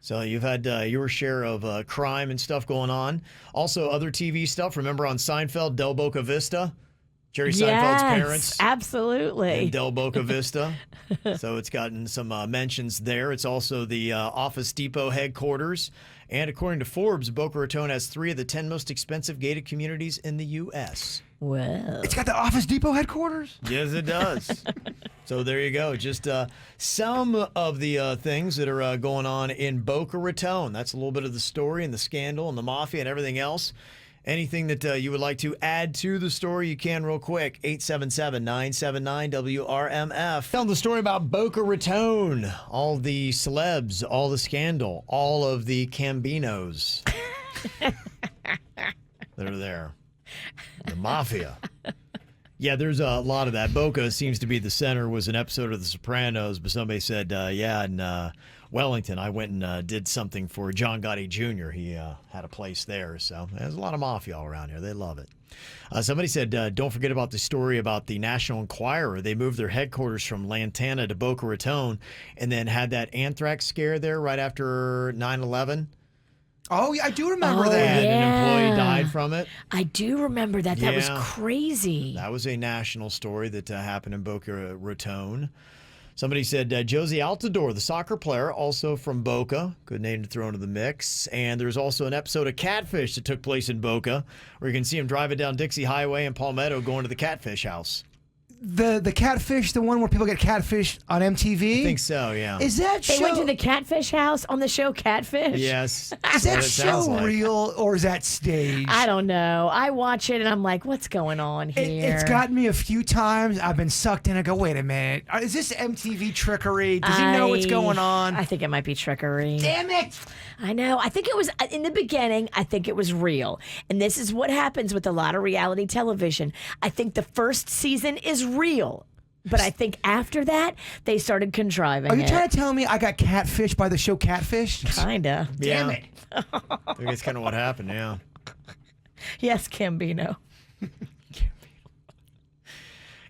So you've had your share of crime and stuff going on. Also, other TV stuff. Remember on Seinfeld, Del Boca Vista? Jerry Seinfeld's parents Absolutely. in Del Boca Vista. So it's gotten some mentions there. It's also the Office Depot headquarters. And according to Forbes, Boca Raton has 3 of the 10 most expensive gated communities in the U.S. Well, It's got the Office Depot headquarters? Yes, it does. So there you go. Just some of the things that are going on in Boca Raton. That's a little bit of the story and the scandal and the mafia and everything else. Anything that you would like to add to the story, you can real quick. 877-979-WRMF. Tell the story about Boca Raton. All the celebs, all the scandal, all of the Cambinos that are there. The mafia. Yeah, there's a lot of that. Boca seems to be the center. Was an episode of The Sopranos, but somebody said, in Wellington, I went and did something for John Gotti Jr. He had a place there, so there's a lot of mafia all around here. They love it. Somebody said, don't forget about the story about the National Enquirer. They moved their headquarters from Lantana to Boca Raton and then had that anthrax scare there right after 9/11. Oh, yeah, I do remember Oh, that. And yeah. an employee died from it. I do remember that. That was Yeah. crazy. That was a national story that happened in Boca Raton. Somebody said Josie Altidore, the soccer player, also from Boca. Good name to throw into the mix. And there's also an episode of Catfish that took place in Boca where you can see him driving down Dixie Highway in Palmetto going to the Catfish House. The Catfish, the one where people get catfished on MTV? I think so, yeah. Is that They show, went to the Catfish House on the show Catfish. Yes. is That's that what it sounds show like. real or is that staged? I don't know. I watch it and I'm like, what's going on here? It's gotten me a few times. I've been sucked in. I go, wait a minute. Is this MTV trickery? Does he know what's going on? I think it might be trickery. Damn it. I know. I think it was in the beginning. I think it was real. And this is what happens with a lot of reality television. I think the first season is real. But I think after that, they started contriving Are you it. trying to tell me I got catfished by the show Catfish? Kinda. Yeah. Damn it. I think that's kind of what happened, yeah. Yes, Cambino.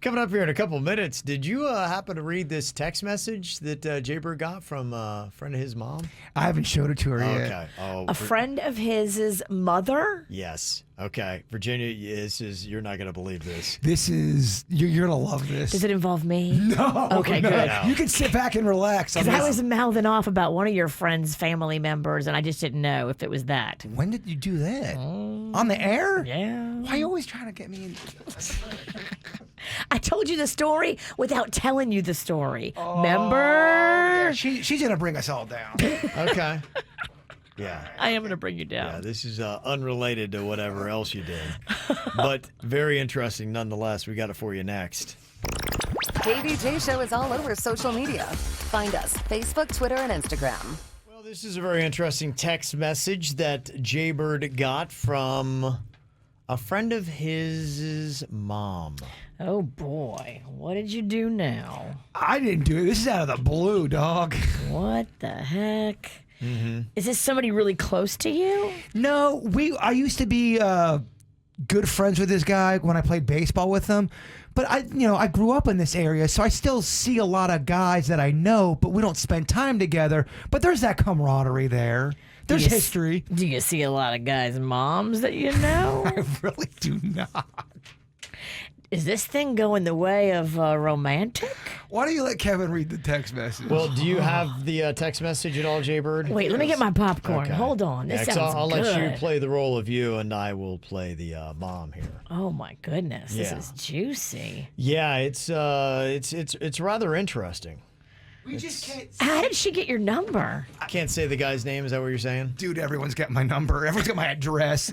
Coming up here in a couple minutes, did you happen to read this text message that Jbird got from a friend of his mom? I haven't showed it to her yet. Okay. Oh, A friend of his mother? Yes. Okay. Virginia, you're not going to believe this. This is, you're going to love this. Does it involve me? No. Okay, no. good. You can sit back and relax. Because I was mouthing off about one of your friend's family members, and I just didn't know if it was that. When did you do that? On the air? Yeah. Why are you always trying to get me in? I told you the story without telling you the story. Yeah, Remember? she's going to bring us all down. Okay. Yeah. I am going to bring you Yeah, down. this is unrelated to whatever else you did, but very interesting nonetheless. We got it for you next. KVJ Show is all over social media. Find us Facebook, Twitter, and Instagram. Well, this is a very interesting text message that Jbird got from a friend of his mom. Oh, boy. What did you do now? I didn't do it. This is out of the blue, dog. What the heck? Is this somebody really close to you? No, I used to be good friends with this guy when I played baseball with him. But I grew up in this area, so I still see a lot of guys that I know, but we don't spend time together. But there's that camaraderie there. There's history. Do you see a lot of guys' moms that you know? I really do not. Is this thing going the way of romantic? Why don't you let Kevin read the text message? Well, do you have the text message at all, Jbird? Wait, let me get my popcorn. Okay. Hold on. This Yeah, 'cause sounds I'll good. let you play the role of you, and I will play the mom here. Oh my goodness, Yeah. this is juicy. Yeah, it's rather interesting. we just can't. How did she get your number? I can't say the guy's name. Is that what you're saying? Dude, everyone's got my number. Everyone's got my address.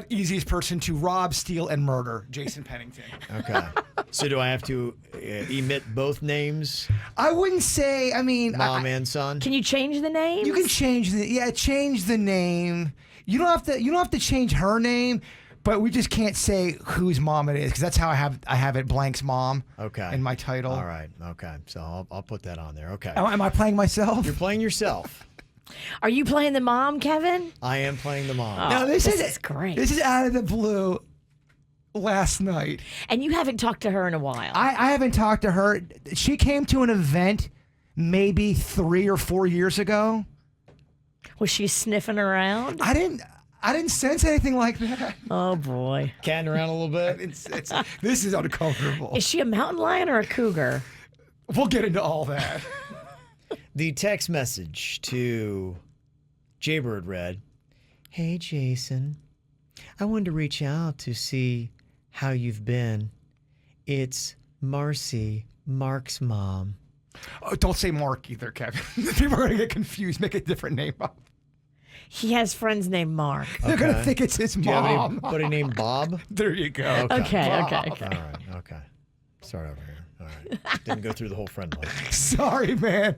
Easiest person to rob, steal, and murder, Jason Pennington. Okay. So do I have to emit both names, I wouldn't say. I mean, mom and son? Can you change the name? you can change the name. You don't have to change her name, but we just can't say whose mom it is because that's how I have it. Blank's mom. Okay. In my title. All right. Okay. So I'll put that on there. Okay. Am I playing myself? You're playing yourself. Are you playing the mom, Kevin? I am playing the mom. Oh, No, this is great. This is out of the blue. Last night, And you haven't talked to her in a while. I haven't talked to her. She came to an event maybe 3 or 4 years ago. Was she sniffing around? I didn't sense anything like that. Oh boy. Catting around a little bit. This is uncomfortable. Is she a mountain lion or a cougar? We'll get into all that. The text message to Jbird read, "Hey Jason, I wanted to reach out to see how you've been. It's Marcy, Mark's mom." Oh, don't say Mark either, Kevin. People are going to get confused. Make a different name up. He has friends named Mark. They're going to think it's his Do you have mom. anybody named Bob? There you go. Okay. All right. Okay. Start over here. All right. Didn't go through the whole friend list. Sorry, man.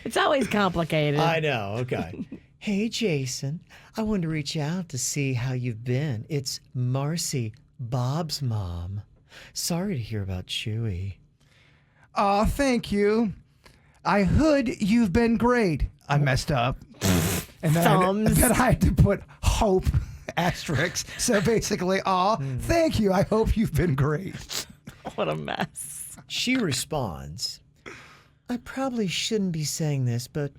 It's always complicated. I know. Okay. Hey, Jason. I wanted to reach out to see how you've been. It's Marcy, Bob's mom. Sorry to hear about Chewy. Aw, thank you. I heard you've been great. I messed up. And then I had to put hope asterisk. So basically, thank you. I hope you've been great. What a mess. She responds, I probably shouldn't be saying this, but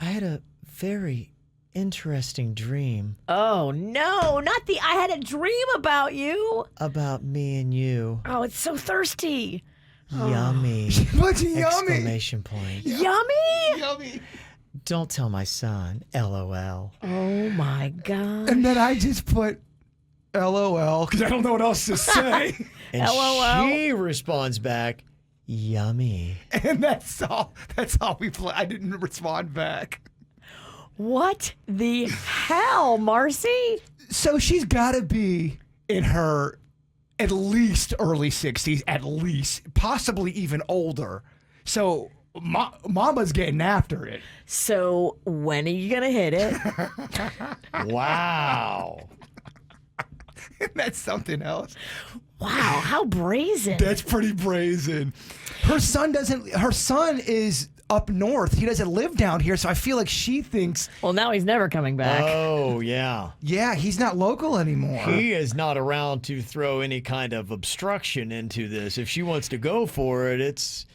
I had a very interesting dream Oh no, not the I had a dream about you. about me and you. Oh, it's so thirsty. Yummy. What's yummy? Exclamation point. Yummy. Yummy. Don't tell my son. LOL. Oh my god. And then I just put LOL because I don't know what else to say. And LOL. she responds back, yummy. And that's all we play. I didn't respond back. What the hell, Marcy? So she's got to be in her at least early 60s, at least, possibly even older. So Mama's getting after it. So when are you gonna hit it? Wow. That's something else. Wow, how brazen. That's pretty brazen. Her son is up north. He doesn't live down here, so I feel like she thinks, Well, now he's never coming back. Oh, yeah. yeah, he's not local anymore. He is not around to throw any kind of obstruction into this. If she wants to go for it, it's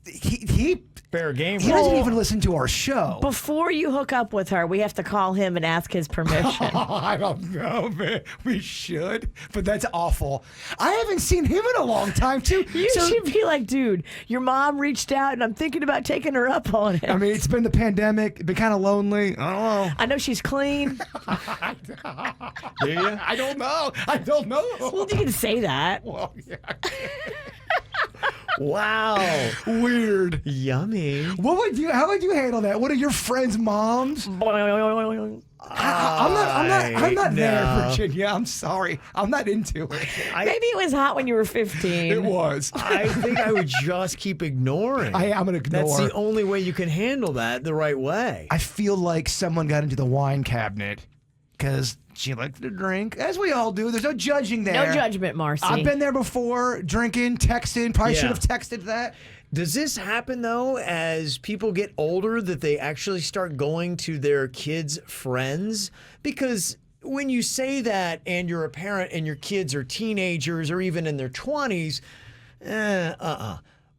he Fair game. he doesn't even listen to our show. Before you hook up with her, we have to call him and ask his permission. I don't know, man. We should, but that's awful. I haven't seen him in a long time, too. You should be like, dude, your mom reached out and I'm thinking about taking her up on it. I mean, it's been the pandemic. Been kind of lonely. I don't know. I know she's clean. Do you? I don't know. I don't know. Well, you can say that. Well, yeah. Wow. Weird. Yummy. How would you handle that? What are your friends' moms? I'm not there, Virginia. I'm sorry. I'm not into it. Maybe it was hot when you were 15. It was. I think I would just keep ignoring. I'm going to ignore. That's the only way you can handle that the right way. I feel like someone got into the wine cabinet because she liked to drink, as we all do. There's no judging there. No judgment, Marcy. I've been there before, drinking, texting. Probably should have texted that. Does this happen, though, as people get older, that they actually start going to their kids' friends? Because when you say that and you're a parent and your kids are teenagers or even in their 20s,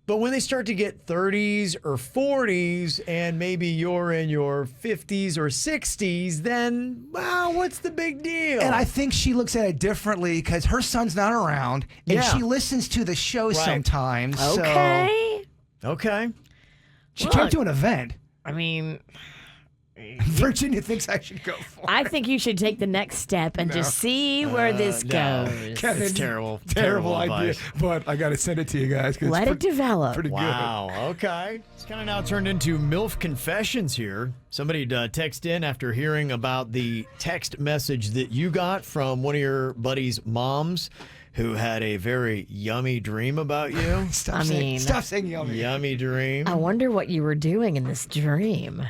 But when they start to get 30s or 40s and maybe you're in your 50s or 60s, then, wow, what's the big deal? And I think she looks at it differently because her son's not around and she listens to the show sometimes. Okay. Okay. She came to an event. I mean, Virginia thinks I should go for it. I think you should take the next step and just see where this goes. Kevin, It's terrible. Terrible idea. advice. But I got to send it to you guys. 'cause Let it's it develop. pretty Wow. Okay. It's kind of now turned into MILF confessions here. Somebody text in after hearing about the text message that you got from one of your buddy's moms who had a very yummy dream about you. good. Stop saying yummy. Yummy dream. I wonder what you were doing in this dream.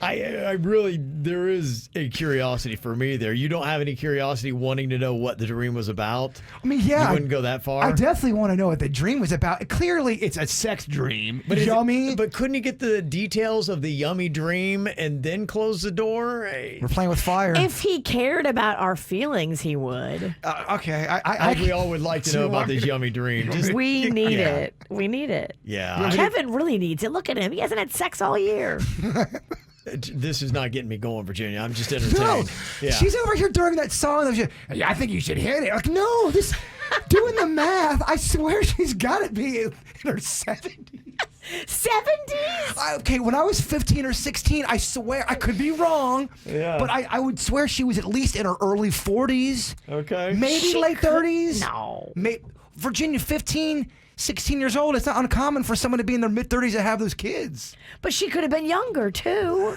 I really, there is a curiosity for me there. You don't have any curiosity wanting to know what the dream was about? I mean, yeah. You wouldn't go that far? I definitely want to know what the dream was about. Clearly, it's a sex dream. But yummy. But couldn't you get the details of the yummy dream and then close the door? Hey. We're playing with fire. If he cared about our feelings, he would. Okay. I think we all would like to know about this yummy dream. Just, We need it. We need it. yeah. Kevin really needs it. Look at him. He hasn't had sex all year. This is not getting me going, Virginia. I'm just entertained. No, Yeah. she's over here during that song. Yeah, I think you should hit it. Like, no, this doing the math. I swear she's got to be in her 70s. 70s? Okay, when I was 15 or 16, I swear I could be wrong. Yeah. But I would swear she was at least in her early 40s. Okay. Maybe She late could- 30s. No. Virginia, 15, 16 years old. It's not uncommon for someone to be in their mid 30s to have those kids. But she could have been younger, too.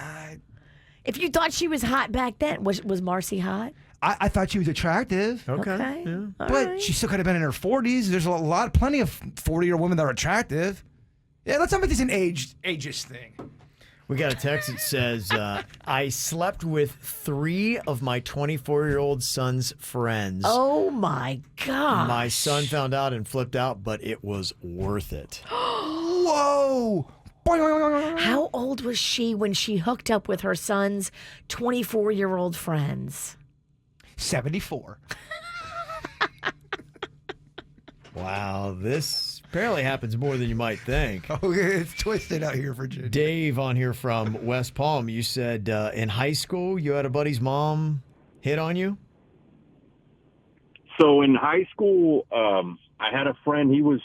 If you thought she was hot back then, was Marcy hot? I thought she was attractive. Okay. Yeah. All But right. she still could have been in her 40s. There's plenty of 40-year women that are attractive. Yeah, let's not make this an ageist thing. We got a text that says, I slept with 3 of my 24-year-old son's friends. Oh, my God. My son found out and flipped out, but it was worth it. Whoa! How old was she when she hooked up with her son's 24-year-old friends? 74. Wow, this apparently happens more than you might think. Oh, it's twisted out here, Virginia. Dave on here from West Palm, you said in high school you had a buddy's mom hit on you? So in high school, I had a friend. He was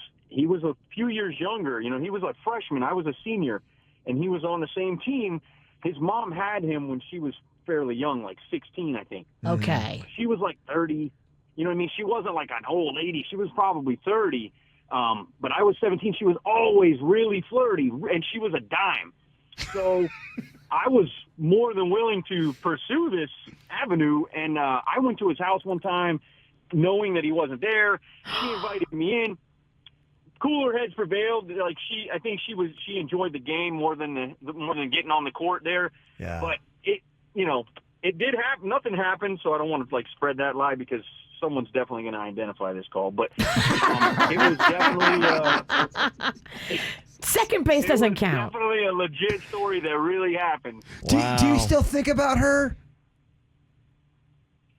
a few years younger. You know, he was a freshman. I was a senior, and he was on the same team. His mom had him when she was fairly young, like 16, I think. Okay. She was like 30. You know what I mean? She wasn't like an old lady. She was probably 30. But I was 17. She was always really flirty, and she was a dime. So I was more than willing to pursue this avenue, and I went to his house one time knowing that he wasn't there. She invited me in. Cooler heads prevailed. Like I think she enjoyed the game more than getting on the court there. Yeah. But it did happen. Nothing happened, so I don't want to spread that lie because someone's definitely going to identify this call. But it was definitely Second base doesn't count. Definitely a legit story that really happened. Do you still think about her?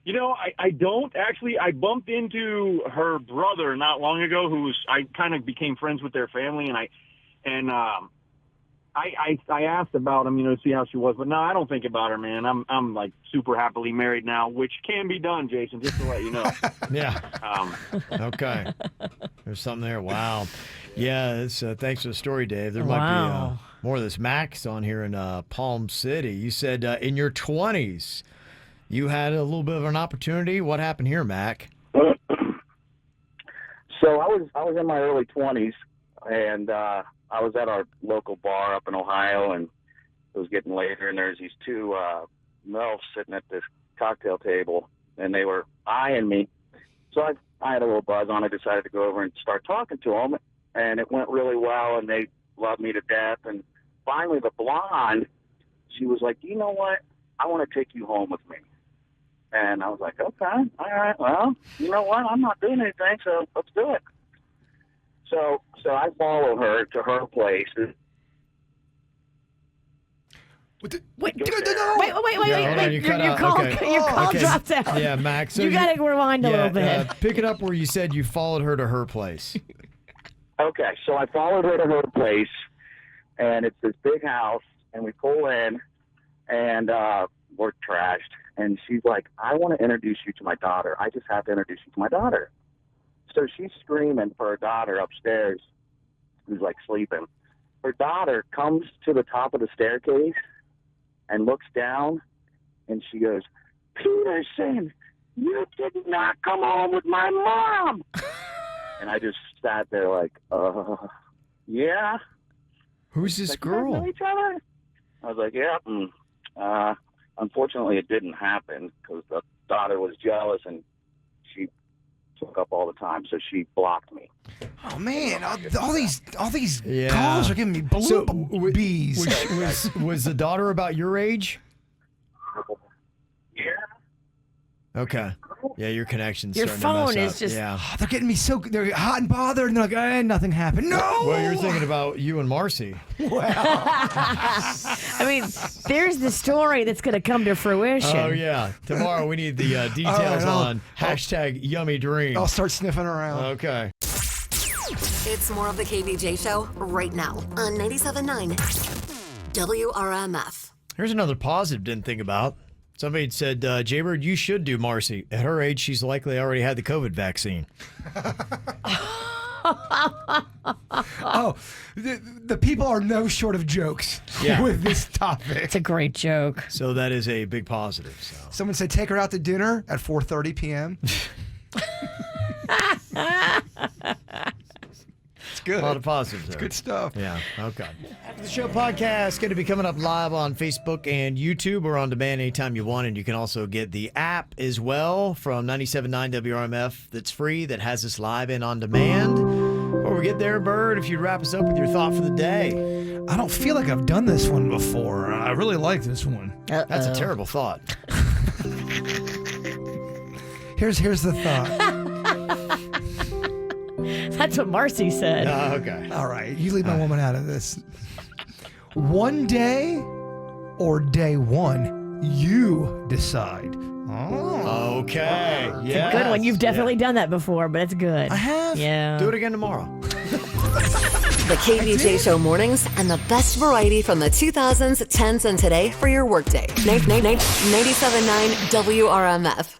You know, I don't actually. I bumped into her brother not long ago, I kind of became friends with their family, and And I asked about him, to see how she was, but no, I don't think about her, man. I'm like super happily married now, which can be done, Jason, just to let you know. Yeah. Okay. There's something there. Wow. Yeah. It's, thanks for the story, Dave. There might be more of this. Max on here in Palm City. You said in your 20s you had a little bit of an opportunity. What happened here, Mac? So I was in my early 20s, and I was at our local bar up in Ohio, and it was getting later, and there's these two MILFs sitting at this cocktail table, and they were eyeing me. So I had a little buzz on it, decided to go over and start talking to them, and it went really well, and they loved me to death. And finally, the blonde, she was like, you know what? I want to take you home with me. And I was like, okay, all right, well, you know what? I'm not doing anything, so let's do it. So I follow her to her place. Wait, Yeah, your call dropped out. Yeah, Max. So you got to rewind a little bit. Pick it up where you said you followed her to her place. Okay, so I followed her to her place, and it's this big house, and we pull in, and we're trashed. And she's like, I want to introduce you to my daughter. I just have to introduce you to my daughter. So she's screaming for her daughter upstairs, who's like sleeping. Her daughter comes to the top of the staircase and looks down, and she goes, Peterson, you did not come home with my mom. And I just sat there like, yeah. Who's this like, girl? You guys know each other? I was like, yeah. Unfortunately, it didn't happen because the daughter was jealous and she took up all the time, so she blocked me. Oh man, all these calls are giving me bees. Was the daughter about your age? Yeah. Okay. Yeah, your connection's Your starting to mess phone is up. just- Yeah. Oh, they're getting me they're hot and bothered, and they're like, nothing happened. No. Well, you're thinking about you and Marcy. I mean, there's the story that's going to come to fruition. Oh yeah. Tomorrow we need the details on hashtag Yummy Dream. I'll start sniffing around. Okay. It's more of the KVJ Show right now on 97.9 WRMF. Here's another positive didn't think about. Somebody said, Jbird, you should do Marcy. At her age, she's likely already had the COVID vaccine. Oh, the people are no short of jokes with this topic. It's a great joke. So that is a big positive. So. Someone said take her out to dinner at 4:30 p.m. It's good. A lot of positives there. Good stuff. Yeah. Okay. After the Show podcast going to be coming up live on Facebook and YouTube or on demand anytime you want. And you can also get the app as well from 97.9 WRMF that's free, that has us live and on demand. Before we get there, Bird, if you'd wrap us up with your thought for the day. I don't feel like I've done this one before. I really like this one. That's a terrible thought. Here's the thought. That's what Marcy said. Okay. All right, you leave my woman out of this. One day or day one, you decide. Oh. Okay. Yeah. Good one. You've definitely done that before, but it's good. I have. Yeah. Do it again tomorrow. The KVJ Show mornings and the best variety from the 2000s, 10s, and today for your workday. 97.9 WRMF.